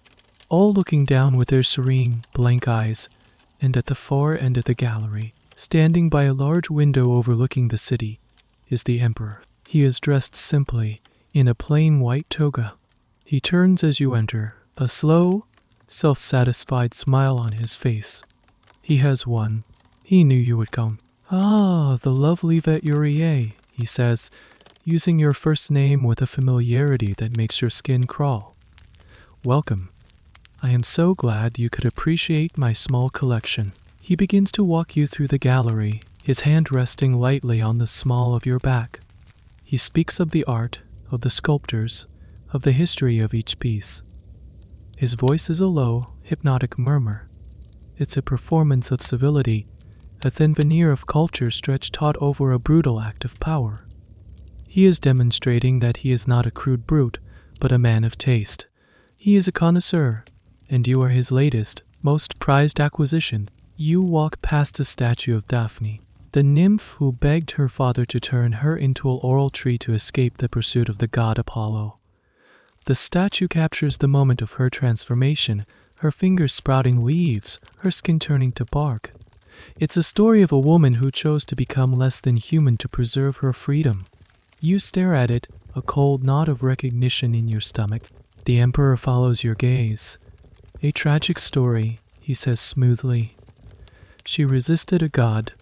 [SPEAKER 1] all looking down with their serene, blank eyes, and at the far end of the gallery, standing by a large window overlooking the city, is the emperor. He is dressed simply, in a plain white toga. He turns as you enter, a slow, self-satisfied smile on his face. He has won. He knew you would come. "Ah, the lovely Veturier," he says, using your first name with a familiarity that makes your skin crawl. "Welcome. I am so glad you could appreciate my small collection." He begins to walk you through the gallery, his hand resting lightly on the small of your back. He speaks of the art, of the sculptors, of the history of each piece. His voice is a low, hypnotic murmur. It's a performance of civility, a thin veneer of culture stretched taut over a brutal act of power. He is demonstrating that he is not a crude brute, but a man of taste. He is a connoisseur, and you are his latest, most prized acquisition. You walk past a statue of Daphne, the nymph who begged her father to turn her into a laurel tree to escape the pursuit of the god Apollo. The statue captures the moment of her transformation, her fingers sprouting leaves, her skin turning to bark. It's a story of a woman who chose to become less than human to preserve her freedom. You stare at it, a cold knot of recognition in your stomach. The emperor follows your gaze. "A tragic story," he says smoothly. "She resisted a god.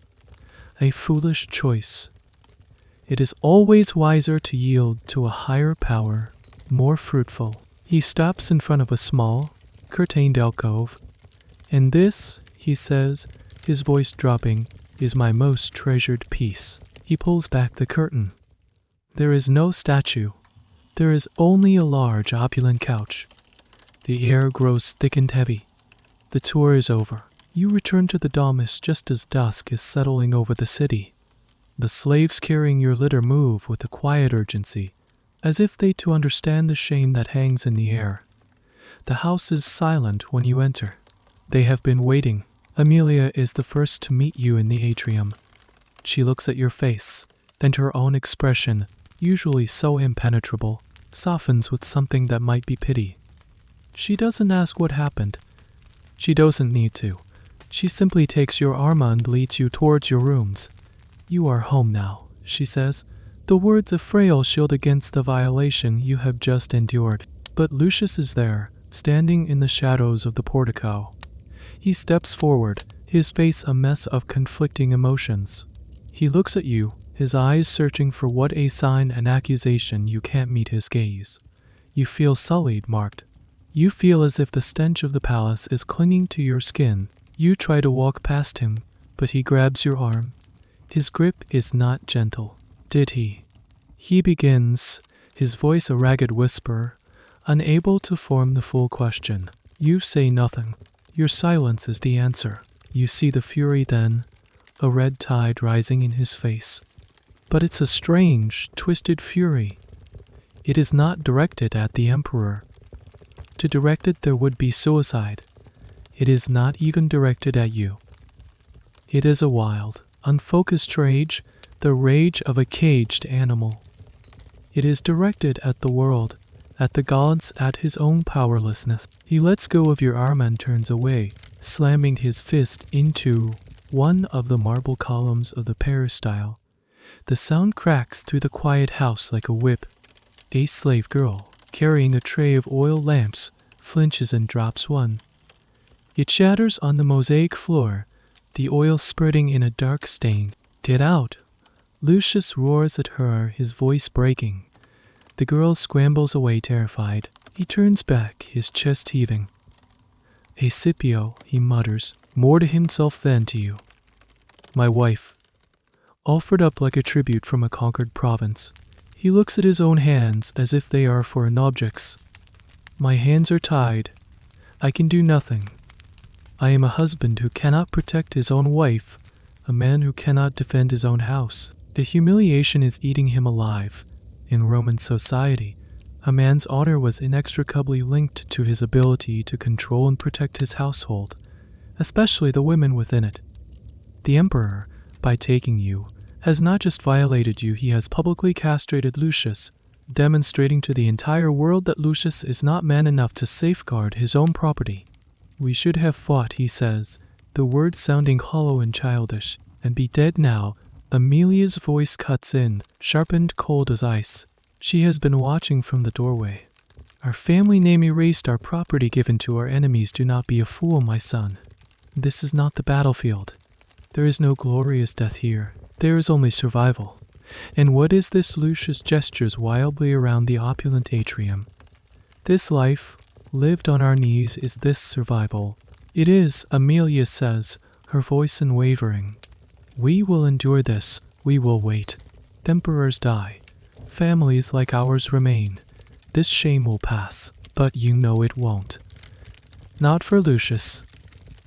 [SPEAKER 1] A foolish choice. It is always wiser to yield to a higher power, more fruitful." He stops in front of a small, curtained alcove. "And this," he says, his voice dropping, "is my most treasured piece." He pulls back the curtain. There is no statue. There is only a large, opulent couch. The air grows thick and heavy. The tour is over. You return to the domus just as dusk is settling over the city. The slaves carrying your litter move with a quiet urgency, as if they too understand the shame that hangs in the air. The house is silent when you enter. They have been waiting. Amelia is the first to meet you in the atrium. She looks at your face, and her own expression, usually so impenetrable, softens with something that might be pity. She doesn't ask what happened. She doesn't need to. She simply takes your arm and leads you towards your rooms. "You are home now," she says, the words a frail shield against the violation you have just endured. But Lucius is there, standing in the shadows of the portico. He steps forward, his face a mess of conflicting emotions. He looks at you, his eyes searching for what a sign and accusation you can't meet his gaze. You feel sullied, marked. You feel as if the stench of the palace is clinging to your skin. You try to walk past him, but he grabs your arm. His grip is not gentle. "Did he?" He begins, his voice a ragged whisper, unable to form the full question. You say nothing. Your silence is the answer. You see the fury then, a red tide rising in his face. But it's a strange, twisted fury. It is not directed at the emperor. To direct it there would be suicide. It is not even directed at you. It is a wild, unfocused rage, the rage of a caged animal. It is directed at the world, at the gods, at his own powerlessness. He lets go of your arm and turns away, slamming his fist into one of the marble columns of the peristyle. The sound cracks through the quiet house like a whip. A slave girl, carrying a tray of oil lamps, flinches and drops one. It shatters on the mosaic floor, the oil spurting in a dark stain. "Get out!" Lucius roars at her, his voice breaking. The girl scrambles away terrified. He turns back, his chest heaving. "A Scipio," he mutters, more to himself than to you. "My wife," offered up like a tribute from a conquered province. He looks at his own hands as if they are foreign objects. "My hands are tied. I can do nothing. I am a husband who cannot protect his own wife, a man who cannot defend his own house. The humiliation is eating him alive. In Roman society, a man's honor was inextricably linked to his ability to control and protect his household, especially the women within it. The emperor, by taking you, has not just violated you, he has publicly castrated Lucius, demonstrating to the entire world that Lucius is not man enough to safeguard his own property. We should have fought," he says, the words sounding hollow and childish, "and be dead now." Amelia's voice cuts in, sharpened cold as ice. She has been watching from the doorway. "Our family name erased, our property given to our enemies. Do not be a fool, my son. This is not the battlefield. There is no glorious death here. There is only survival." And what is this? Lucius gestures wildly around the opulent atrium. "This life, lived on our knees, is this survival." "It is," Amelia says, her voice unwavering. "We will endure this. We will wait. Emperors die. Families like ours remain. This shame will pass, but you know it won't." Not for Lucius.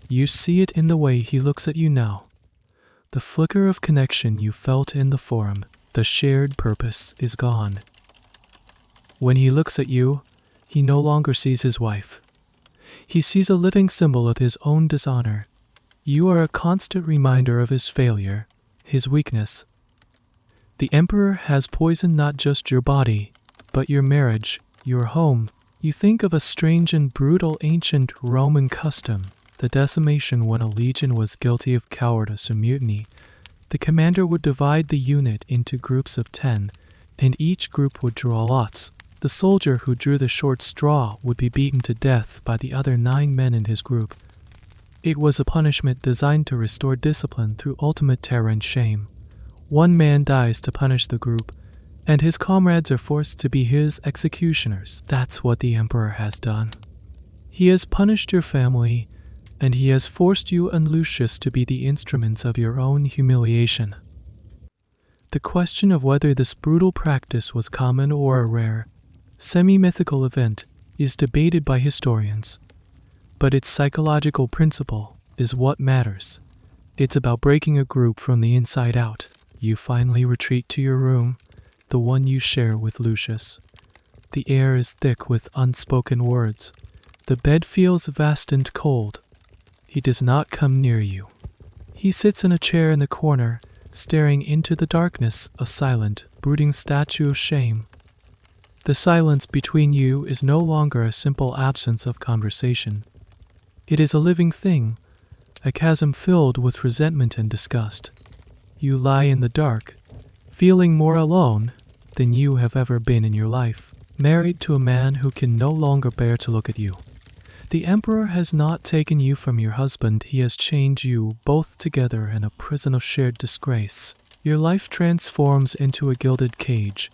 [SPEAKER 1] You see it in the way he looks at you now. The flicker of connection you felt in the forum, the shared purpose, is gone. When he looks at you, he no longer sees his wife. He sees a living symbol of his own dishonor. You are a constant reminder of his failure, his weakness. The emperor has poisoned not just your body, but your marriage, your home. You think of a strange and brutal ancient Roman custom, the decimation when a legion was guilty of cowardice or mutiny. The commander would divide the unit into groups of 10, and each group would draw lots. The soldier who drew the short straw would be beaten to death by the other 9 men in his group. It was a punishment designed to restore discipline through ultimate terror and shame. One man dies to punish the group, and his comrades are forced to be his executioners. That's what the emperor has done. He has punished your family, and he has forced you and Lucius to be the instruments of your own humiliation. The question of whether this brutal practice was common or a rare, semi-mythical event is debated by historians. But its psychological principle is what matters. It's about breaking a group from the inside out. You finally retreat to your room, the one you share with Lucius. The air is thick with unspoken words. The bed feels vast and cold. He does not come near you. He sits in a chair in the corner, staring into the darkness, a silent, brooding statue of shame. The silence between you is no longer a simple absence of conversation. It is a living thing, a chasm filled with resentment and disgust. You lie in the dark, feeling more alone than you have ever been in your life, married to a man who can no longer bear to look at you. The emperor has not taken you from your husband, he has chained you both together in a prison of shared disgrace. Your life transforms into a gilded cage.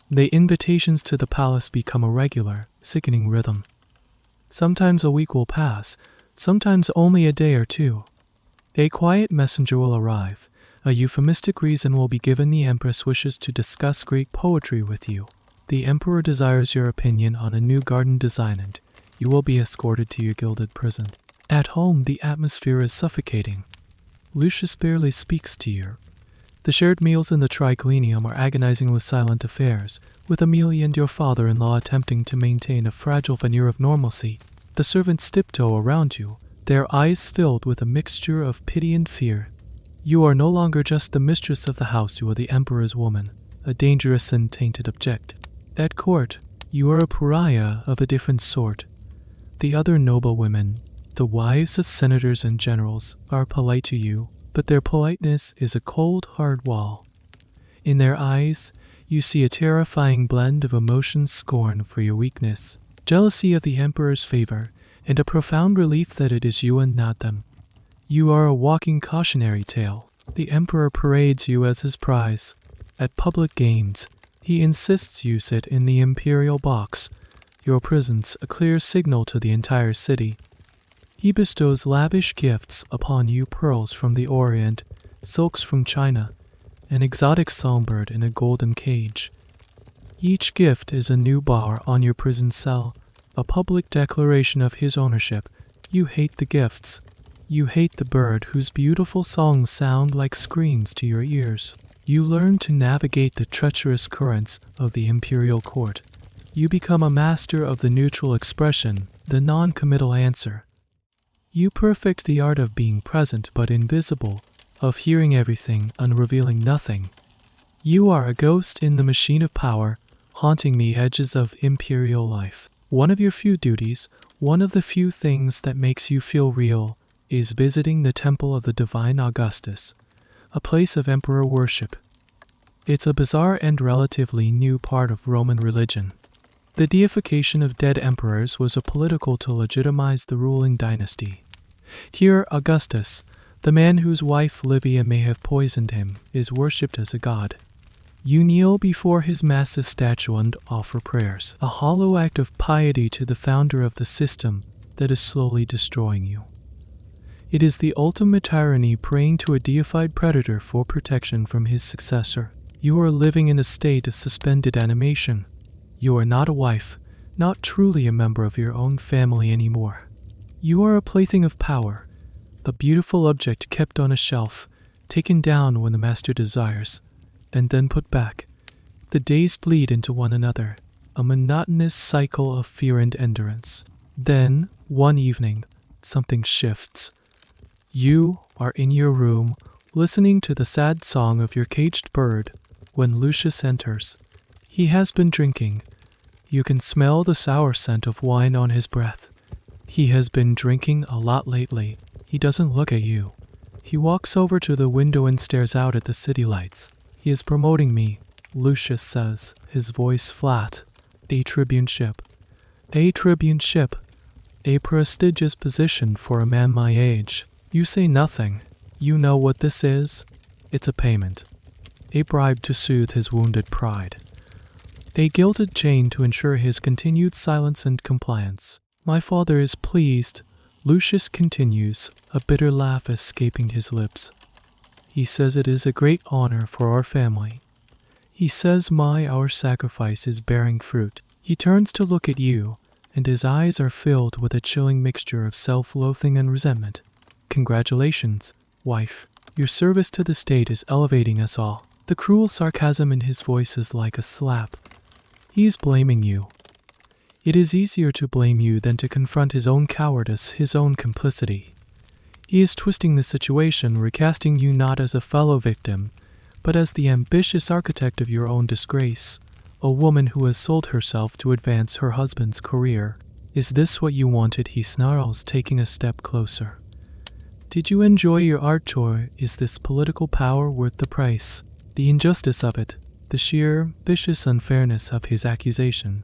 [SPEAKER 1] The invitations to the palace become a regular, sickening rhythm. Sometimes a week will pass, sometimes only a day or two. A quiet messenger will arrive. A euphemistic reason will be given. The empress wishes to discuss Greek poetry with you. The emperor desires your opinion on a new garden design, and you will be escorted to your gilded prison. At home, the atmosphere is suffocating. Lucius barely speaks to you. The shared meals in the triclinium are agonizing with silent affairs, with Amelia and your father-in-law attempting to maintain a fragile veneer of normalcy. The servants tiptoe around you, their eyes filled with a mixture of pity and fear. You are no longer just the mistress of the house, you are the emperor's woman, a dangerous and tainted object. At court, you are a pariah of a different sort. The other noblewomen, the wives of senators and generals, are polite to you, but their politeness is a cold, hard wall. In their eyes, you see a terrifying blend of emotion, scorn for your weakness, jealousy of the emperor's favor, and a profound relief that it is you and not them. You are a walking cautionary tale. The emperor parades you as his prize. At public games, he insists you sit in the imperial box, your presence a clear signal to the entire city. He bestows lavish gifts upon you, pearls from the Orient, silks from China, an exotic songbird in a golden cage. Each gift is a new bar on your prison cell, a public declaration of his ownership. You hate the gifts. You hate the bird whose beautiful songs sound like screams to your ears. You learn to navigate the treacherous currents of the imperial court. You become a master of the neutral expression, the non-committal answer. You perfect the art of being present but invisible, of hearing everything and revealing nothing. You are a ghost in the machine of power, haunting the edges of imperial life. One of your few duties, one of the few things that makes you feel real, is visiting the temple of the divine Augustus, a place of emperor worship. It's a bizarre and relatively new part of Roman religion. The deification of dead emperors was a political to legitimize the ruling dynasty. Here, Augustus, the man whose wife Livia may have poisoned him, is worshipped as a god. You kneel before his massive statue and offer prayers, a hollow act of piety to the founder of the system that is slowly destroying you. It is the ultimate tyranny praying to a deified predator for protection from his successor. You are living in a state of suspended animation. You are not a wife, not truly a member of your own family anymore. You are a plaything of power, a beautiful object kept on a shelf, taken down when the master desires, and then put back. The days bleed into one another, a monotonous cycle of fear and endurance. Then, one evening, something shifts. You are in your room, listening to the sad song of your caged bird, when Lucius enters. He has been drinking. You can smell the sour scent of wine on his breath. He has been drinking a lot lately. He doesn't look at you. He walks over to the window and stares out at the city lights. He is promoting me, Lucius says, his voice flat. A tribuneship. A tribuneship. A prestigious position for a man my age. You say nothing. You know what this is? It's a payment. A bribe to soothe his wounded pride. A gilded chain to ensure his continued silence and compliance. My father is pleased, Lucius continues, a bitter laugh escaping his lips. He says it is a great honor for our family. He says our sacrifice is bearing fruit. He turns to look at you, and his eyes are filled with a chilling mixture of self-loathing and resentment. Congratulations, wife. Your service to the state is elevating us all. The cruel sarcasm in his voice is like a slap. He is blaming you. It is easier to blame you than to confront his own cowardice, his own complicity. He is twisting the situation, recasting you not as a fellow victim, but as the ambitious architect of your own disgrace, a woman who has sold herself to advance her husband's career. Is this what you wanted? He snarls, taking a step closer. Did you enjoy your art chore? Is this political power worth the price? The injustice of it, the sheer, vicious unfairness of his accusation,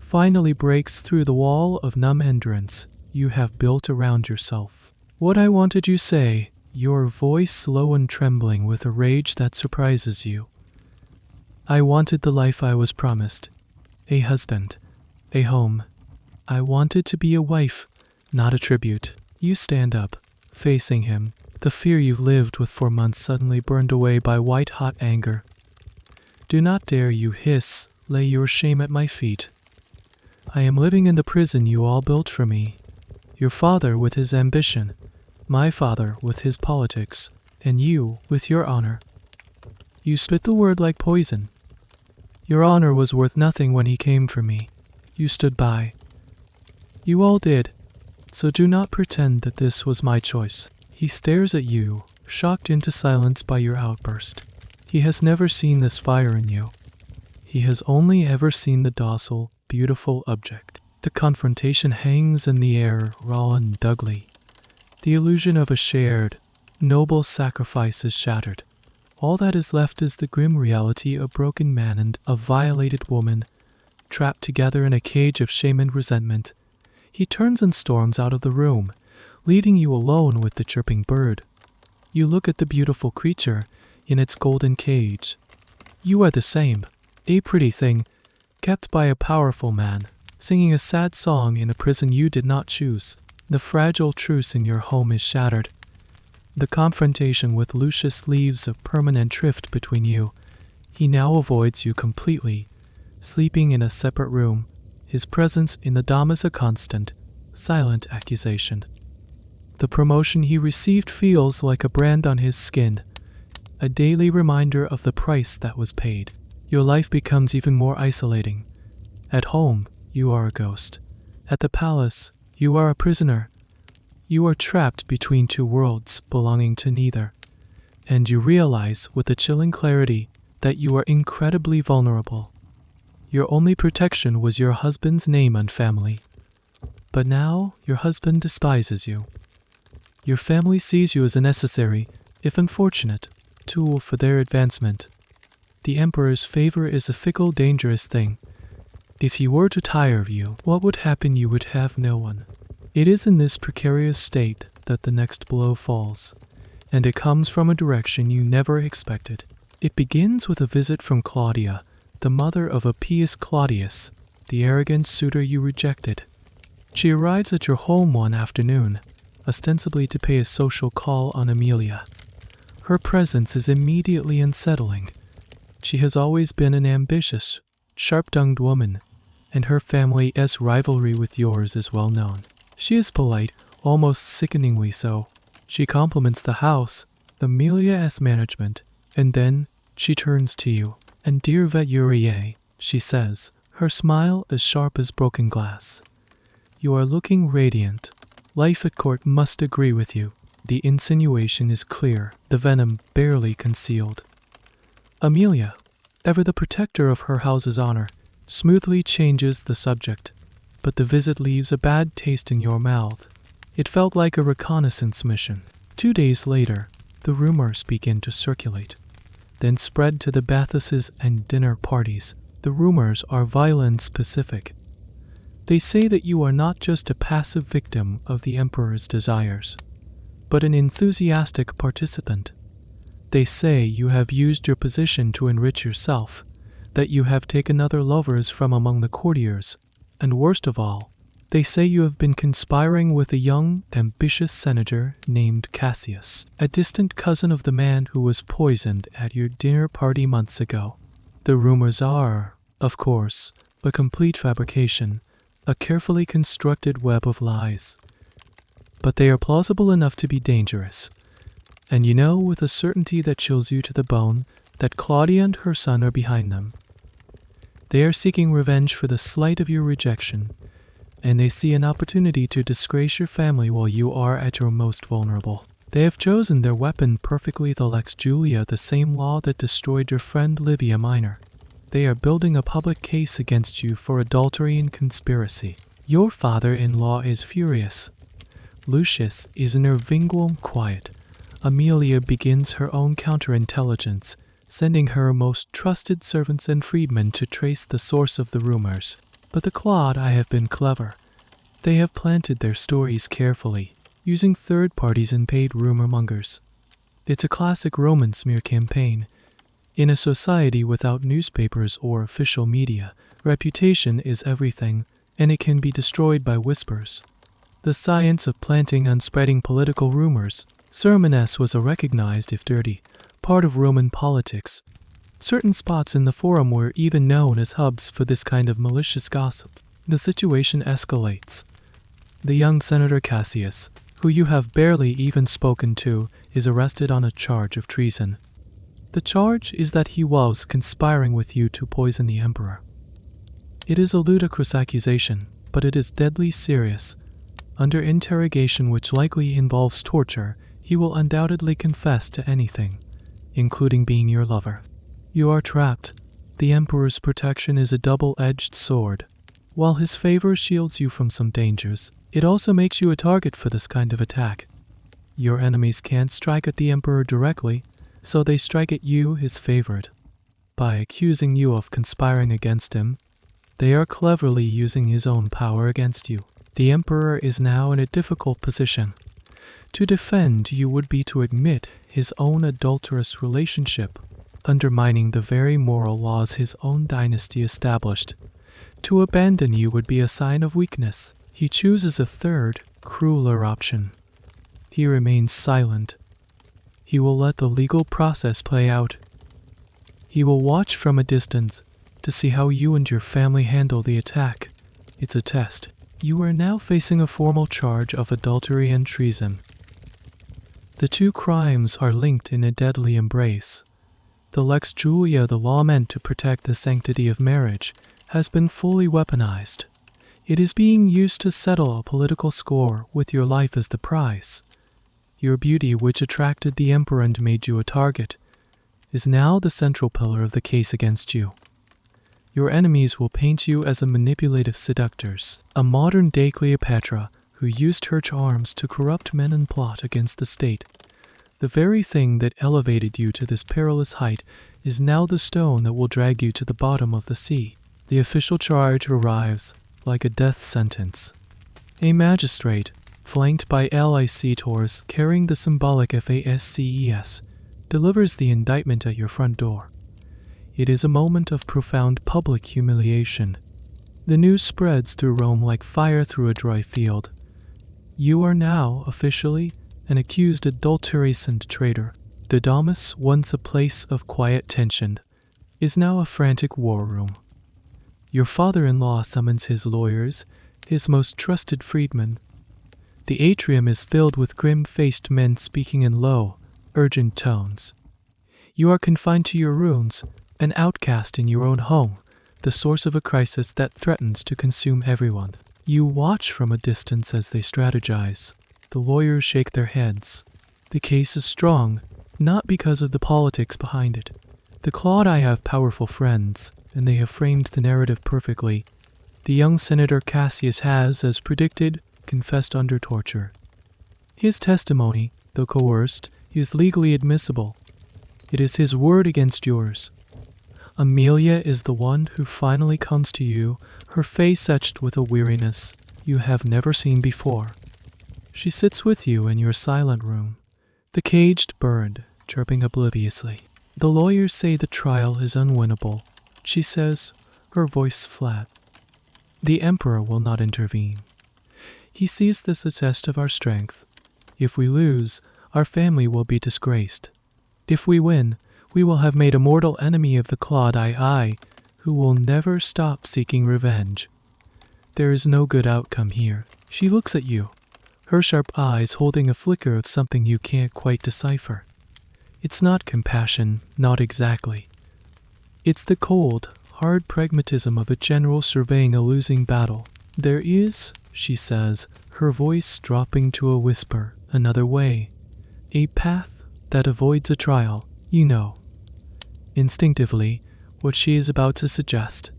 [SPEAKER 1] finally breaks through the wall of numb endurance you have built around yourself. What I wanted you say, your voice slow and trembling with a rage that surprises you. I wanted the life I was promised, a husband, a home. I wanted to be a wife, not a tribute. You stand up, facing him, the fear you've lived with for months suddenly burned away by white-hot anger. Do not dare, you hiss, lay your shame at my feet. I am living in the prison you all built for me. Your father with his ambition, my father with his politics, and you with your honor. You spit the word like poison. Your honor was worth nothing when he came for me. You stood by. You all did, so do not pretend that this was my choice. He stares at you, shocked into silence by your outburst. He has never seen this fire in you. He has only ever seen the docile, beautiful object. The confrontation hangs in the air, raw and ugly. The illusion of a shared, Noble sacrifice is shattered. All that is left is the grim reality of a broken man and a violated woman, trapped together in a cage of shame and resentment. He turns and storms out of the room, leaving you alone with the chirping bird. You look at the beautiful creature in its golden cage. You are the same, a pretty thing, kept by a powerful man, singing a sad song in a prison you did not choose. The fragile truce in your home is shattered. The confrontation with Lucius leaves a permanent rift between you. He now avoids you completely, sleeping in a separate room. His presence in the dom is a constant, silent accusation. The promotion he received feels like a brand on his skin, a daily reminder of the price that was paid. Your life becomes even more isolating. At home, you are a ghost. At the palace, you are a prisoner. You are trapped between two worlds belonging to neither. And you realize with a chilling clarity that you are incredibly vulnerable. Your only protection was your husband's name and family. But now, your husband despises you. Your family sees you as a necessary, if unfortunate, tool for their advancement. The emperor's favor is a fickle, dangerous thing. If he were to tire of you, what would happen? You would have no one. It is in this precarious state that the next blow falls, and it comes from a direction you never expected. It begins with a visit from Claudia, the mother of Appius Claudius, the arrogant suitor you rejected. She arrives at your home one afternoon, ostensibly to pay a social call on Amelia. Her presence is immediately unsettling. She has always been an ambitious, sharp-tongued woman, and her family's rivalry with yours is well known. She is polite, almost sickeningly so. She compliments the house, Amelia's management, and then she turns to you. And dear Veturier, she says, her smile as sharp as broken glass. You are looking radiant. Life at court must agree with you. The insinuation is clear, the venom barely concealed. Amelia, ever the protector of her house's honor, smoothly changes the subject, but the visit leaves a bad taste in your mouth. It felt like a reconnaissance mission. 2 days later, the rumors begin to circulate, then spread to the bathhouses and dinner parties. The rumors are violence-specific. They say that you are not just a passive victim of the emperor's desires, but an enthusiastic participant. They say you have used your position to enrich yourself, that you have taken other lovers from among the courtiers, and worst of all, they say you have been conspiring with a young, ambitious senator named Cassius, a distant cousin of the man who was poisoned at your dinner party months ago. The rumors are, of course, a complete fabrication, a carefully constructed web of lies. But they are plausible enough to be dangerous. And you know with a certainty that chills you to the bone that Claudia and her son are behind them. They are seeking revenge for the slight of your rejection, and they see an opportunity to disgrace your family while you are at your most vulnerable. They have chosen their weapon perfectly, the Lex Julia, the same law that destroyed your friend Livia Minor. They are building a public case against you for adultery and conspiracy. Your father-in-law is furious. Lucius is in her vinguum quiet. Amelia begins her own counterintelligence, sending her most trusted servants and freedmen to trace the source of the rumors. But the Claude have been clever. They have planted their stories carefully, using third parties and paid rumor mongers. It's a classic Roman smear campaign. In a society without newspapers or official media, reputation is everything, and it can be destroyed by whispers. The science of planting and spreading political rumors, sermones, was a recognized, if dirty, part of Roman politics. Certain spots in the forum were even known as hubs for this kind of malicious gossip. The situation escalates. The young Senator Cassius, who you have barely even spoken to, is arrested on a charge of treason. The charge is that he was conspiring with you to poison the emperor. It is a ludicrous accusation, but it is deadly serious. Under interrogation, which likely involves torture, he will undoubtedly confess to anything, including being your lover. You are trapped. The emperor's protection is a double-edged sword. While his favor shields you from some dangers, it also makes you a target for this kind of attack. Your enemies can't strike at the emperor directly, so they strike at you, his favorite. By accusing you of conspiring against him, they are cleverly using his own power against you. The emperor is now in a difficult position. To defend you would be to admit his own adulterous relationship, undermining the very moral laws his own dynasty established. To abandon you would be a sign of weakness. He chooses a third, crueler option. He remains silent. He will let the legal process play out. He will watch from a distance to see how you and your family handle the attack. It's a test. You are now facing a formal charge of adultery and treason. The two crimes are linked in a deadly embrace. The Lex Julia, the law meant to protect the sanctity of marriage, has been fully weaponized. It is being used to settle a political score with your life as the prize. Your beauty, which attracted the emperor and made you a target, is now the central pillar of the case against you. Your enemies will paint you as a manipulative seductress, a modern-day Cleopatra who used her charms to corrupt men and plot against the state. The very thing that elevated you to this perilous height is now the stone that will drag you to the bottom of the sea. The official charge arrives like a death sentence. A magistrate, flanked by licitors carrying the symbolic FASCES, delivers the indictment at your front door. It is a moment of profound public humiliation. The news spreads through Rome like fire through a dry field. You are now, officially, an accused adulteress and traitor. The Domus, once a place of quiet tension, is now a frantic war room. Your father-in-law summons his lawyers, his most trusted freedmen. The atrium is filled with grim-faced men speaking in low, urgent tones. You are confined to your rooms, an outcast in your own home, the source of a crisis that threatens to consume everyone. You watch from a distance as they strategize. The lawyers shake their heads. The case is strong, not because of the politics behind it. The Claudi have powerful friends, and they have framed the narrative perfectly. The young Senator Cassius has, as predicted, confessed under torture. His testimony, though coerced, is legally admissible. It is his word against yours. Amelia is the one who finally comes to you, her face etched with a weariness you have never seen before. She sits with you in your silent room, the caged bird chirping obliviously. The lawyers say the trial is unwinnable. She says, her voice flat. The emperor will not intervene. He sees this as a test of our strength. If we lose, our family will be disgraced. If we win, we will have made a mortal enemy of the Claudi, who will never stop seeking revenge. There is no good outcome here. She looks at you, her sharp eyes holding a flicker of something you can't quite decipher. It's not compassion, not exactly. It's the cold, hard pragmatism of a general surveying a losing battle. There is, she says, her voice dropping to a whisper, another way. A path that avoids a trial, you know. Instinctively, what she is about to suggest.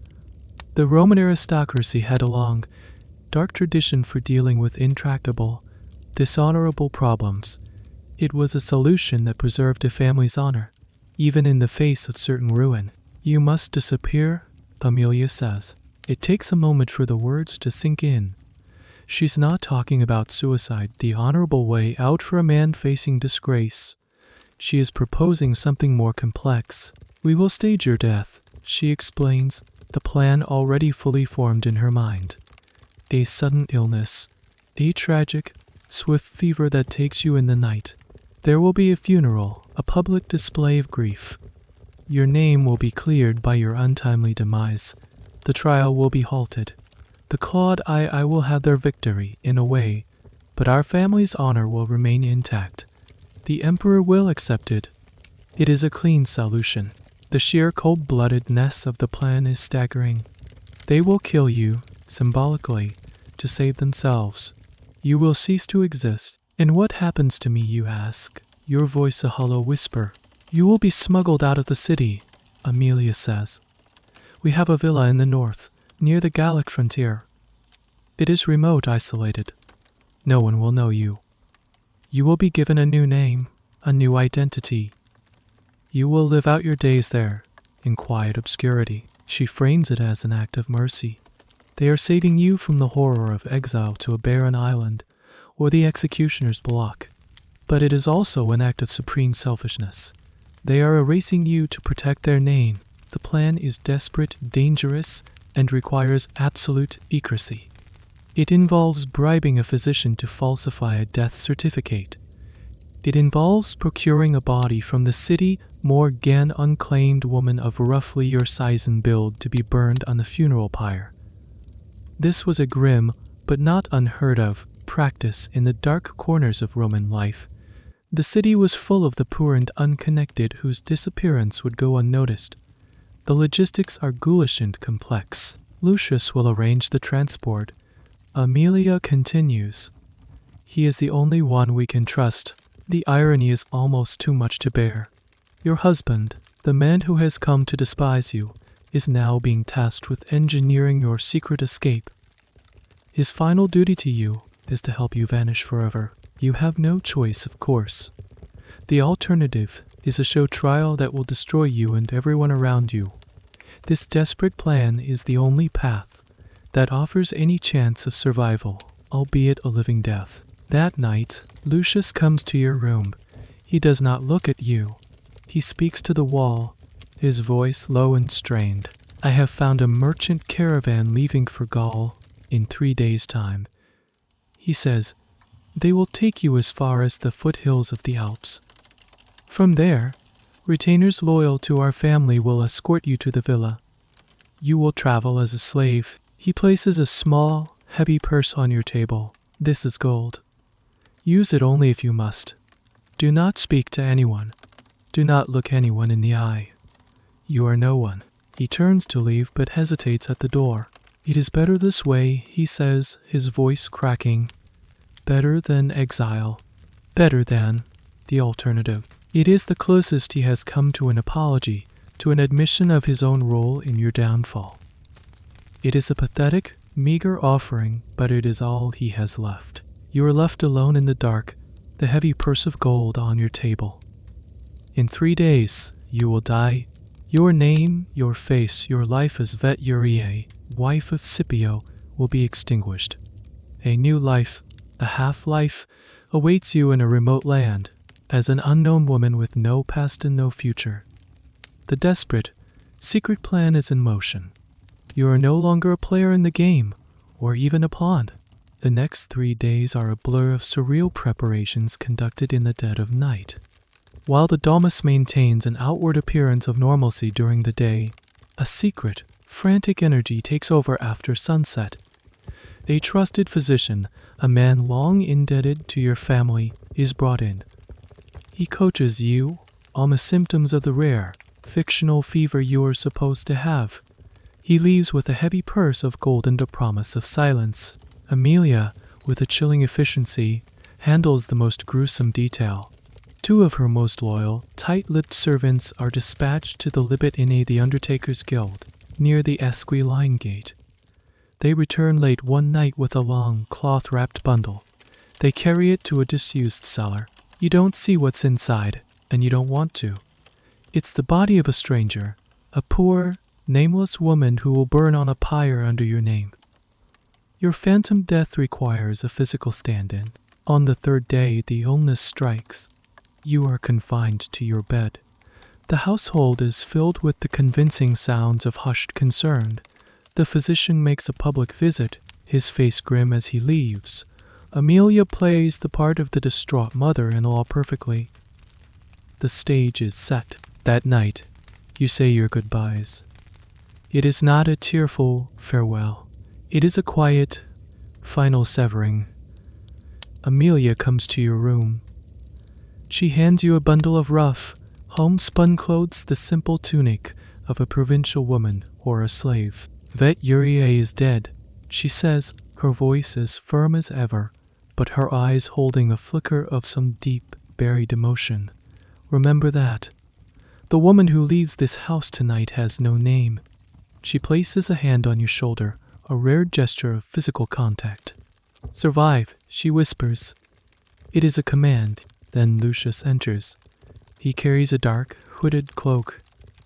[SPEAKER 1] The Roman aristocracy had a long, dark tradition for dealing with intractable, dishonorable problems. It was a solution that preserved a family's honor, even in the face of certain ruin. You must disappear, Amelia says. It takes a moment for the words to sink in. She's not talking about suicide, the honorable way out for a man facing disgrace. She is proposing something more complex. We will stage your death, she explains, the plan already fully formed in her mind. A sudden illness, a tragic, swift fever that takes you in the night. There will be a funeral, a public display of grief. Your name will be cleared by your untimely demise. The trial will be halted. The Claudi will have their victory, in a way, but our family's honor will remain intact. The emperor will accept it. It is a clean solution. The sheer cold-bloodedness of the plan is staggering. They will kill you, symbolically, to save themselves. You will cease to exist. And what happens to me, you ask, your voice a hollow whisper. You will be smuggled out of the city, Amelia says. We have a villa in the north, near the Gallic frontier. It is remote, isolated. No one will know you. You will be given a new name, a new identity. You will live out your days there, in quiet obscurity. She frames it as an act of mercy. They are saving you from the horror of exile to a barren island, or the executioner's block. But it is also an act of supreme selfishness. They are erasing you to protect their name. The plan is desperate, dangerous, and requires absolute secrecy. It involves bribing a physician to falsify a death certificate. It involves procuring a body from the city, more again unclaimed woman of roughly your size and build to be burned on the funeral pyre. This was a grim, but not unheard of, practice in the dark corners of Roman life. The city was full of the poor and unconnected whose disappearance would go unnoticed. The logistics are ghoulish and complex. Lucius will arrange the transport. Amelia continues. He is the only one we can trust. The irony is almost too much to bear. Your husband, the man who has come to despise you, is now being tasked with engineering your secret escape. His final duty to you is to help you vanish forever. You have no choice, of course. The alternative is a show trial that will destroy you and everyone around you. This desperate plan is the only path that offers any chance of survival, albeit a living death. That night, Lucius comes to your room. He does not look at you. He speaks to the wall, his voice low and strained. I have found a merchant caravan leaving for Gaul in 3 days' time. He says, they will take you as far as the foothills of the Alps. From there, retainers loyal to our family will escort you to the villa. You will travel as a slave. He places a small, heavy purse on your table. This is gold. Use it only if you must. Do not speak to anyone. Do not look anyone in the eye. You are no one. He turns to leave but hesitates at the door. It is better this way, he says, his voice cracking. Better than exile. Better than the alternative. It is the closest he has come to an apology, to an admission of his own role in your downfall. It is a pathetic, meager offering, but it is all he has left. You are left alone in the dark, the heavy purse of gold on your table. In 3 days, you will die. Your name, your face, your life as Veturiae, wife of Scipio, will be extinguished. A new life, a half-life, awaits you in a remote land, as an unknown woman with no past and no future. The desperate, secret plan is in motion. You are no longer a player in the game, or even a pawn. The next 3 days are a blur of surreal preparations conducted in the dead of night. While the domus maintains an outward appearance of normalcy during the day, a secret, frantic energy takes over after sunset. A trusted physician, a man long indebted to your family, is brought in. He coaches you on the symptoms of the rare, fictional fever you are supposed to have. He leaves with a heavy purse of gold and a promise of silence. Amelia, with a chilling efficiency, handles the most gruesome detail. 2 of her most loyal, tight-lipped servants are dispatched to the Libet the Undertaker's Guild, near the Esquiline Gate. They return late one night with a long, cloth-wrapped bundle. They carry it to a disused cellar. You don't see what's inside, and you don't want to. It's the body of a stranger, a poor, nameless woman who will burn on a pyre under your name. Your phantom death requires a physical stand-in. On the 3rd day, the illness strikes. You are confined to your bed. The household is filled with the convincing sounds of hushed concern. The physician makes a public visit, his face grim as he leaves. Amelia plays the part of the distraught mother-in-law perfectly. The stage is set. That night, you say your goodbyes. It is not a tearful farewell. It is a quiet, final severing. Amelia comes to your room. She hands you a bundle of rough, homespun clothes, the simple tunic of a provincial woman or a slave. Veturiae is dead, she says, her voice as firm as ever, but her eyes holding a flicker of some deep, buried emotion. Remember that. The woman who leaves this house tonight has no name. She places a hand on your shoulder, a rare gesture of physical contact. Survive, she whispers. It is a command. Then Lucius enters. He carries a dark, hooded cloak.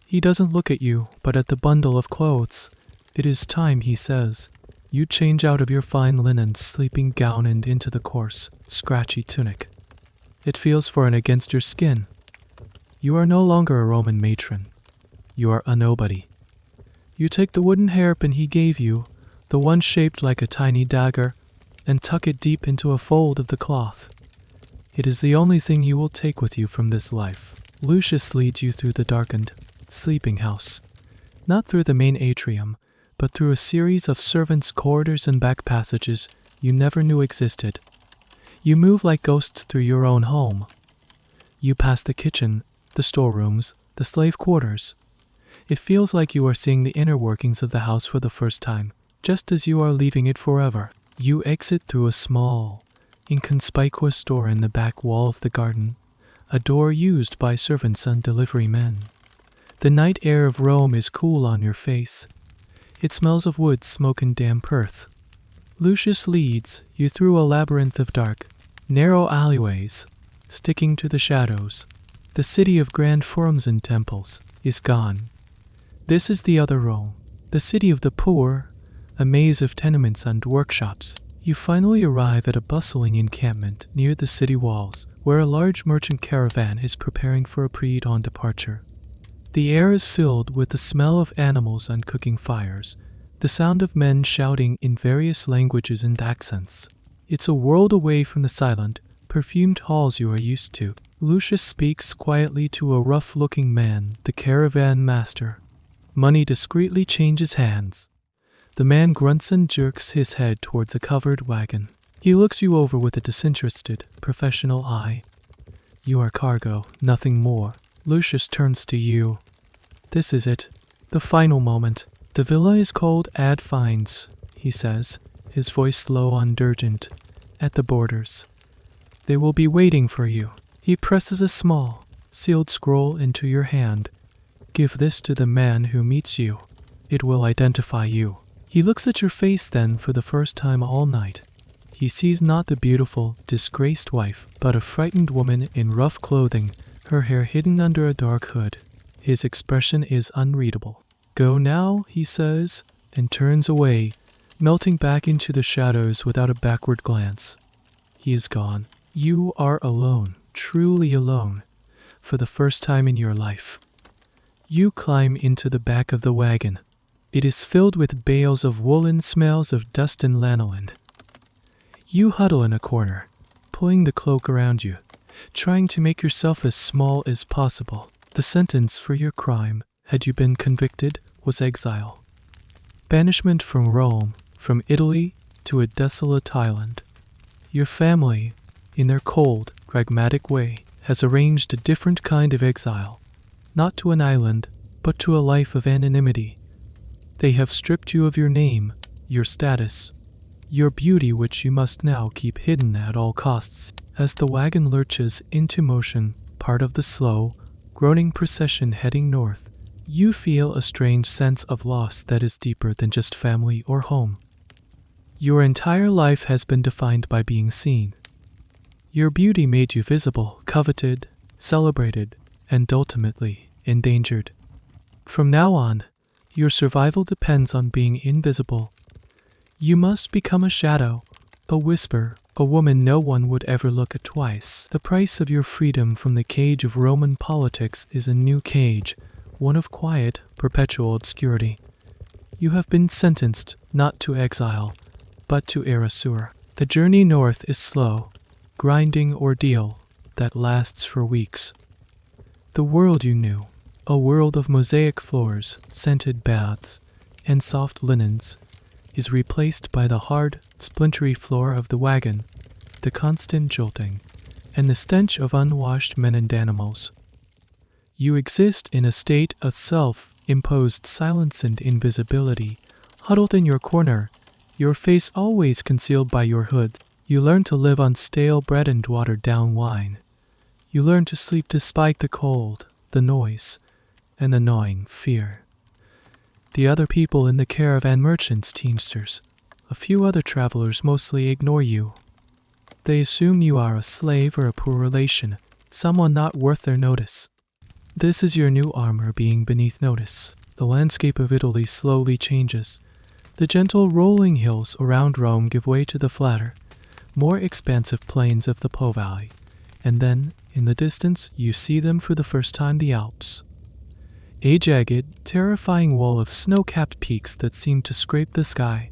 [SPEAKER 1] He doesn't look at you, but at the bundle of clothes. It is time, he says. You change out of your fine linen sleeping gown and into the coarse, scratchy tunic. It feels foreign against your skin. You are no longer a Roman matron. You are a nobody. You take the wooden hairpin he gave you, the one shaped like a tiny dagger, and tuck it deep into a fold of the cloth. It is the only thing you will take with you from this life. Lucius leads you through the darkened, sleeping house. Not through the main atrium, but through a series of servants' corridors and back passages you never knew existed. You move like ghosts through your own home. You pass the kitchen, the storerooms, the slave quarters. It feels like you are seeing the inner workings of the house for the first time, just as you are leaving it forever. You exit through a small, inconspicuous door in the back wall of the garden, a door used by servants and delivery men. The night air of Rome is cool on your face. It smells of wood, smoke, and damp earth. Lucius leads you through a labyrinth of dark, narrow alleyways, sticking to the shadows. The city of grand forums and temples is gone. This is the other Rome, the city of the poor, a maze of tenements and workshops. You finally arrive at a bustling encampment near the city walls, where a large merchant caravan is preparing for a pre-dawn departure. The air is filled with the smell of animals and cooking fires, the sound of men shouting in various languages and accents. It's a world away from the silent, perfumed halls you are used to. Lucius speaks quietly to a rough-looking man, the caravan master. Money discreetly changes hands. The man grunts and jerks his head towards a covered wagon. He looks you over with a disinterested, professional eye. You are cargo, nothing more. Lucius turns to you. This is it, the final moment. The villa is called Ad Fines, he says, his voice low and urgent, at the borders. They will be waiting for you. He presses a small, sealed scroll into your hand. Give this to the man who meets you. It will identify you. He looks at your face then for the first time all night. He sees not the beautiful, disgraced wife, but a frightened woman in rough clothing, her hair hidden under a dark hood. His expression is unreadable. Go now, he says, and turns away, melting back into the shadows without a backward glance. He is gone. You are alone, truly alone, for the first time in your life. You climb into the back of the wagon. It is filled with bales of wool and smells of dust and lanolin. You huddle in a corner, pulling the cloak around you, trying to make yourself as small as possible. The sentence for your crime, had you been convicted, was exile. Banishment from Rome, from Italy to a desolate island. Your family, in their cold, pragmatic way, has arranged a different kind of exile, not to an island, but to a life of anonymity. They have stripped you of your name, your status, your beauty, which you must now keep hidden at all costs. As the wagon lurches into motion, part of the slow, groaning procession heading north, you feel a strange sense of loss that is deeper than just family or home. Your entire life has been defined by being seen. Your beauty made you visible, coveted, celebrated, and ultimately endangered. From now on, your survival depends on being invisible. You must become a shadow, a whisper, a woman no one would ever look at twice. The price of your freedom from the cage of Roman politics is a new cage, one of quiet, perpetual obscurity. You have been sentenced not to exile, but to erasure. The journey north is slow, grinding ordeal that lasts for weeks. The world you knew, a world of mosaic floors, scented baths, and soft linens, is replaced by the hard, splintery floor of the wagon, the constant jolting, and the stench of unwashed men and animals. You exist in a state of self-imposed silence and invisibility, huddled in your corner, your face always concealed by your hood. You learn to live on stale bread and watered-down wine. You learn to sleep despite the cold, the noise, and the gnawing fear. The other people in the caravan, merchants, teamsters, a few other travelers, mostly ignore you. They assume you are a slave or a poor relation, someone not worth their notice. This is your new armor being beneath notice. The landscape of Italy slowly changes. The gentle rolling hills around Rome give way to the flatter, more expansive plains of the Po Valley, and then, in the distance, you see them for the first time, the Alps. A jagged, terrifying wall of snow-capped peaks that seem to scrape the sky.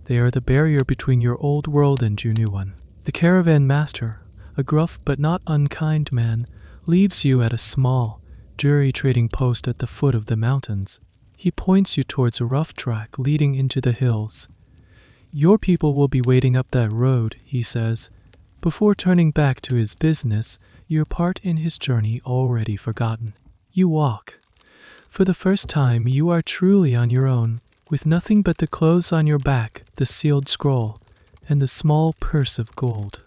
[SPEAKER 1] They are the barrier between your old world and your new one. The caravan master, a gruff but not unkind man, leaves you at a small, dreary trading post at the foot of the mountains. He points you towards a rough track leading into the hills. Your people will be waiting up that road, he says. Before turning back to his business, your part in his journey already forgotten. You walk. For the first time, you are truly on your own, with nothing but the clothes on your back, the sealed scroll, and the small purse of gold.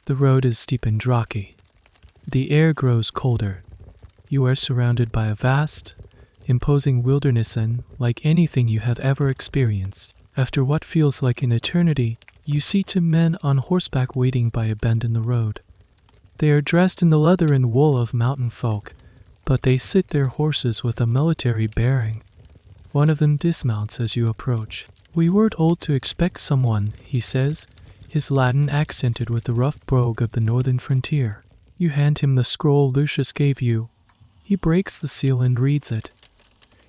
[SPEAKER 1] The road is steep and rocky. The air grows colder. You are surrounded by a vast, imposing wilderness and, like anything you have ever experienced, after what feels like an eternity, you see two men on horseback waiting by a bend in the road. They are dressed in the leather and wool of mountain folk, but they sit their horses with a military bearing. One of them dismounts as you approach. "We were told to expect someone," he says, his Latin accented with the rough brogue of the northern frontier. You hand him the scroll Lucius gave you. He breaks the seal and reads it.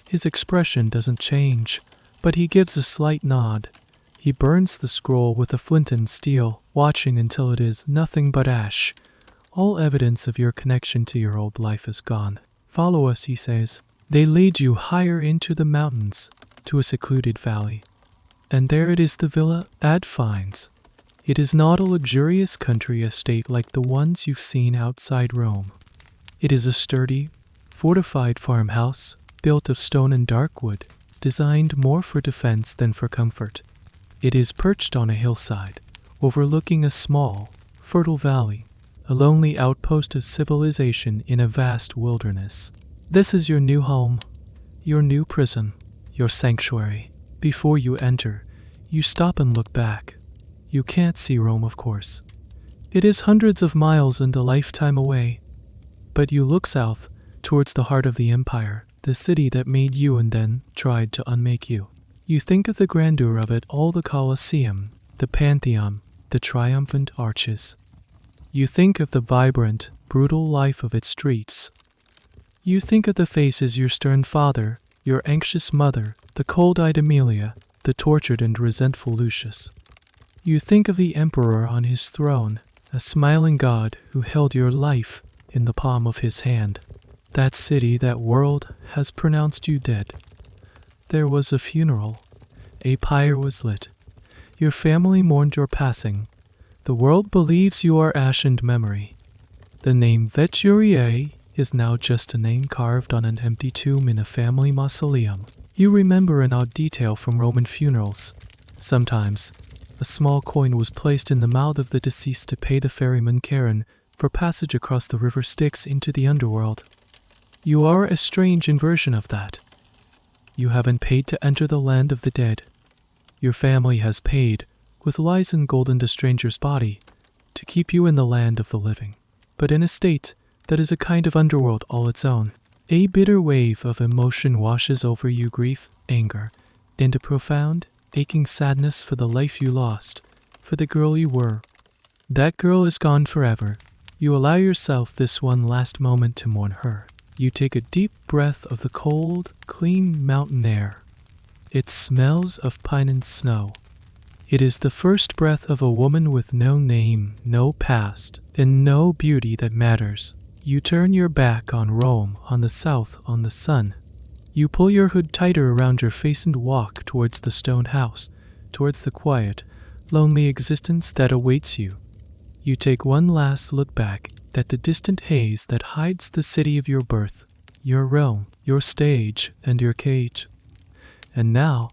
[SPEAKER 1] His expression doesn't change, but he gives a slight nod. He burns the scroll with a flint and steel, watching until it is nothing but ash. All evidence of your connection to your old life is gone. "Follow us," he says. They lead you higher into the mountains, to a secluded valley. And there it is, the Villa ad Fines. It is not a luxurious country estate like the ones you've seen outside Rome. It is a sturdy, fortified farmhouse, built of stone and dark wood, designed more for defense than for comfort. It is perched on a hillside, overlooking a small, fertile valley, a lonely outpost of civilization in a vast wilderness. This is your new home, your new prison, your sanctuary. Before you enter, you stop and look back. You can't see Rome, of course. It is hundreds of miles and a lifetime away. But you look south, towards the heart of the empire, the city that made you and then tried to unmake you. You think of the grandeur of it all, the Colosseum, the Pantheon, the triumphant arches. You think of the vibrant, brutal life of its streets. You think of the faces your stern father, your anxious mother, the cold-eyed Amelia, the tortured and resentful Lucius. You think of the emperor on his throne, a smiling god who held your life in the palm of his hand. That city, that world, has pronounced you dead. There was a funeral. A pyre was lit. Your family mourned your passing. The world believes you are ash and memory. The name Veturier is now just a name carved on an empty tomb in a family mausoleum. You remember an odd detail from Roman funerals. Sometimes, a small coin was placed in the mouth of the deceased to pay the ferryman Charon for passage across the river Styx into the underworld. You are a strange inversion of that. You haven't paid to enter the land of the dead. Your family has paid, with lies and gold and a stranger's body, to keep you in the land of the living, but in a state that is a kind of underworld all its own. A bitter wave of emotion washes over you, grief, anger, and a profound, aching sadness for the life you lost, for the girl you were. That girl is gone forever. You allow yourself this one last moment to mourn her. You take a deep breath of the cold, clean mountain air. It smells of pine and snow. It is the first breath of a woman with no name, no past, and no beauty that matters. You turn your back on Rome, on the south, on the sun. You pull your hood tighter around your face and walk towards the stone house, towards the quiet, lonely existence that awaits you. You take one last look back at the distant haze that hides the city of your birth, your Rome, your stage, and your cage. And now,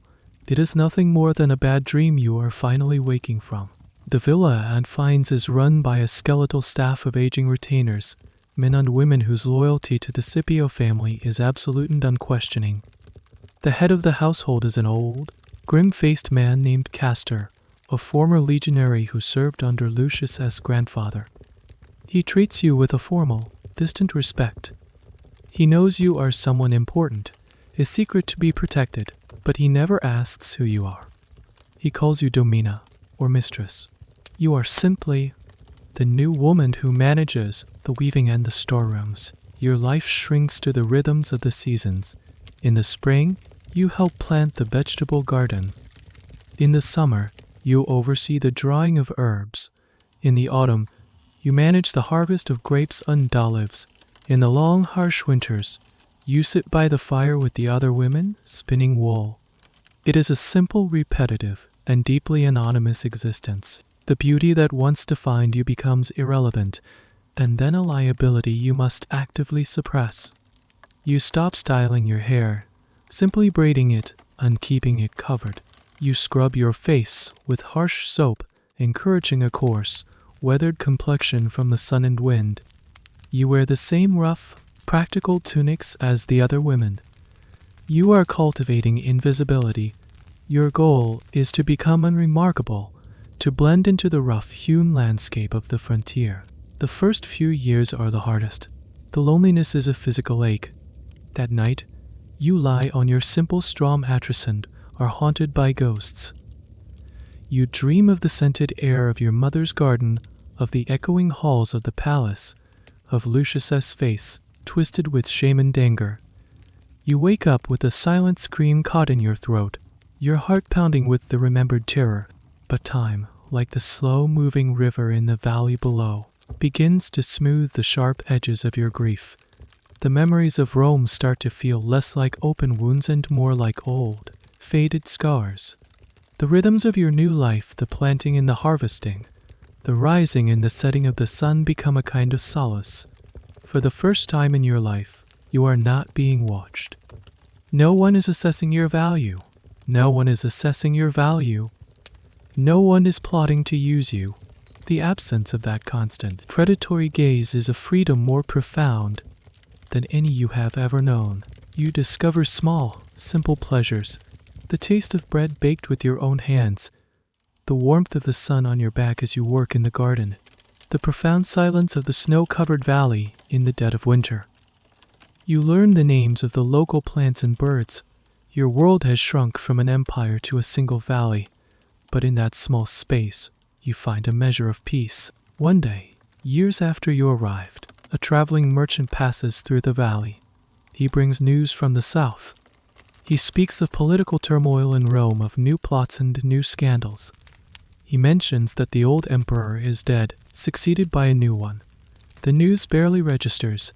[SPEAKER 1] it is nothing more than a bad dream you are finally waking from. The Villa ad Fines is run by a skeletal staff of aging retainers, men and women whose loyalty to the Scipio family is absolute and unquestioning. The head of the household is an old, grim-faced man named Castor, a former legionary who served under Lucius's grandfather. He treats you with a formal, distant respect. He knows you are someone important, a secret to be protected, but he never asks who you are. He calls you domina, or mistress. You are simply the new woman who manages the weaving and the storerooms. Your life shrinks to the rhythms of the seasons. In the spring, you help plant the vegetable garden. In the summer, you oversee the drying of herbs. In the autumn, you manage the harvest of grapes and olives. In the long, harsh winters, you sit by the fire with the other women, spinning wool. It is a simple, repetitive, and deeply anonymous existence. The beauty that once defined you becomes irrelevant, and then a liability you must actively suppress. You stop styling your hair, simply braiding it and keeping it covered. You scrub your face with harsh soap, encouraging a coarse, weathered complexion from the sun and wind. You wear the same rough, practical tunics as the other women. You are cultivating invisibility. Your goal is to become unremarkable, to blend into the rough-hewn landscape of the frontier. The first few years are the hardest. The loneliness is a physical ache. That night, you lie on your simple straw mattress and are haunted by ghosts. You dream of the scented air of your mother's garden, of the echoing halls of the palace, of Lucius's face, twisted with shame and anger. You wake up with a silent scream caught in your throat, your heart pounding with the remembered terror. But time, like the slow-moving river in the valley below, begins to smooth the sharp edges of your grief. The memories of Rome start to feel less like open wounds and more like old, faded scars. The rhythms of your new life, the planting and the harvesting, the rising and the setting of the sun become a kind of solace. For the first time in your life, you are not being watched. No one is assessing your value. No one is assessing your value. No one is plotting to use you. The absence of that constant, predatory gaze is a freedom more profound than any you have ever known. You discover small, simple pleasures, the taste of bread baked with your own hands, the warmth of the sun on your back as you work in the garden, the profound silence of the snow-covered valley in the dead of winter. You learn the names of the local plants and birds. Your world has shrunk from an empire to a single valley, but in that small space, you find a measure of peace. One day, years after you arrived, a traveling merchant passes through the valley. He brings news from the south. He speaks of political turmoil in Rome, of new plots and new scandals. He mentions that the old emperor is dead, succeeded by a new one. The news barely registers.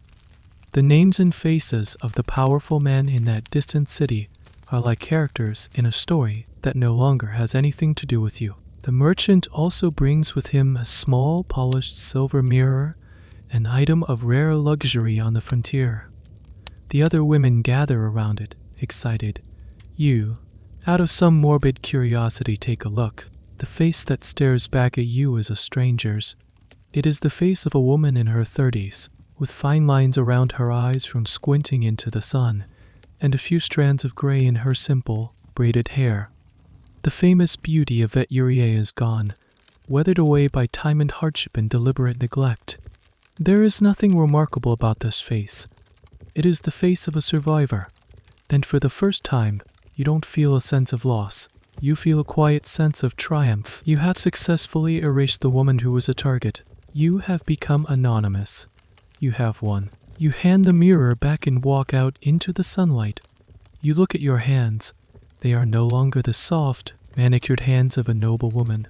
[SPEAKER 1] The names and faces of the powerful men in that distant city are like characters in a story that no longer has anything to do with you. The merchant also brings with him a small, polished silver mirror, an item of rare luxury on the frontier. The other women gather around it, excited. You, out of some morbid curiosity, take a look. The face that stares back at you is a stranger's. It is the face of a woman in her 30s, with fine lines around her eyes from squinting into the sun, and a few strands of gray in her simple, braided hair. The famous beauty of Etruria is gone, weathered away by time and hardship and deliberate neglect. There is nothing remarkable about this face. It is the face of a survivor, and for the first time, you don't feel a sense of loss. You feel a quiet sense of triumph. You have successfully erased the woman who was a target. You have become anonymous. You have won. You hand the mirror back and walk out into the sunlight. You look at your hands. They are no longer the soft, manicured hands of a noblewoman.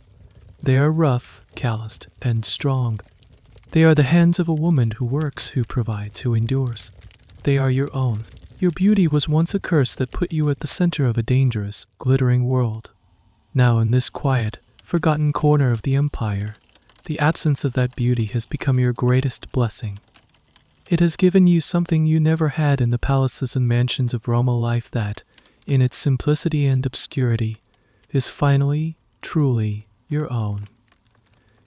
[SPEAKER 1] They are rough, calloused, and strong. They are the hands of a woman who works, who provides, who endures. They are your own. Your beauty was once a curse that put you at the center of a dangerous, glittering world. Now in this quiet, forgotten corner of the empire, the absence of that beauty has become your greatest blessing. It has given you something you never had in the palaces and mansions of Roma life that, in its simplicity and obscurity, is finally, truly, your own.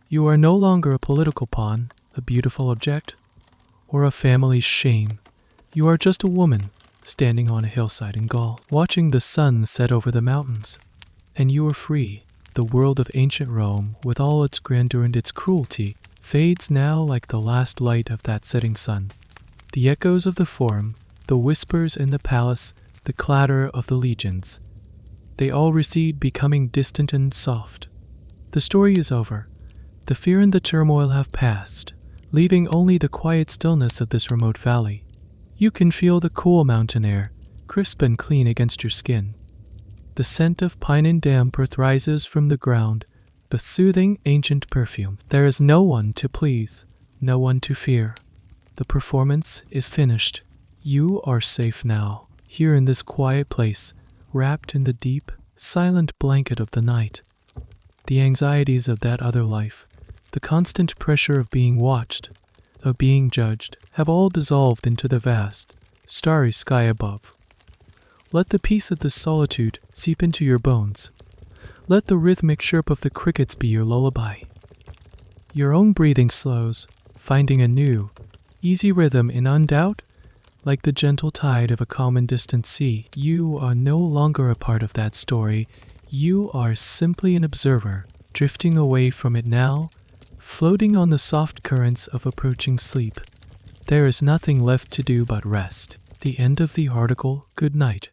[SPEAKER 1] You are no longer a political pawn, a beautiful object, or a family's shame. You are just a woman, standing on a hillside in Gaul, watching the sun set over the mountains. And you are free, The world of ancient Rome, with all its grandeur and its cruelty, fades now like the last light of that setting sun. The echoes of the forum, the whispers in the palace, the clatter of the legions, they all recede, becoming distant and soft. The story is over. The fear and the turmoil have passed, leaving only the quiet stillness of this remote valley. You can feel the cool mountain air, crisp and clean against your skin. The scent of pine and damp earth rises from the ground, a soothing, ancient perfume. There is no one to please, no one to fear. The performance is finished. You are safe now, here in this quiet place, wrapped in the deep, silent blanket of the night. The anxieties of that other life, the constant pressure of being watched, of being judged, have all dissolved into the vast, starry sky above. Let the peace of this solitude seep into your bones. Let the rhythmic chirp of the crickets be your lullaby. Your own breathing slows, finding a new, easy rhythm in undoubt, like the gentle tide of a calm and distant sea. You are no longer a part of that story. You are simply an observer, drifting away from it now, floating on the soft currents of approaching sleep. There is nothing left to do but rest. The end of the article. Good night.